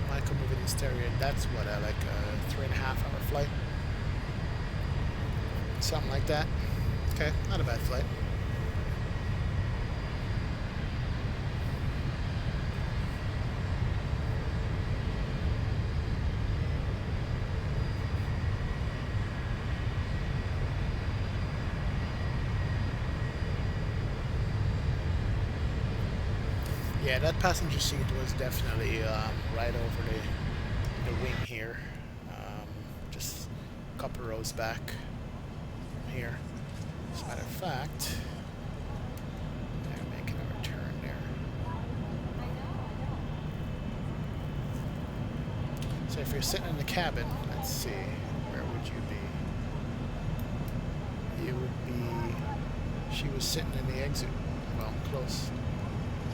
Michael moving in stereo. That's what I like, a 3.5-hour flight, something like that. Okay, not a bad flight. Yeah, that passenger seat was definitely right over the wing here, just a couple rows back from here. As a matter of fact, they're making a return there. So if you're sitting in the cabin, let's see, where would you be? You would be, she was sitting in the exit, well, close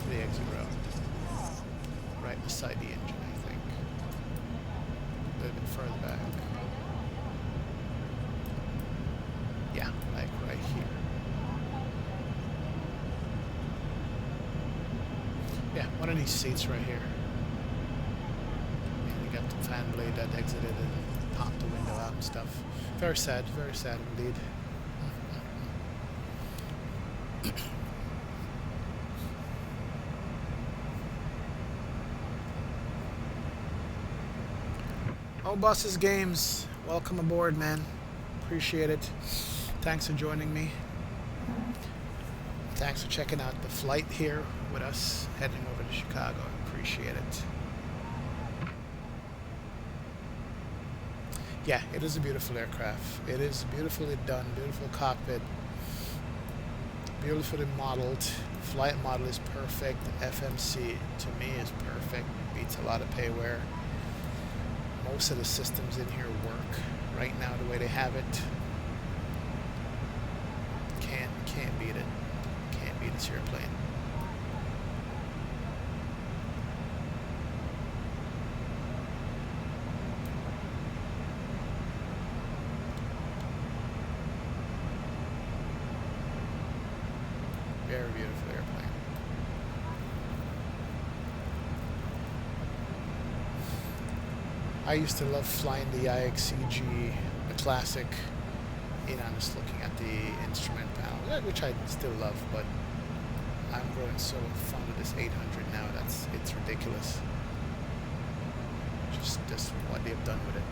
to the exit row. Right beside the engine, I think. A little bit further back. Yeah, like right here. Yeah, one of these seats right here. And you got the fan blade that exited and popped the window out and stuff. Very sad indeed. Oh, Buses Games, welcome aboard, man. Appreciate it. Thanks for joining me. Thanks for checking out the flight here with us, heading over to Chicago. Appreciate it. Yeah, it is a beautiful aircraft. It is beautifully done, beautiful cockpit, beautifully modeled. Flight model is perfect. FMC to me is perfect. Beats a lot of payware. Most of the systems in here work right now the way they have it. Can't beat it. Can't beat this airplane. Very beautiful airplane. I used to love flying the IXCG, the classic, you know, just looking at the instrument panel, which I still love, but I'm growing so fond of this 800 now. It's ridiculous. Just what they've done with it.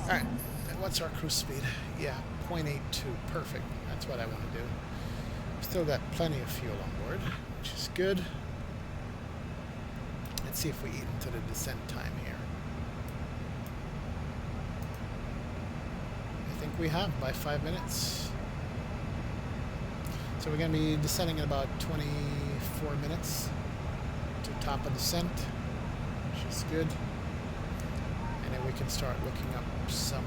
All right, and what's our cruise speed? Yeah, 0.82, perfect. That's what I want to do. Still got plenty of fuel on board, which is good. Let's see if we eat into the descent time here. I think we have by 5 minutes. So we're going to be descending in about 24 minutes to top of descent, which is good. And then we can start looking up some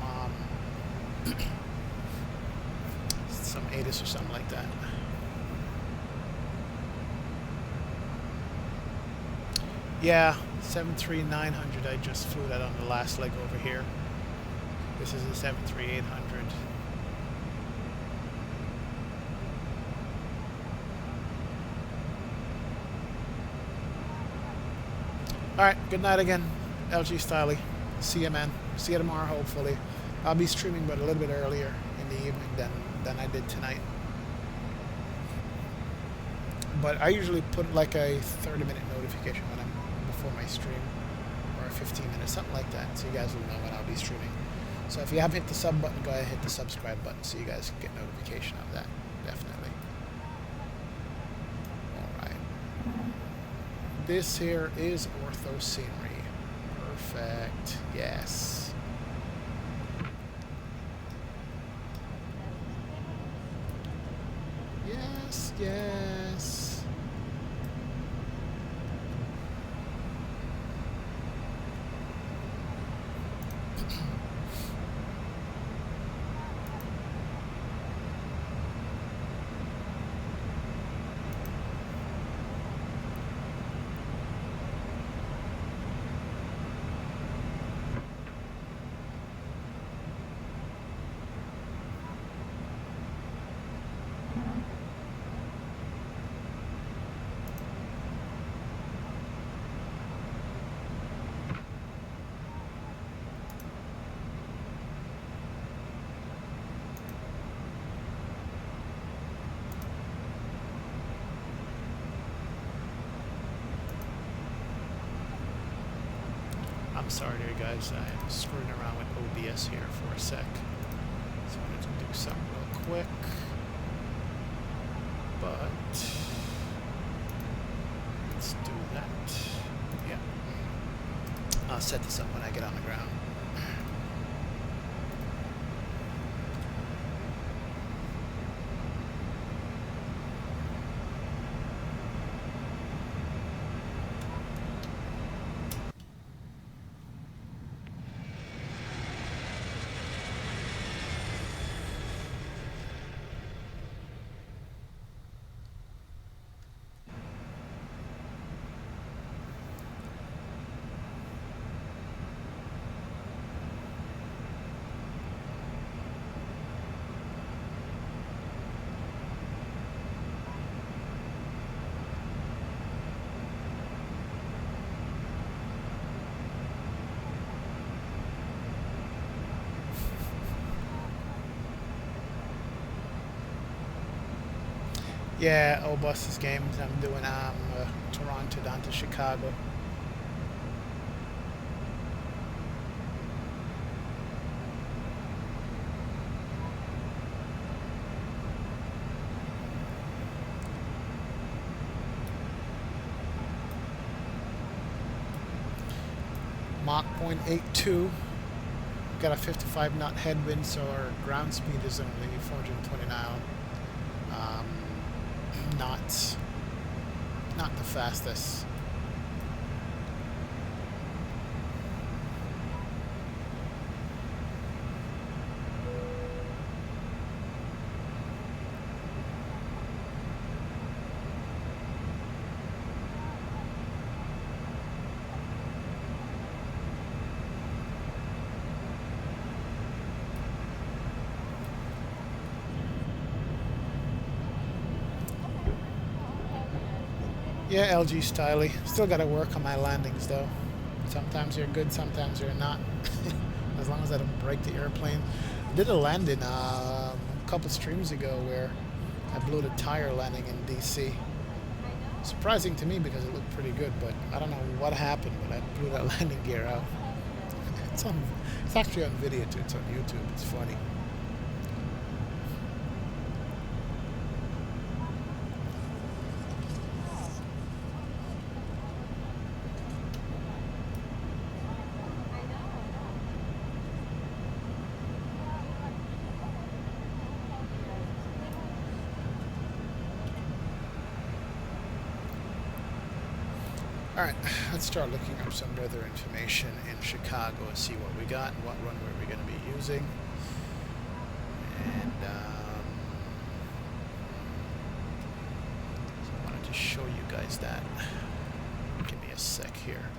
some ATIS or something like that. Yeah, 737-900. I just flew that on the last leg over here. This is a 737-800. Alright, good night again, LG Styley. See ya, man. See you tomorrow, hopefully. I'll be streaming, but a little bit earlier in the evening than I did tonight. But I usually put like a 30-minute notification when I'm before my stream, or a 15-minute, something like that, so you guys will know when I'll be streaming. So if you haven't hit the sub button, go ahead and hit the subscribe button so you guys can get notification of that, definitely. Alright. This here is ortho scenery. Perfect. Yes. Yes, yes. I'm sorry there, guys. I'm screwing around with OBS here for a sec. Just wanted to do something real quick. But let's do that. Yeah. I'll set this up when I get on the ground. Yeah, old Buster's games. I'm doing Toronto down to Chicago. Mach 0.82. Got a 55 knot headwind, so our ground speed is only 420 now. Not the fastest. Yeah, LG Styly. Still got to work on my landings though. Sometimes they're good, sometimes they're not. As long as I don't break the airplane. I did a landing a couple streams ago where I blew the tire landing in DC. Surprising to me because it looked pretty good, but I don't know what happened, but I blew that landing gear out. It's actually on video too. It's on YouTube. It's funny. Alright, let's start looking up some weather information in Chicago and see what we got and what runway we're going to be using. And so I wanted to show you guys that. Give me a sec here.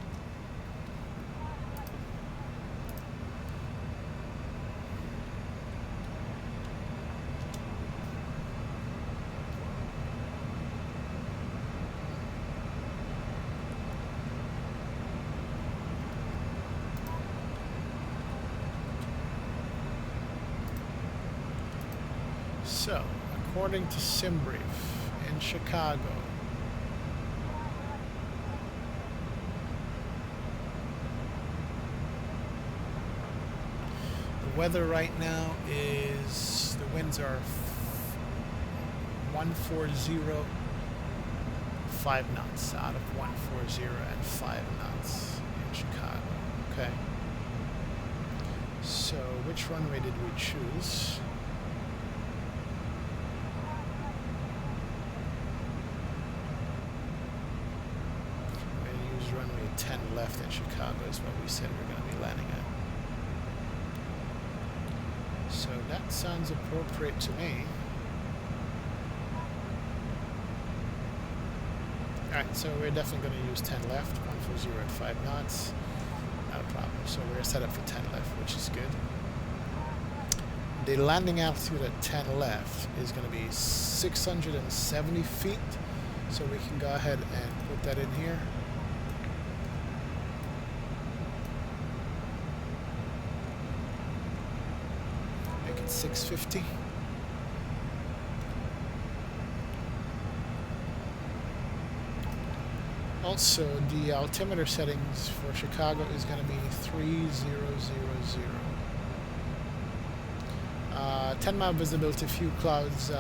So, according to SimBrief in Chicago, the weather right now is, the winds are 140, 5 knots, out of 140 and 5 knots in Chicago. Okay. So, which runway did we choose? Runway 10 left in Chicago is what we said we're going to be landing at. So that sounds appropriate to me. Alright, so we're definitely going to use 10 left, 140 at 5 knots. Not a problem. So we're set up for 10 left, which is good. The landing altitude at 10 left is going to be 670 feet. So we can go ahead and put that in here. Make it 650. Also, the altimeter settings for Chicago is going to be 3000. 10-mile visibility, few clouds,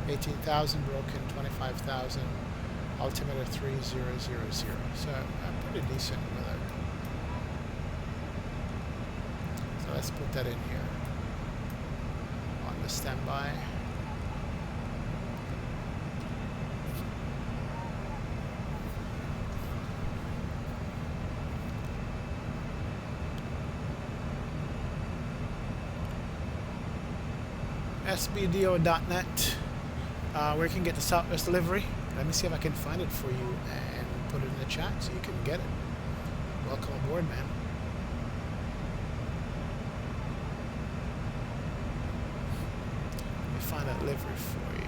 18,000 broken, 25,000. Altimeter 3000. So pretty decent weather. So let's put that in here on the standby. sbdo.net, where you can get the Southwest delivery. Let me see if I can find it for you and put it in the chat so you can get it. Welcome aboard, man. Let me find that delivery for you.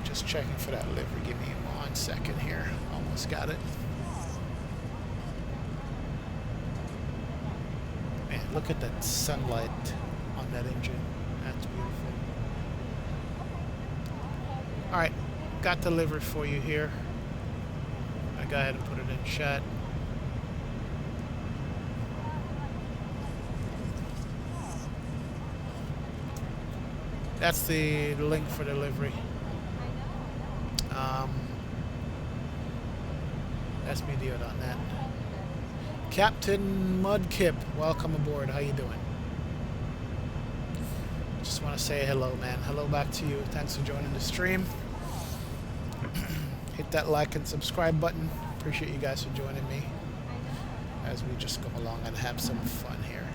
Just checking for that delivery. Give me 1 second here. Almost got it. Man, look at that sunlight on that engine. That's beautiful. Alright, got delivered for you here. I go ahead and put it in chat. That's the link for delivery. SBDO.net. Captain Mudkip, welcome aboard. How you doing? Just want to say hello, man. Hello back to you. Thanks for joining the stream. Hit that like and subscribe button. appreciate you guys for joining me as we just go along and have some fun here.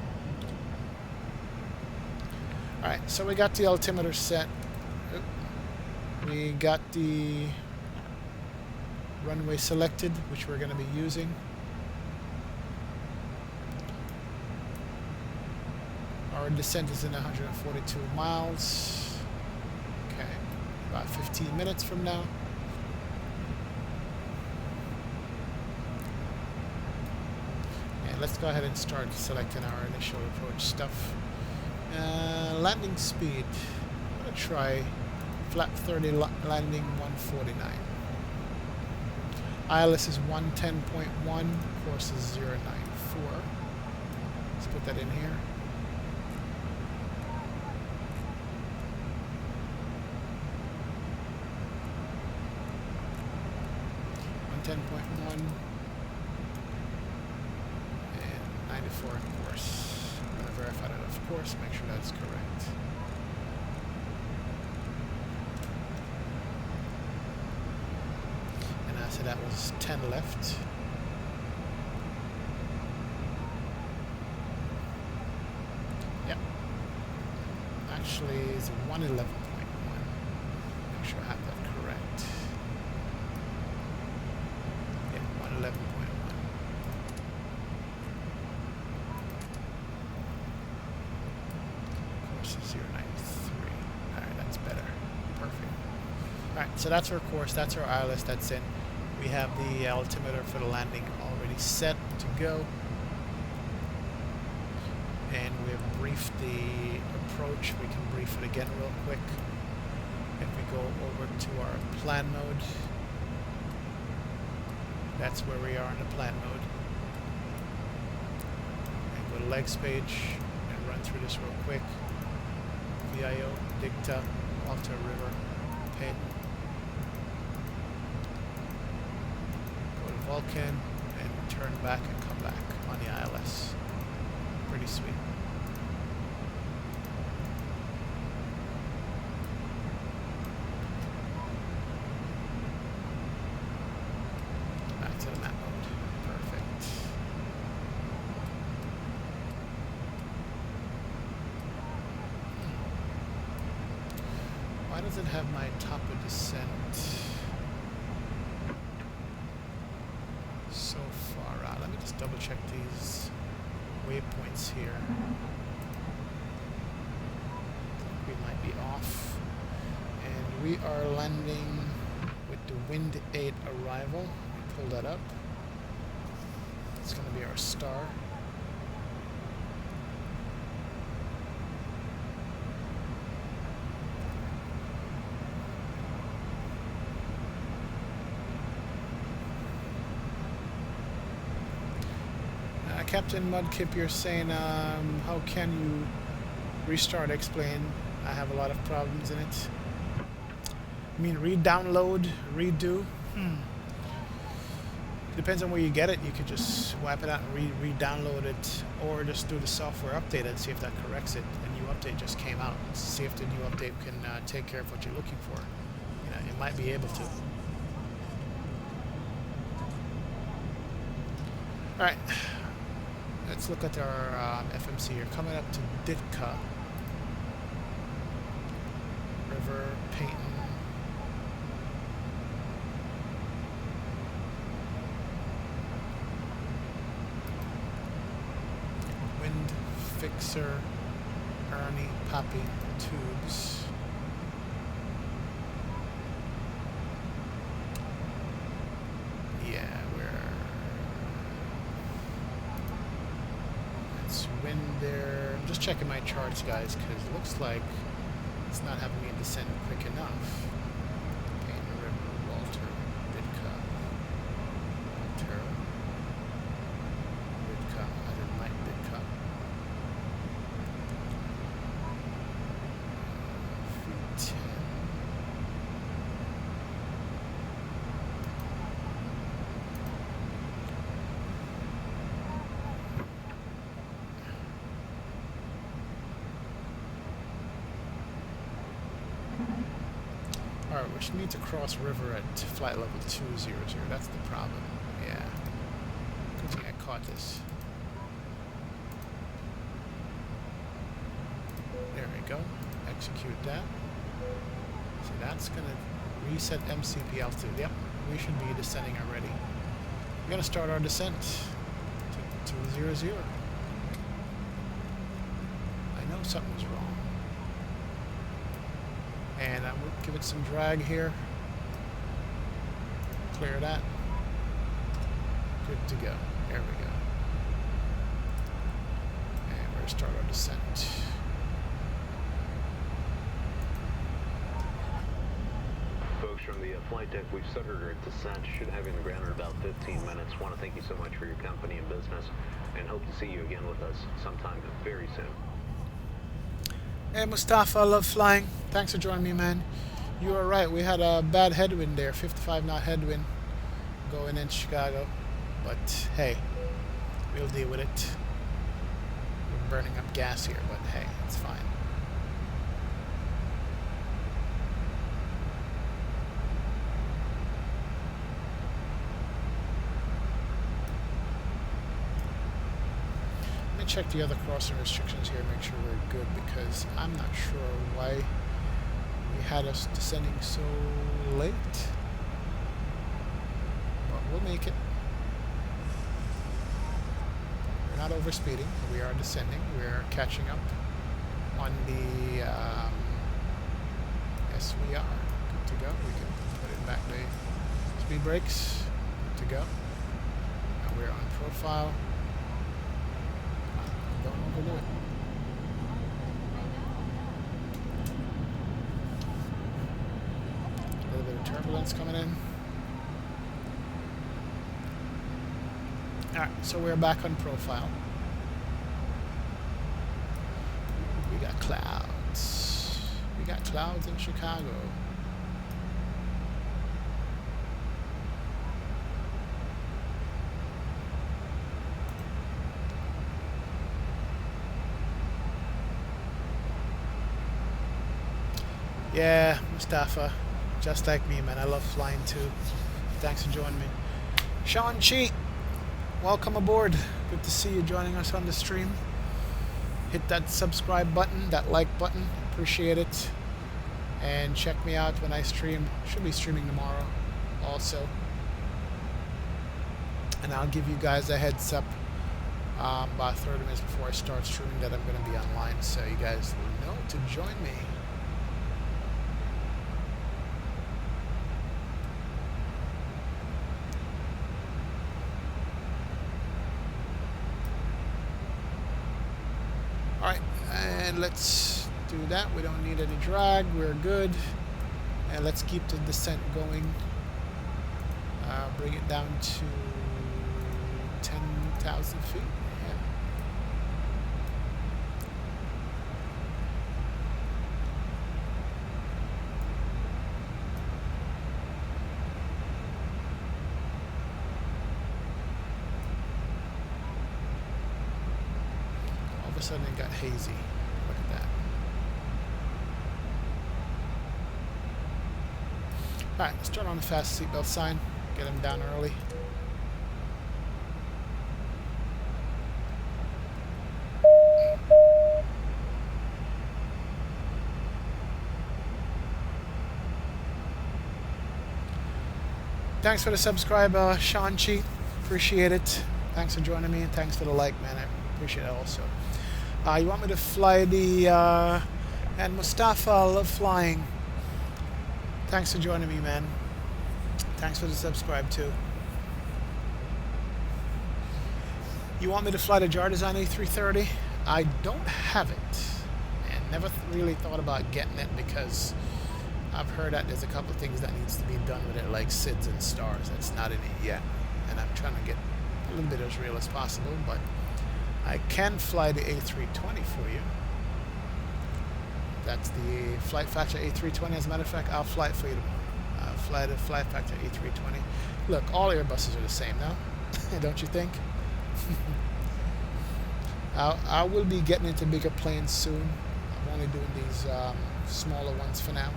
Alright, so we got the altimeter set. We got the runway selected, which we're going to be using. Our descent is in 142 miles. Okay, about 15 minutes from now. And let's go ahead and start selecting our initial approach stuff. Landing speed. I'm going to try flap 30 landing 149. ILS is 110.1, course is 094. Let's put that in here. .1 and 94 course. I'm going to verify that, of course, make sure that's correct. And I said that was 10 left. Yep. Actually, it's 111.1. Make sure I have that correct. 11.1. Course is 093. Alright, that's better. Perfect. Alright, so that's our course, that's our ILS, that's in. We have the altimeter for the landing already set to go. And we've briefed the approach. We can brief it again real quick. If we go over to our plan mode, that's where we are in the plan mode. And go to legs page and run through this real quick. VIO, Dicta, Alta River, Payton. Go to Vulcan and turn back and come back on the ILS. Pretty sweet. To the map mode. Perfect. Why does it have my top of descent so far out? Let me just double check these waypoints here. We might be off. And we are landing with the wind 8 arrival. Pull that up. It's going to be our star. Captain Mudkip, you're saying, how can you restart? Explain. I have a lot of problems in it. I mean, re-download, redo. Depends on where you get it. You could just wipe it out and re-download it, or just do the software update and see if that corrects it. A new update just came out. See if the new update can take care of what you're looking for. You know, it might be able to. All right, let's look at our FMC here. Coming up to Ditka River, Payton. Fixer, Ernie, Poppy, Tubes. Yeah, let's wind there. I'm just checking my charts, guys, because it looks like it's not having me descend quick enough. Payton River, Walter, Ditka, Walter, Ditka, I didn't like Ditka. Which need to cross river at flight level 200. That's the problem. Yeah. Good thing I caught this. There we go. Execute that. So that's going to reset MCP altitude. Yep, we should be descending already. We're going to start our descent to 200. I know something's wrong. And I will give it some drag here. Clear that. Good to go. There we go. And we're going to start our descent. Folks from the flight deck, we've started our descent. Should have you on the ground in about 15 minutes. Want to thank you so much for your company and business, and hope to see you again with us sometime very soon. Hey Mustafa, I love flying. Thanks for joining me, man. You were right. We had a bad headwind there, 55 knot headwind going in Chicago. But hey, we'll deal with it. We're burning up gas here, but hey, it's fine. Check the other crossing restrictions here, make sure we're good, because I'm not sure why we had us descending so late, but we'll make it. We're not overspeeding, we are descending, we're catching up on the yes we are, good to go. We can put it back the speed brakes, good to go. Now we're on profile. Don't overdo it. A little bit of turbulence coming in. Alright, so we're back on profile. We got clouds. We got clouds in Chicago. Yeah, Mustafa, just like me, man. I love flying too. Thanks for joining me. Sean Chi, welcome aboard. Good to see you joining us on the stream. Hit that subscribe button, that like button. Appreciate it. And check me out when I stream. Should be streaming tomorrow also. And I'll give you guys a heads up about 30 minutes before I start streaming that I'm going to be online, so you guys will know to join me. And let's do that. We don't need any drag. We're good. And let's keep the descent going. Bring it down to 10,000 feet. Yeah. All of a sudden it got hazy. Look at that. Alright, let's turn on the fast seatbelt sign. Get him down early. Thanks for the subscribe, Sean Chi. Appreciate it. Thanks for joining me, and thanks for the like, man. I appreciate it also. You want me to fly the... and Mustafa, I love flying. Thanks for joining me, man. Thanks for the subscribe, too. You want me to fly the Jar Design A330? I don't have it. And never really thought about getting it because I've heard that there's a couple things that needs to be done with it, like SIDS and stars. That's not in it yet. And I'm trying to get a little bit as real as possible, but I can fly the A320 for you. That's the Flight Factor A320. As a matter of fact, I'll fly it for you tomorrow. I'll fly the Flight Factor A320. Look, all Airbuses are the same now. Don't you think? I will be getting into bigger planes soon. I'm only doing these smaller ones for now.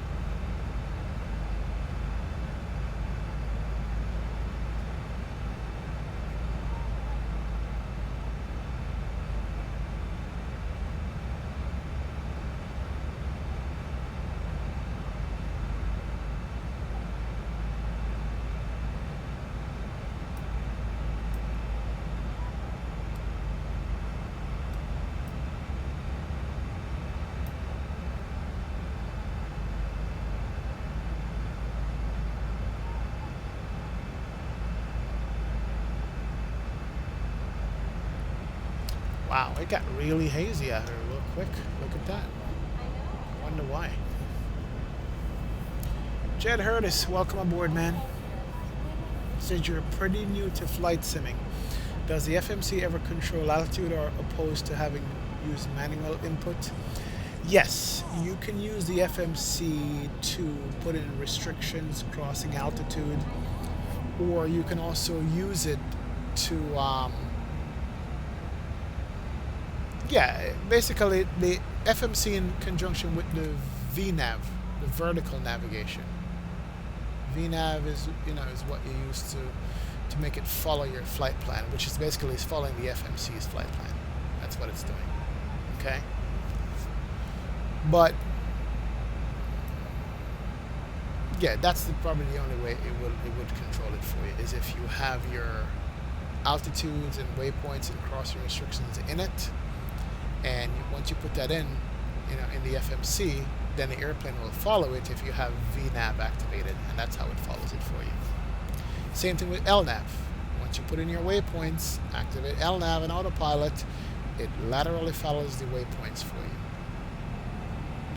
Wow, it got really hazy out here real quick. Look at that. Wonder why. Jed Hurtis, welcome aboard, man. Since you're pretty new to flight simming, does the FMC ever control altitude or opposed to having used manual input? Yes, you can use the FMC to put in restrictions crossing altitude, or you can also use it to, yeah, basically the FMC in conjunction with the VNAV, the vertical navigation. VNAV is, is what you use to make it follow your flight plan, which is basically following the FMC's flight plan. That's what it's doing. Okay? But yeah, that's probably the only way it would control it for you, is if you have your altitudes and waypoints and crossing restrictions in it, and once you put that in the FMC, then the airplane will follow it if you have VNAV activated, and that's how it follows it for you. Same thing with LNAV. Once you put in your waypoints, activate LNAV and autopilot, it laterally follows the waypoints for you.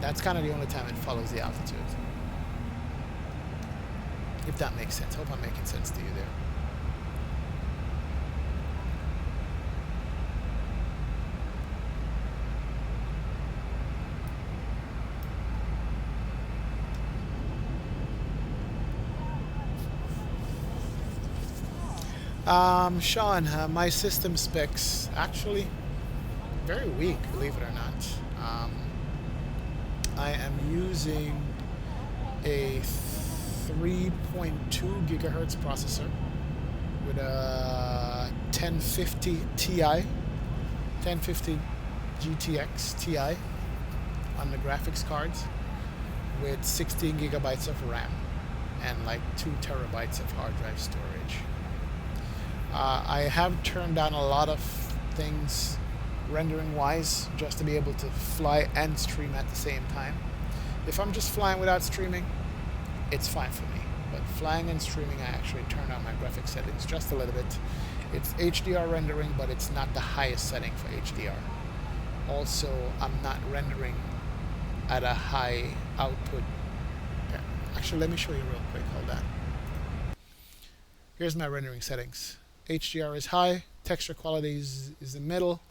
That's kind of the only time it follows the altitude. If that makes sense. Hope I'm making sense to you there. Sean, my system specs actually very weak, believe it or not. I am using a 3.2 gigahertz processor with a 1050 Ti, 1050 GTX Ti on the graphics cards with 16 gigabytes of RAM and like 2 terabytes of hard drive storage. I have turned down a lot of things rendering wise just to be able to fly and stream at the same time. If I'm just flying without streaming, it's fine for me. But flying and streaming, I actually turn down my graphics settings just a little bit. It's HDR rendering, but it's not the highest setting for HDR. Also, I'm not rendering at a high output. Actually, let me show you real quick. Hold on. Here's my rendering settings. HDR is high, texture quality is the middle,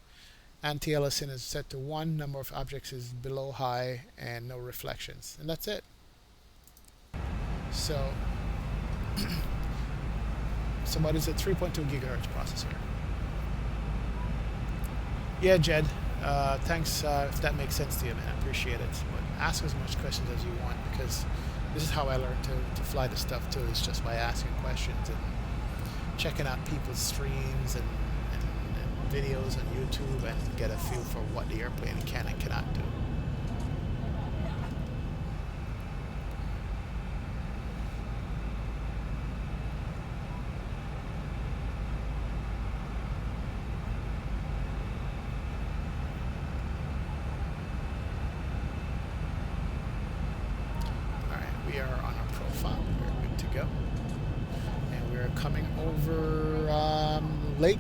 anti-aliasing is set to 1, number of objects is below high, and no reflections. And that's it. So what is it? 3.2 gigahertz processor. Yeah, Jed. Thanks if that makes sense to you, man. I appreciate it. But ask as much questions as you want, because this is how I learned to fly the stuff too, is just by asking questions and checking out people's streams and videos on YouTube and get a feel for what the airplane can and cannot do. Alright, we are on our profile. We're good to go. And we're coming over Lake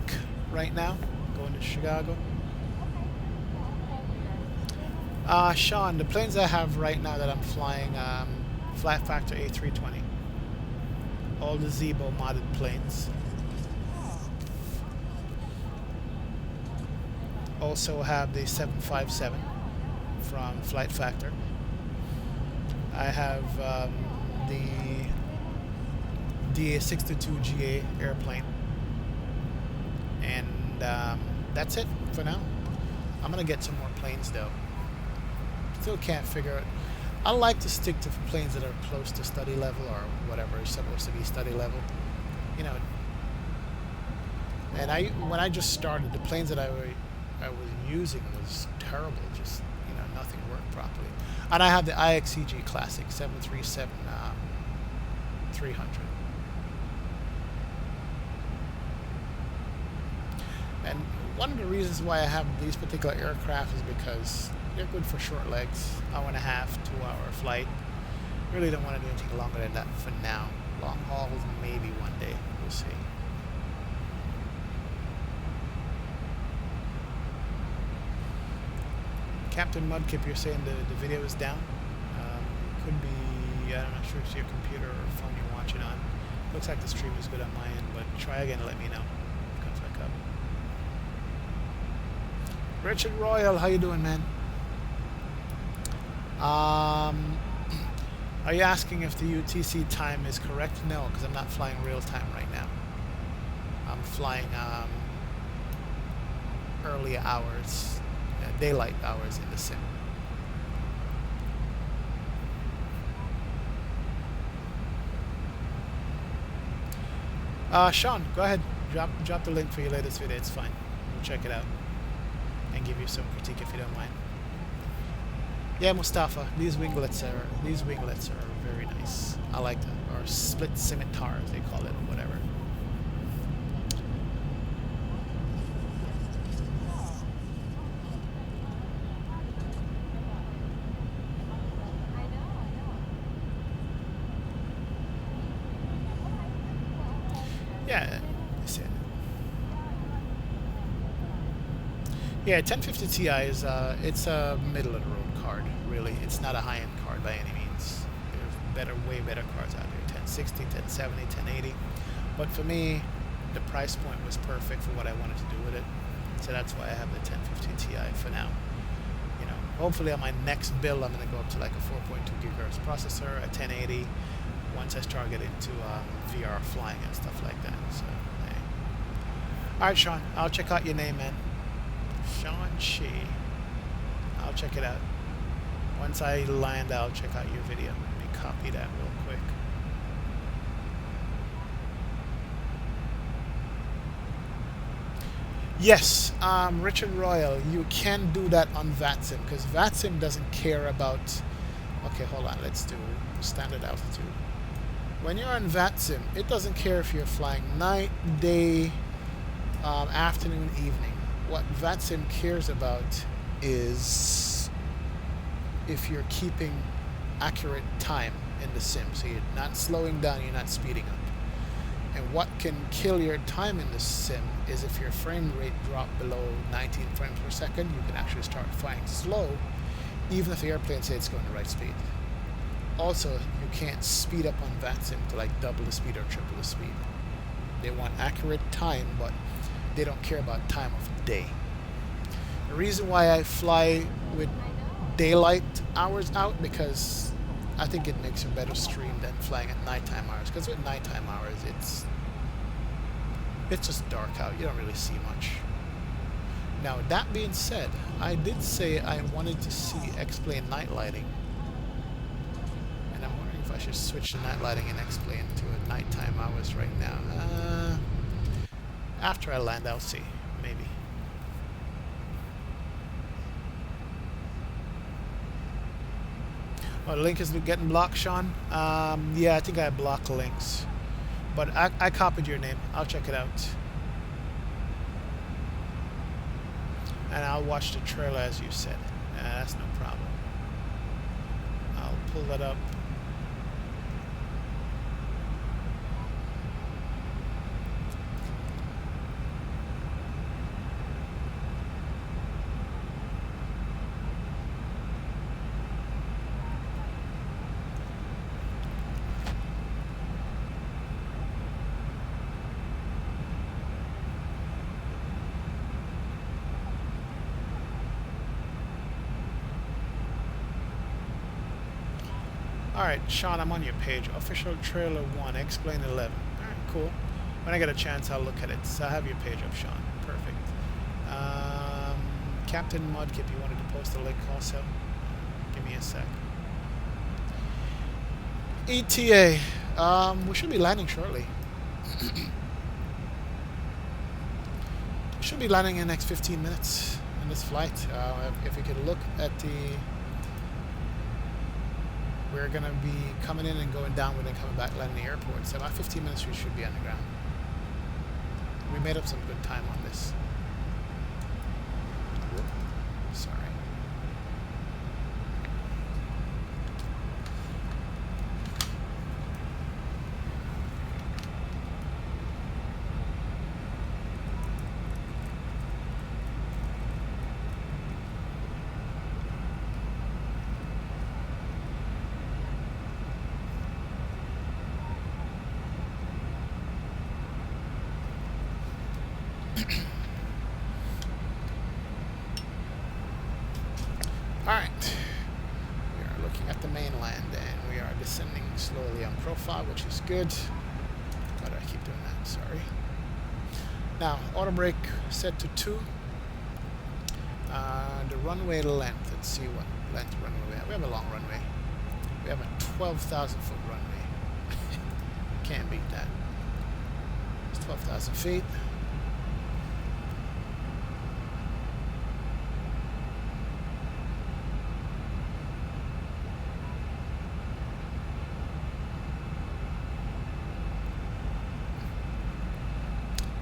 right now, going to Chicago. Sean, the planes I have right now that I'm flying, Flat Factor A320. All the Zebo modded planes. Also have the 757 from Flight Factor. I have the DA622GA airplane. And that's it for now. I'm gonna get some more planes though. Still can't figure out. I like to stick to planes that are close to study level or whatever is supposed to be study level. You know. And when I just started, the planes that I was using was terrible. Just nothing worked properly. And I have the IXCG Classic 737-900. And one of the reasons why I have these particular aircraft is because they're good for short legs, hour-and-a-half, 2-hour flight. Really don't want to do anything longer than that for now. Long hauls, maybe one day. We'll see. Captain Mudkip, you're saying the video is down. Could be, I'm not sure if it's your computer or phone you're watching on. Looks like the stream is good on my end, but try again and let me know if it comes back up. Richard Royal, how you doing, man? Are you asking if the UTC time is correct? No, because I'm not flying real time right now. I'm flying early hours, daylight hours in the sim. Sean, go ahead. Drop the link for your latest video. It's fine. We'll check it out and give you some critique if you don't mind. Yeah, Mustafa, these winglets are very nice. I like them, or split scimitars they call it, or whatever. Yeah, yeah, 1050 Ti is it's a middle of the road card, really. It's not a high-end card by any means. There's way better cards out there, 1060, 1070, 1080. But for me, the price point was perfect for what I wanted to do with it. So that's why I have the 1050 Ti for now. You know, hopefully on my next build, I'm going to go up to like a 4.2 GHz processor, a 1080. Once I start getting into VR flying and stuff like that. So, hey. All right, Sean, I'll check out your name, man. Sean Shi. I'll check it out. Once I land, I'll check out your video. Let me copy that real quick. Yes, Richard Royal, you can do that on VATSIM because VATSIM doesn't care about. Okay, hold on. Let's do standard altitude. When you're on VATSIM, it doesn't care if you're flying night, day, afternoon, evening. What VATSIM cares about is if you're keeping accurate time in the sim. So you're not slowing down, you're not speeding up. And what can kill your time in the sim is if your frame rate drops below 19 frames per second, you can actually start flying slow, even if the airplane says it's going the right speed. Also, you can't speed up on VATSIM to like double the speed or triple the speed. They want accurate time, but they don't care about time of day. The reason why I fly with daylight hours out, because I think it makes a better stream than flying at nighttime hours. Because with nighttime hours, it's just dark out. You don't really see much. Now, that being said, I did say I wanted to see X-Plane night lighting. And I'm wondering if I should switch to night lighting and X-Plane to a nighttime hours right now. After I land, I'll see. Maybe. Oh, the link is getting blocked, Sean? Yeah, I think I blocked links. But I copied your name. I'll check it out. And I'll watch the trailer as you said. That's no problem. I'll pull that up. Alright, Sean, I'm on your page. Official trailer 1, X-Plane 11. Alright, cool. When I get a chance, I'll look at it. So I have your page up, Sean. Perfect. Captain Mudkip, you wanted to post a link also? Give me a sec. ETA. We should be landing shortly. We should be landing in the next 15 minutes in this flight. If we could look at the... We're going to be coming in and going down, then coming back, landing the airport. So about 15 minutes we should be on the ground. We made up some good time on this. Whoop. Sorry. Alright. We are looking at the mainland and we are descending slowly on profile, which is good. Why do I keep doing that? Sorry. Now, auto brake set to 2. The runway length. Let's see what length runway we have. We have a long runway. We have a 12,000 foot runway. Can't beat that. It's 12,000 feet.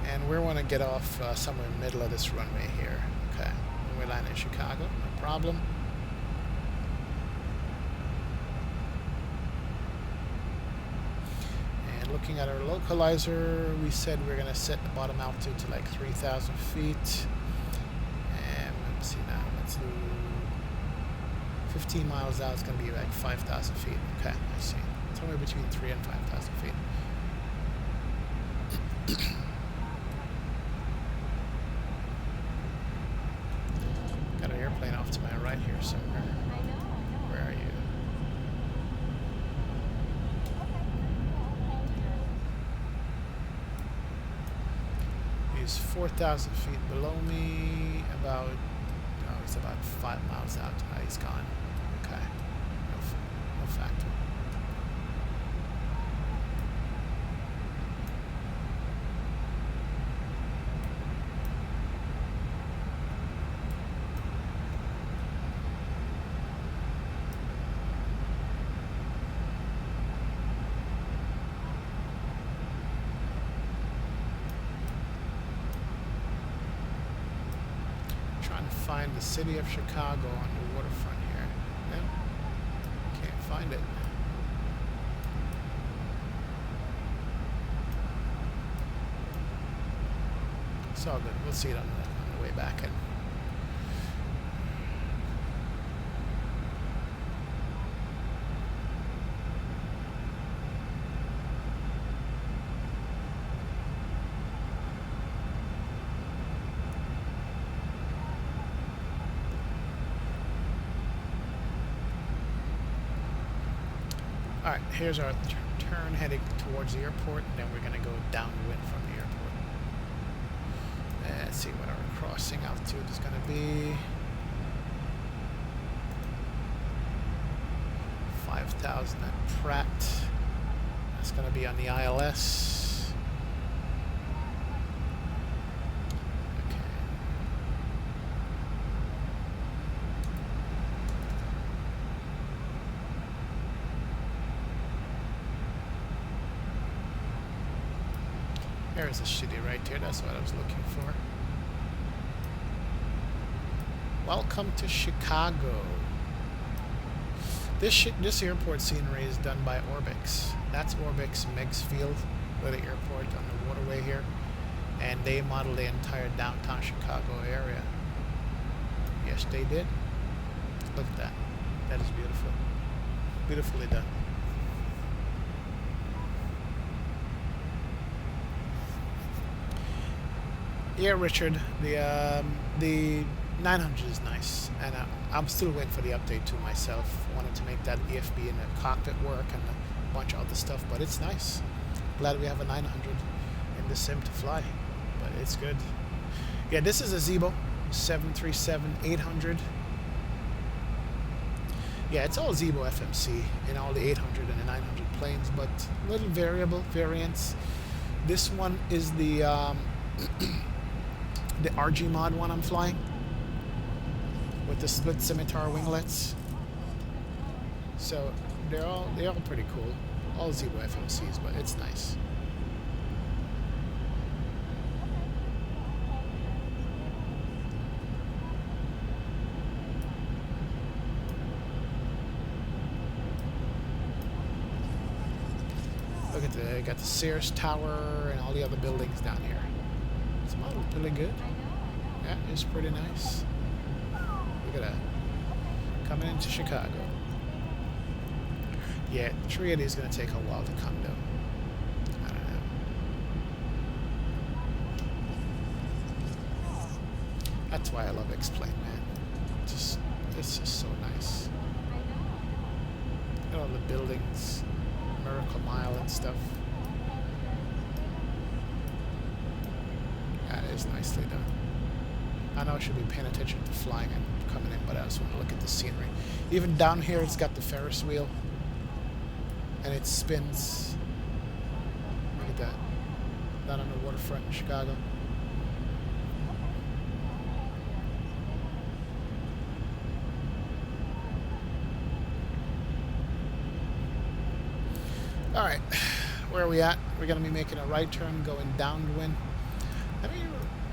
And we want to get off somewhere in the middle of this runway here. Okay. When we land in Chicago, no problem. And looking at our localizer, we said we're going to set the bottom altitude to like 3,000 feet. And let's see now. Let's do 15 miles out. It's going to be like 5,000 feet. Okay, I see. Somewhere between 3,000 and 5,000 feet. Got an airplane off to my right here somewhere. Where are you? He's 4,000 feet below me. About, oh, he's about 5 miles out. Ah, he's gone. Okay. No factor. Find the city of Chicago on the waterfront here. No, can't find it. It's all good. We'll see it on the way back in. Alright, here's our turn heading towards the airport, and then we're going to go downwind from the airport. Let's see what our crossing altitude is going to be. 5,000 at Pratt. That's going to be on the ILS. There's a city right there. That's what I was looking for. Welcome to Chicago. This airport scenery is done by Orbix. That's Orbix Meigs Field, the airport on the waterway here, and they modeled the entire downtown Chicago area. Yes, they did. Look at that. That is beautiful. Beautifully done. Yeah, Richard, the 900 is nice, and I'm still waiting for the update to myself. Wanted to make that EFB and the cockpit work and a bunch of other stuff, but it's nice. Glad we have a 900 in the sim to fly, but it's good. Yeah, this is a Zibo 737-900. Yeah, it's all Zibo FMC in all the 800 and the 900 planes, but little variants. This one is the the RG mod one I'm flying with the split scimitar winglets. So they're all pretty cool. All Zibo FMCs, but it's nice. Look at the got the Sears Tower and all the other buildings down here. It's modeled really good. Yeah, it's pretty nice. Look at that. Coming into Chicago. Yeah, 380 is going to take a while to come though. I don't know. That's why I love X-Plane, man. It's just so nice. Look at all the buildings, Miracle Mile and stuff. That is nicely done. I know I should be paying attention to flying and coming in, but I just want to look at the scenery. Even down here, it's got the Ferris wheel, and it spins. Look at that. Down on the waterfront in Chicago. Alright, where are we at? We're going to be making a right turn going downwind. Let me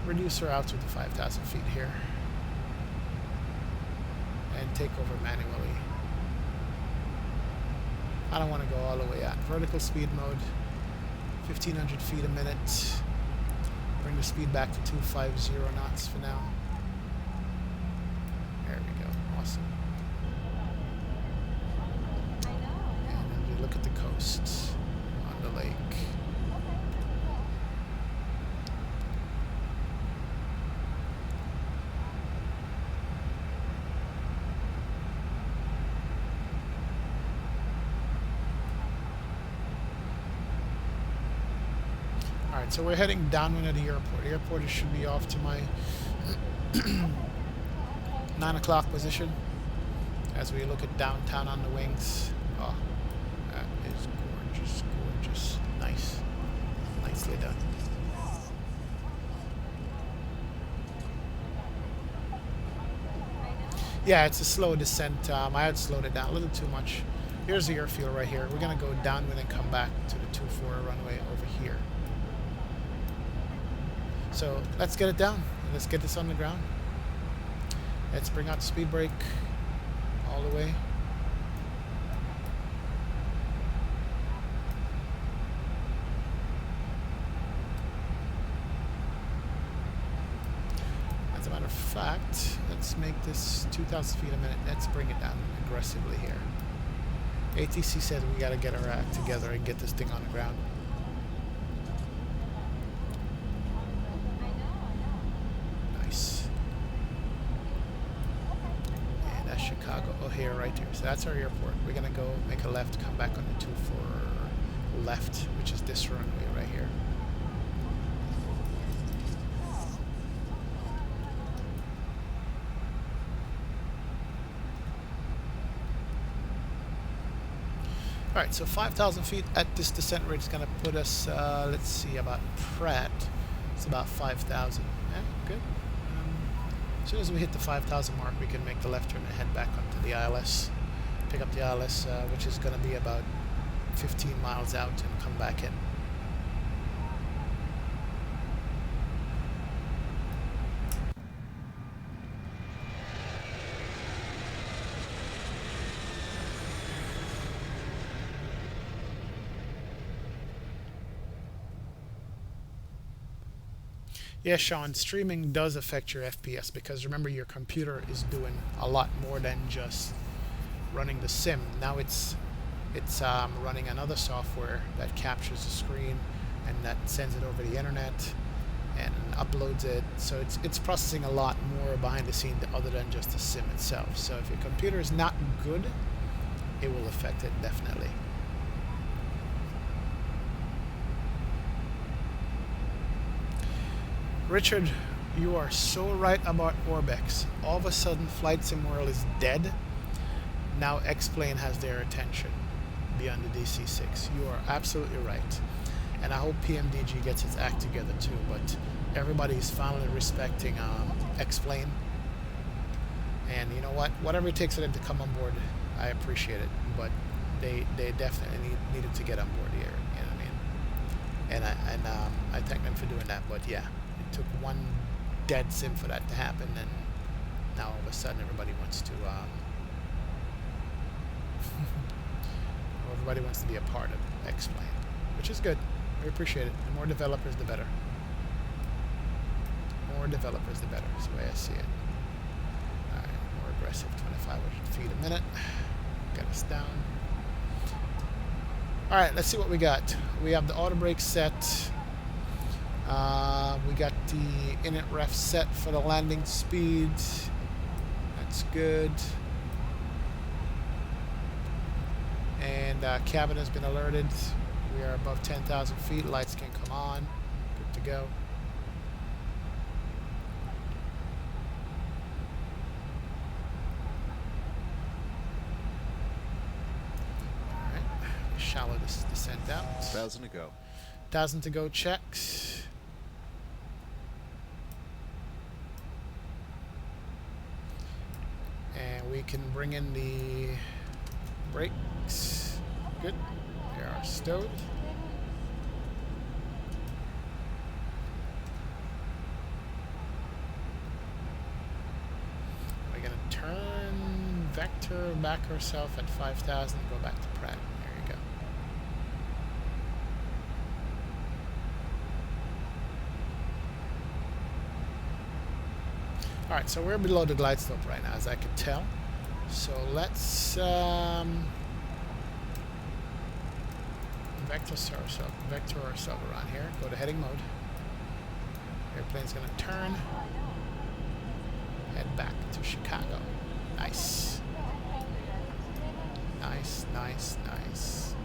reduce our altitude to 5,000 feet here. And take over manually. I don't want to go all the way out. Vertical speed mode, 1,500 feet a minute. Bring the speed back to 250 knots for now. There we go. Awesome. And then we look at the coast on the lake. Alright, so we're heading downwind of the airport. The airport should be off to my 9 o'clock position as we look at downtown on the wings. Oh, that is gorgeous, gorgeous. Nice. Nicely done. Yeah, it's a slow descent. I had slowed it down a little too much. Here's the airfield right here. We're going to go downwind and come back to the 24 runway over here. So let's get it down. Let's get this on the ground. Let's bring out the speed brake all the way. As a matter of fact, let's make this 2,000 feet a minute. Let's bring it down aggressively here. ATC said we got to get our act together and get this thing on the ground. Here, right here. So that's our airport. We're gonna go make a left, come back on the 24 left, which is this runway right here. Alright, so 5,000 feet at this descent rate is gonna put us, let's see, about Pratt. It's about 5,000. Yeah, good. As soon as we hit the 5,000 mark, we can make the left turn and head back onto the ILS. Pick up the ILS, which is going to be about 15 miles out, and come back in. Yeah, Sean, streaming does affect your FPS because remember your computer is doing a lot more than just running the sim. Now it's running another software that captures the screen and that sends it over the internet and uploads it. So it's processing a lot more behind the scene other than just the sim itself. So if your computer is not good, it will affect it definitely. Richard, you are so right about Orbex. All of a sudden, Flight Sim World is dead. Now X-Plane has their attention beyond the DC-6. You are absolutely right. And I hope PMDG gets its act together too, but everybody's finally respecting X-Plane. And you know what? Whatever it takes for them to come on board, I appreciate it. But they definitely needed to get on board here, you know what I mean? And I thank them for doing that, but yeah. Took one dead sim for that to happen, and now all of a sudden everybody wants to everybody wants to be a part of X-Plane, which is good. We appreciate it. The more developers, the better. More developers, the better. That's the way I see it. All right, more aggressive, 2,500 feet a minute. Get us down. All right, let's see what we got. We have the auto brake set. We got the init ref set for the landing speed. That's good. And cabin has been alerted. We are above 10,000 feet. Lights can come on. Good to go. Alright. Shallow descent out. 1,000 to go. 1,000 to go checks. And we can bring in the brakes. Good. They are stowed. We're going to turn vector back herself at 5,000 and go back to Pratt. There you go. Alright, so we're below the glide slope right now, as I could tell. So let's vector ourselves around here. Go to heading mode. Airplane's going to turn. Head back to Chicago. Nice. Nice, nice, nice.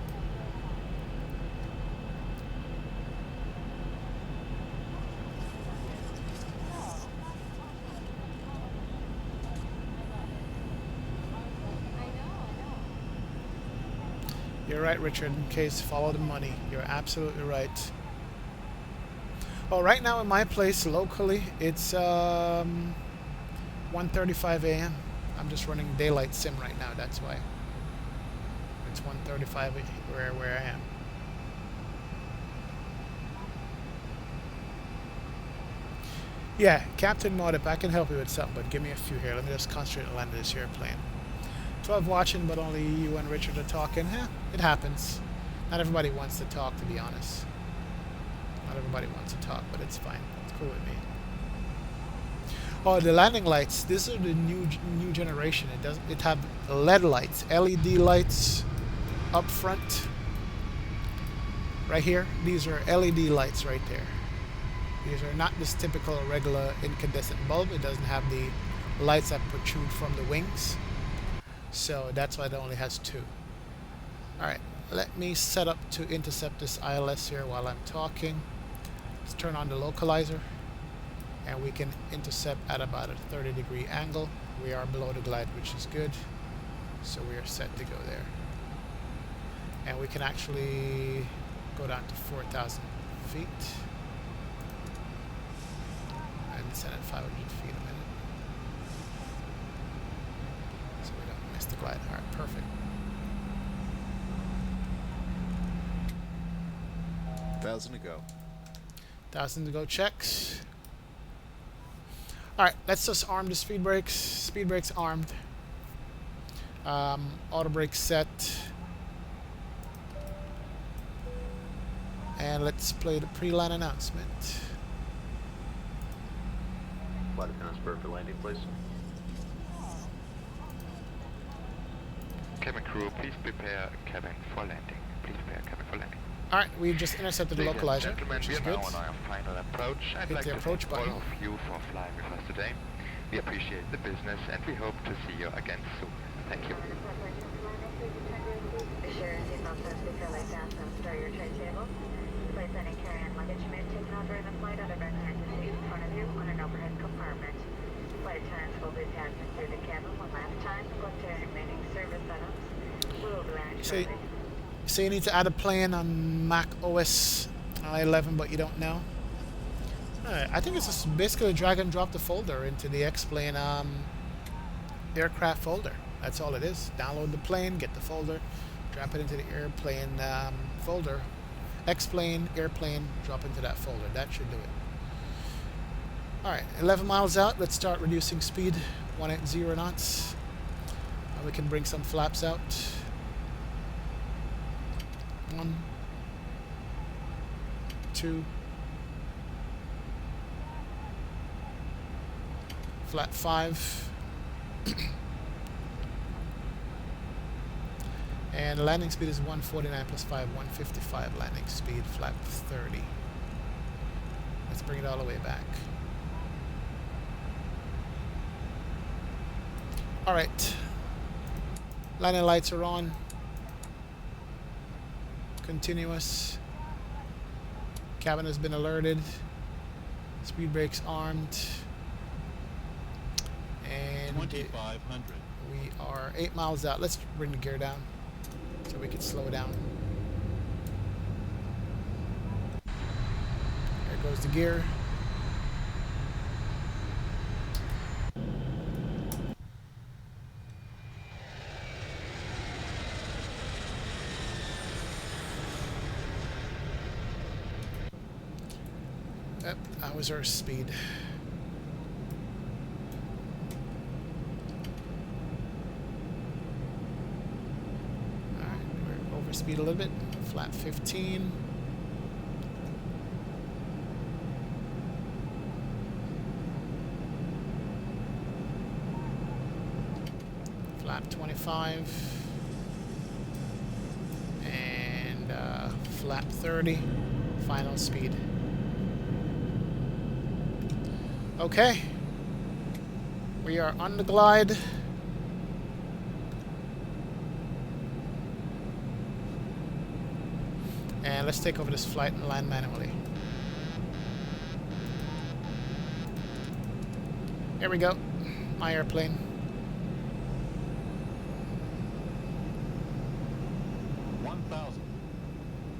You're right, Richard. In case, follow the money. You're absolutely right. Oh, right now in my place locally, it's 1:35 a.m. I'm just running daylight sim right now. That's why. It's 1:35 where I am. Yeah, Captain Modip, I can help you with something, but give me a few here. Let me just concentrate on landing this airplane. 12 watching, but only you and Richard are talking. It happens. Not everybody wants to talk, to be honest. Not everybody wants to talk, but it's fine. It's cool with me. Oh, the landing lights. This is the new generation. It have LED lights, LED lights up front. Right here. These are LED lights right there. These are not this typical regular incandescent bulb. It doesn't have the lights that protrude from the wings. So that's why it only has two. Alright, let me set up to intercept this ILS here while I'm talking. Let's turn on the localizer. And we can intercept at about a 30-degree angle. We are below the glide, which is good. So we are set to go there. And we can actually go down to 4,000 feet. And descend at 500 feet a minute. So we don't miss the glide. Alright, perfect. 1,000 to go. 1,000 to go checks. Alright, let's just arm the speed brakes. Speed brakes armed. Auto brakes set. And let's play the pre-land announcement. Flight attendants for landing, please. Cabin crew, please prepare cabin for landing. Please prepare cabin for landing. Alright, we just intercepted the Ladies localizer, and gentlemen, which we is are good. now on our final approach. I'd Hit like the to approach thank button. all of you for flying with us today. We appreciate the business and we hope to see you again soon. Thank you. Be sure and seatbelt signs securely fastened. Start your tray table. Place any carry-on luggage you may have taken out during the flight on a backpack seat in front of you on an overhead compartment. Flight attendants will be passing through the cabin one last time. Look to any remaining service setups. We will be landing shortly. So you need to add a plane on Mac OS 11, but you don't know? Alright, I think it's just basically drag and drop the folder into the X-Plane aircraft folder. That's all it is. Download the plane, get the folder, drop it into the airplane folder. X-Plane, airplane, drop into that folder. That should do it. Alright, 11 miles out. Let's start reducing speed. 180 knots. And we can bring some flaps out. 1, 2, flat 5, and the landing speed is 149 plus 5, 155 landing speed, flap 30. Let's bring it all the way back. Alright. Landing lights are on. Continuous. Cabin has been alerted. Speed brakes armed. And 2500. we are 8 miles out. Let's bring the gear down so we can slow down. There goes the gear. Yep, that was our speed. Alright, we're over speed a little bit. Flat 15. Flat 25. And flat 30. Final speed. Okay, we are on the glide. And let's take over this flight and land manually. Here we go, my airplane.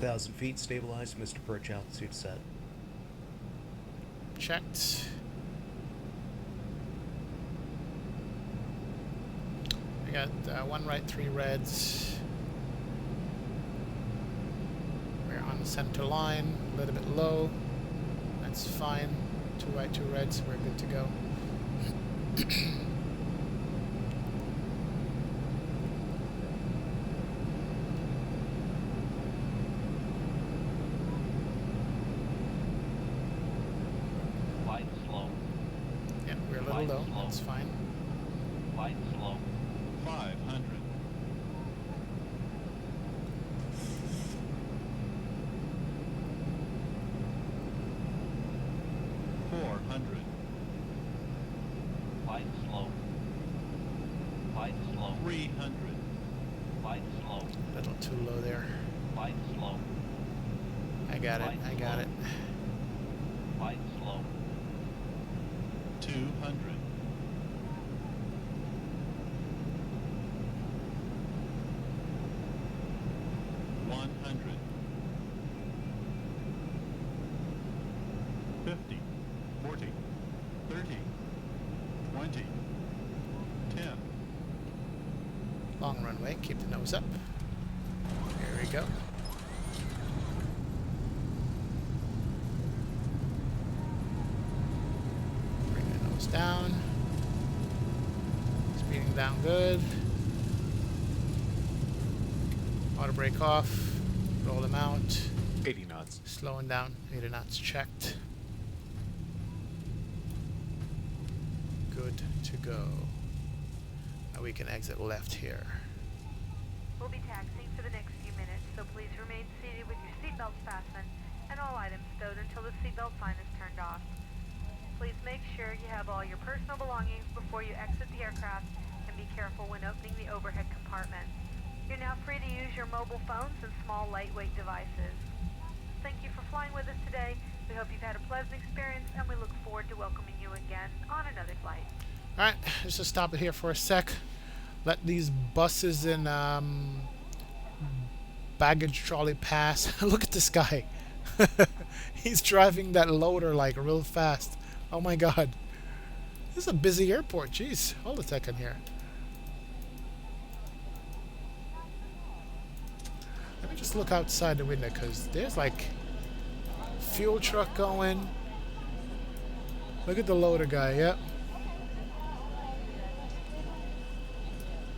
Thousand feet, stabilized, Mr. Perch, altitude set. Checked. I got 1 right, 3 reds. We're on the center line, a little bit low. That's fine. 2 right, 2 reds, we're good to go. Flight slow. Yeah, we're a little low. That's fine. Flight slow. 500. 400. Flight slow. Flight slow. 300. Flight slow. A little too low there. Flight slow. I got it. I got it. Flight slow. 200. 100. 50. 40. 30. 20. 10. Long runway. Keep the nose up. There we go. Bring the nose down. Speeding down good. Auto brake off. Roll them out. 80 knots. Slowing down. 80 knots checked. Good to go. Now we can exit left here. We'll be taxiing for the next few minutes, so please remain seated with your seatbelts fastened and all items stowed until the seatbelt sign is turned off. Please make sure you have all your personal belongings before you exit the aircraft, and be careful when opening the overhead compartment. You're now free to use your mobile phones and small lightweight devices. Thank you for flying with us today. We hope you've had a pleasant experience, and we look forward to welcoming you again on another flight. Alright, let's just stop it here for a sec. Let these buses and baggage trolley pass. Look at this guy. He's driving that loader like real fast. Oh my god. This is a busy airport. Jeez, hold a second here. Let me just look outside the window, because there's like fuel truck going. Look at the loader guy. Yep.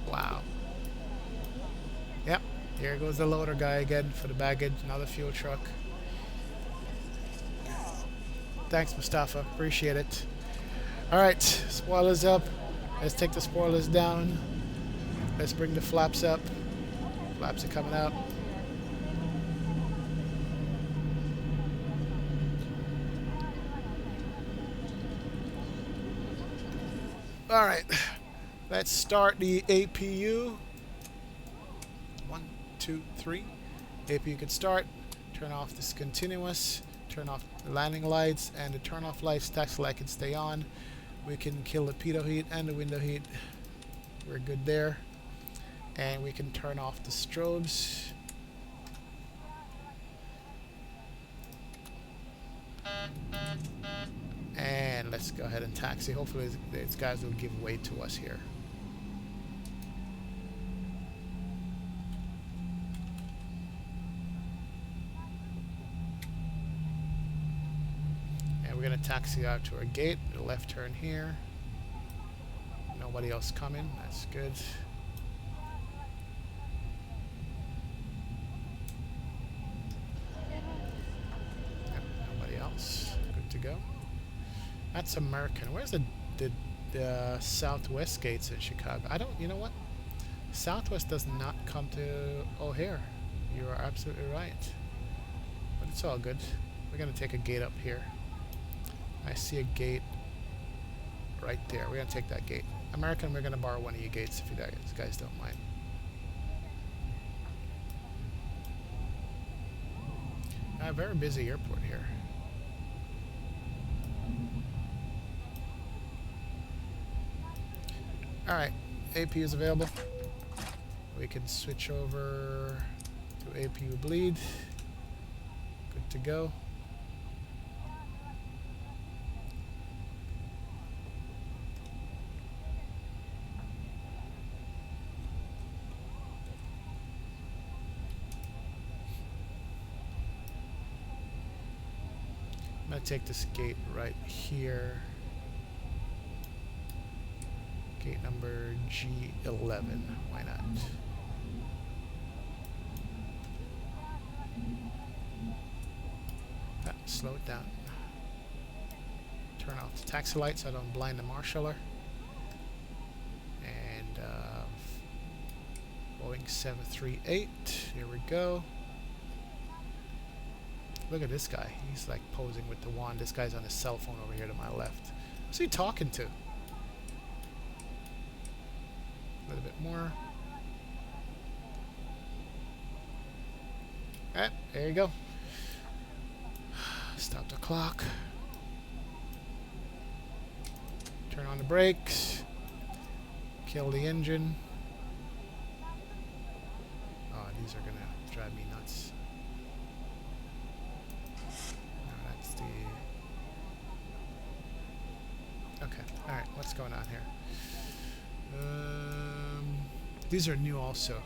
Wow. Yep. Here goes the loader guy again for the baggage. Another fuel truck. Thanks, Mustafa. Appreciate it. Alright. Spoilers up. Let's take the spoilers down. Let's bring the flaps up. Flaps are coming up. All right, let's start the APU. 1, 2, 3. APU can start. Turn off this continuous. Turn off the landing lights, and the turn off lights, taxi light can stay on. We can kill the pitot heat and the window heat. We're good there. And we can turn off the strobes. And let's go ahead and taxi. Hopefully these guys will give way to us here. And we're going to taxi out to our gate. The left turn here. Nobody else coming. That's good. Yep, nobody else. Good to go. That's American. Where's the Southwest gates in Chicago? I don't, you know what? Southwest does not come to O'Hare. You are absolutely right. But it's all good. We're going to take a gate up here. I see a gate right there. We're going to take that gate. American, we're going to borrow one of your gates if you guys don't mind. A very busy airport here. Alright, APU is available. We can switch over to APU bleed. Good to go. I'm going to take this gate right here. Gate number G11. Why not? Slow it down. Turn off the taxi light so I don't blind the marshaller. And Boeing 738. Here we go. Look at this guy. He's like posing with the wand. This guy's on his cell phone over here to my left. Who's he talking to? A little bit more. Ah, there you go. Stop the clock. Turn on the brakes. Kill the engine. Oh, these are gonna drive me nuts. No, that's the... Okay, alright, what's going on here? These are new also.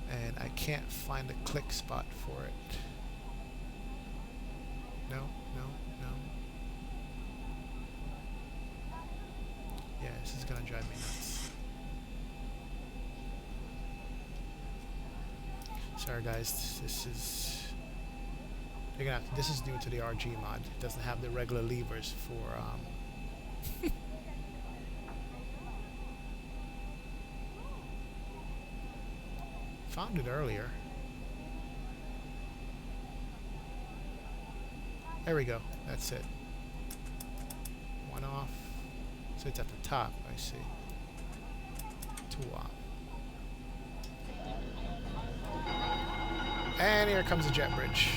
And I can't find a click spot for it. No, no, no. Yeah, this is gonna drive me nuts. Sorry guys, this is... You're gonna this is due to the RG mod. It doesn't have the regular levers for... Found it earlier. There we go. That's it. One off. So it's at the top, I see. Two off. And here comes the jet bridge.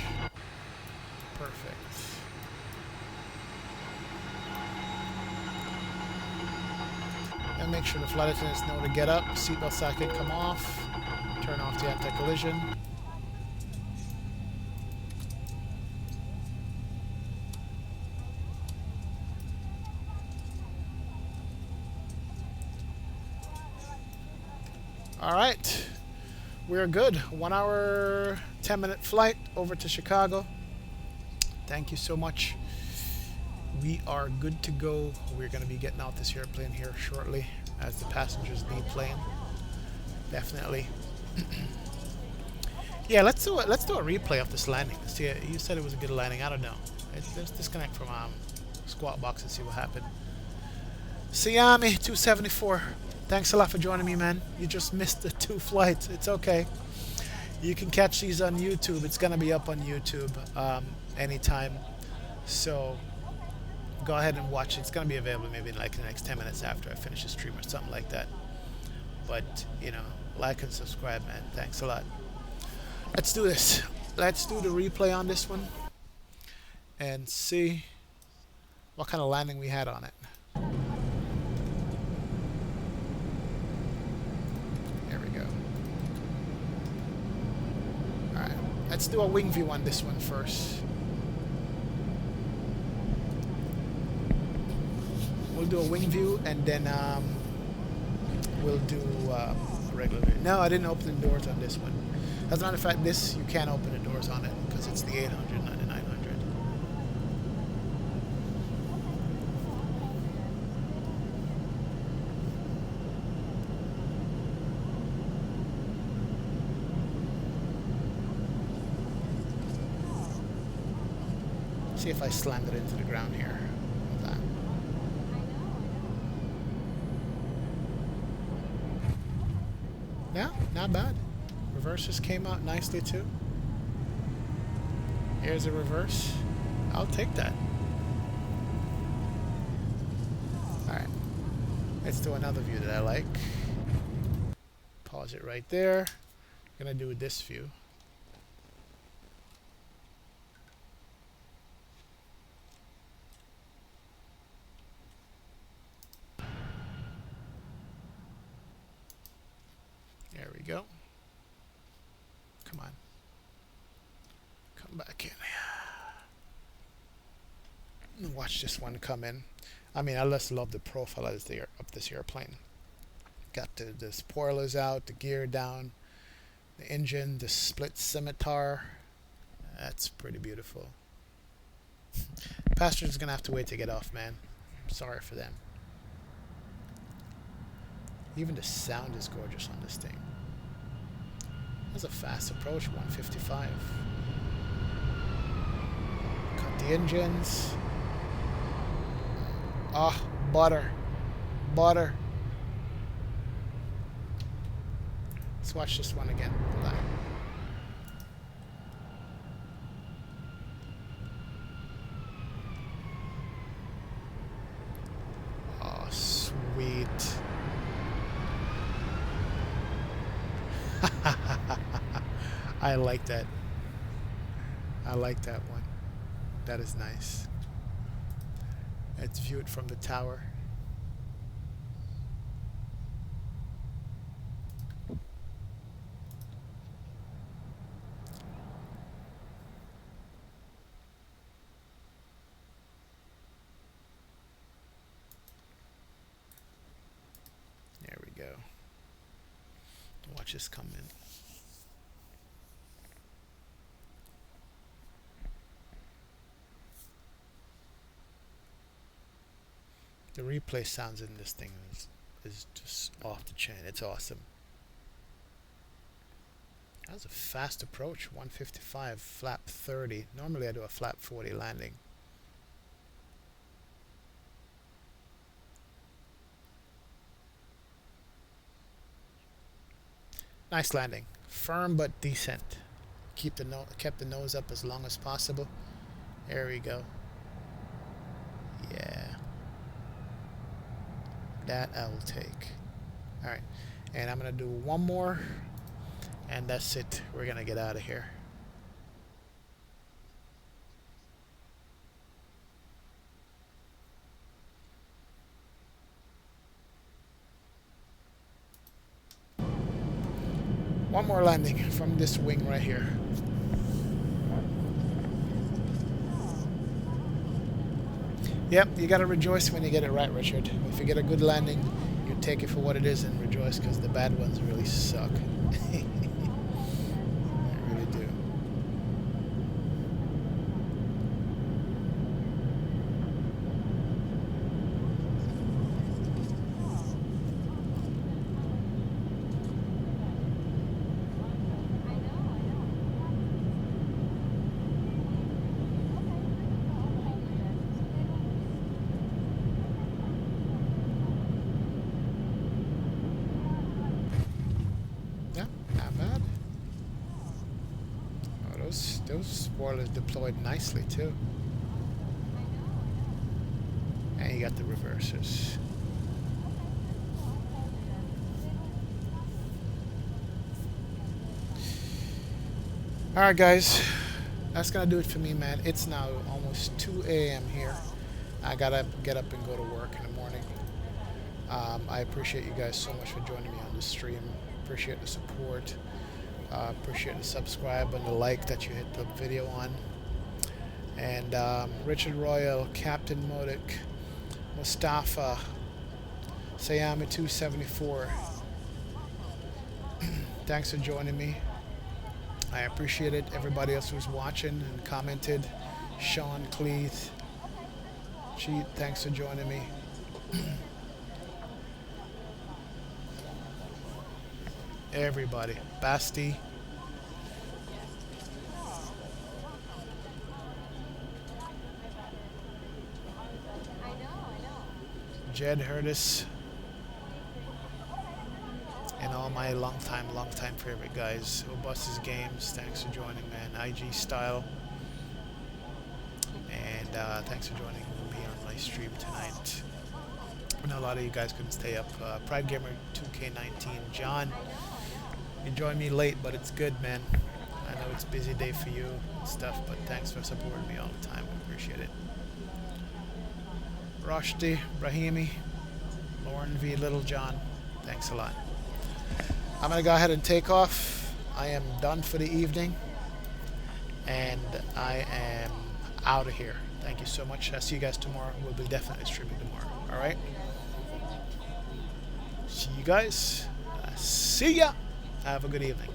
Perfect. And make sure the flight attendants know to get up. Seatbelt socket come off. Turn off the anti-collision. All right, we're good. 1 hour, 10-minute flight over to Chicago. Thank you so much. We are good to go. We're going to be getting out this airplane here shortly as the passengers need plane. Definitely. Yeah, let's do a replay of this landing. See, you said it was a good landing. I don't know. Let's disconnect from squat box and see what happened. Siami 274. Thanks a lot for joining me, man. You just missed the 2 flights. It's okay. You can catch these on YouTube. It's gonna be up on YouTube anytime. So go ahead and watch. It's going to be available maybe in like the next 10 minutes after I finish the stream or something like that. But, you know, like and subscribe, man. Thanks a lot. Let's do this. Let's do the replay on this one and see what kind of landing we had on it. There we go. Alright, let's do a wing view on this one first. We'll do a wing view and then we'll do a regular view. No, I didn't open the doors on this one. As a matter of fact, this, you can't open the doors on it because it's the 800, not the 900. See if I slammed it into the ground here. Like that. Yeah, not bad. Reverses came out nicely too. Here's a reverse. I'll take that. Alright. Let's do another view that I like. Pause it right there. I'm gonna do this view. There we go. Come on. Come back in. And watch this one come in. I mean, I just love the profile of this airplane. Got the spoilers out, the gear down, the engine, the split scimitar. That's pretty beautiful. Passengers gonna have to wait to get off, man. I'm sorry for them. Even the sound is gorgeous on this thing. That's a fast approach, 155. Cut the engines. Ah, butter. Butter. Let's watch this one again. Hold on. Oh, sweet. I like that. I like that one. That is nice. Let's view it from the tower. There we go. Watch this come in. The replay sounds in this thing is just off the chain. It's awesome. That was a fast approach. 155, flap 30. Normally I do a flap 40 landing. Nice landing. Firm but decent. Kept the nose up as long as possible. There we go. Yeah. That I will take. Alright. And I'm going to do one more. And that's it. We're going to get out of here. One more landing from this wing right here. Yep, you gotta rejoice when you get it right, Richard. If you get a good landing, you take it for what it is and rejoice, because the bad ones really suck. They really do. Those spoilers deployed nicely too. And you got the reversers. Alright guys, that's gonna do it for me, man. It's now almost 2 a.m. here. I gotta get up and go to work in the morning. I appreciate you guys so much for joining me on this stream. Appreciate the support. Appreciate the subscribe and the like that you hit the video on. And Richard Royal, Captain Modik, Mustafa, Sayami 274. Thanks for joining me. I appreciate it. Everybody else who's watching and commented. Sean Cleeth. Cheat, thanks for joining me. Everybody. Basti. Jed Hurtis. And all my longtime favorite guys. Robustus Games, thanks for joining, man. IG Style. And thanks for joining me on my stream tonight. I know a lot of you guys couldn't stay up. Pride Gamer 2K19, John. You joined me late, but it's good, man. I know it's a busy day for you and stuff, but thanks for supporting me all the time. I appreciate it. Roshdi, Brahimi, Lauren V. Littlejohn, thanks a lot. I'm going to go ahead and take off. I am done for the evening. And I am out of here. Thank you so much. I'll see you guys tomorrow. We'll be definitely streaming tomorrow. Alright? See you guys. See ya. Have a good evening.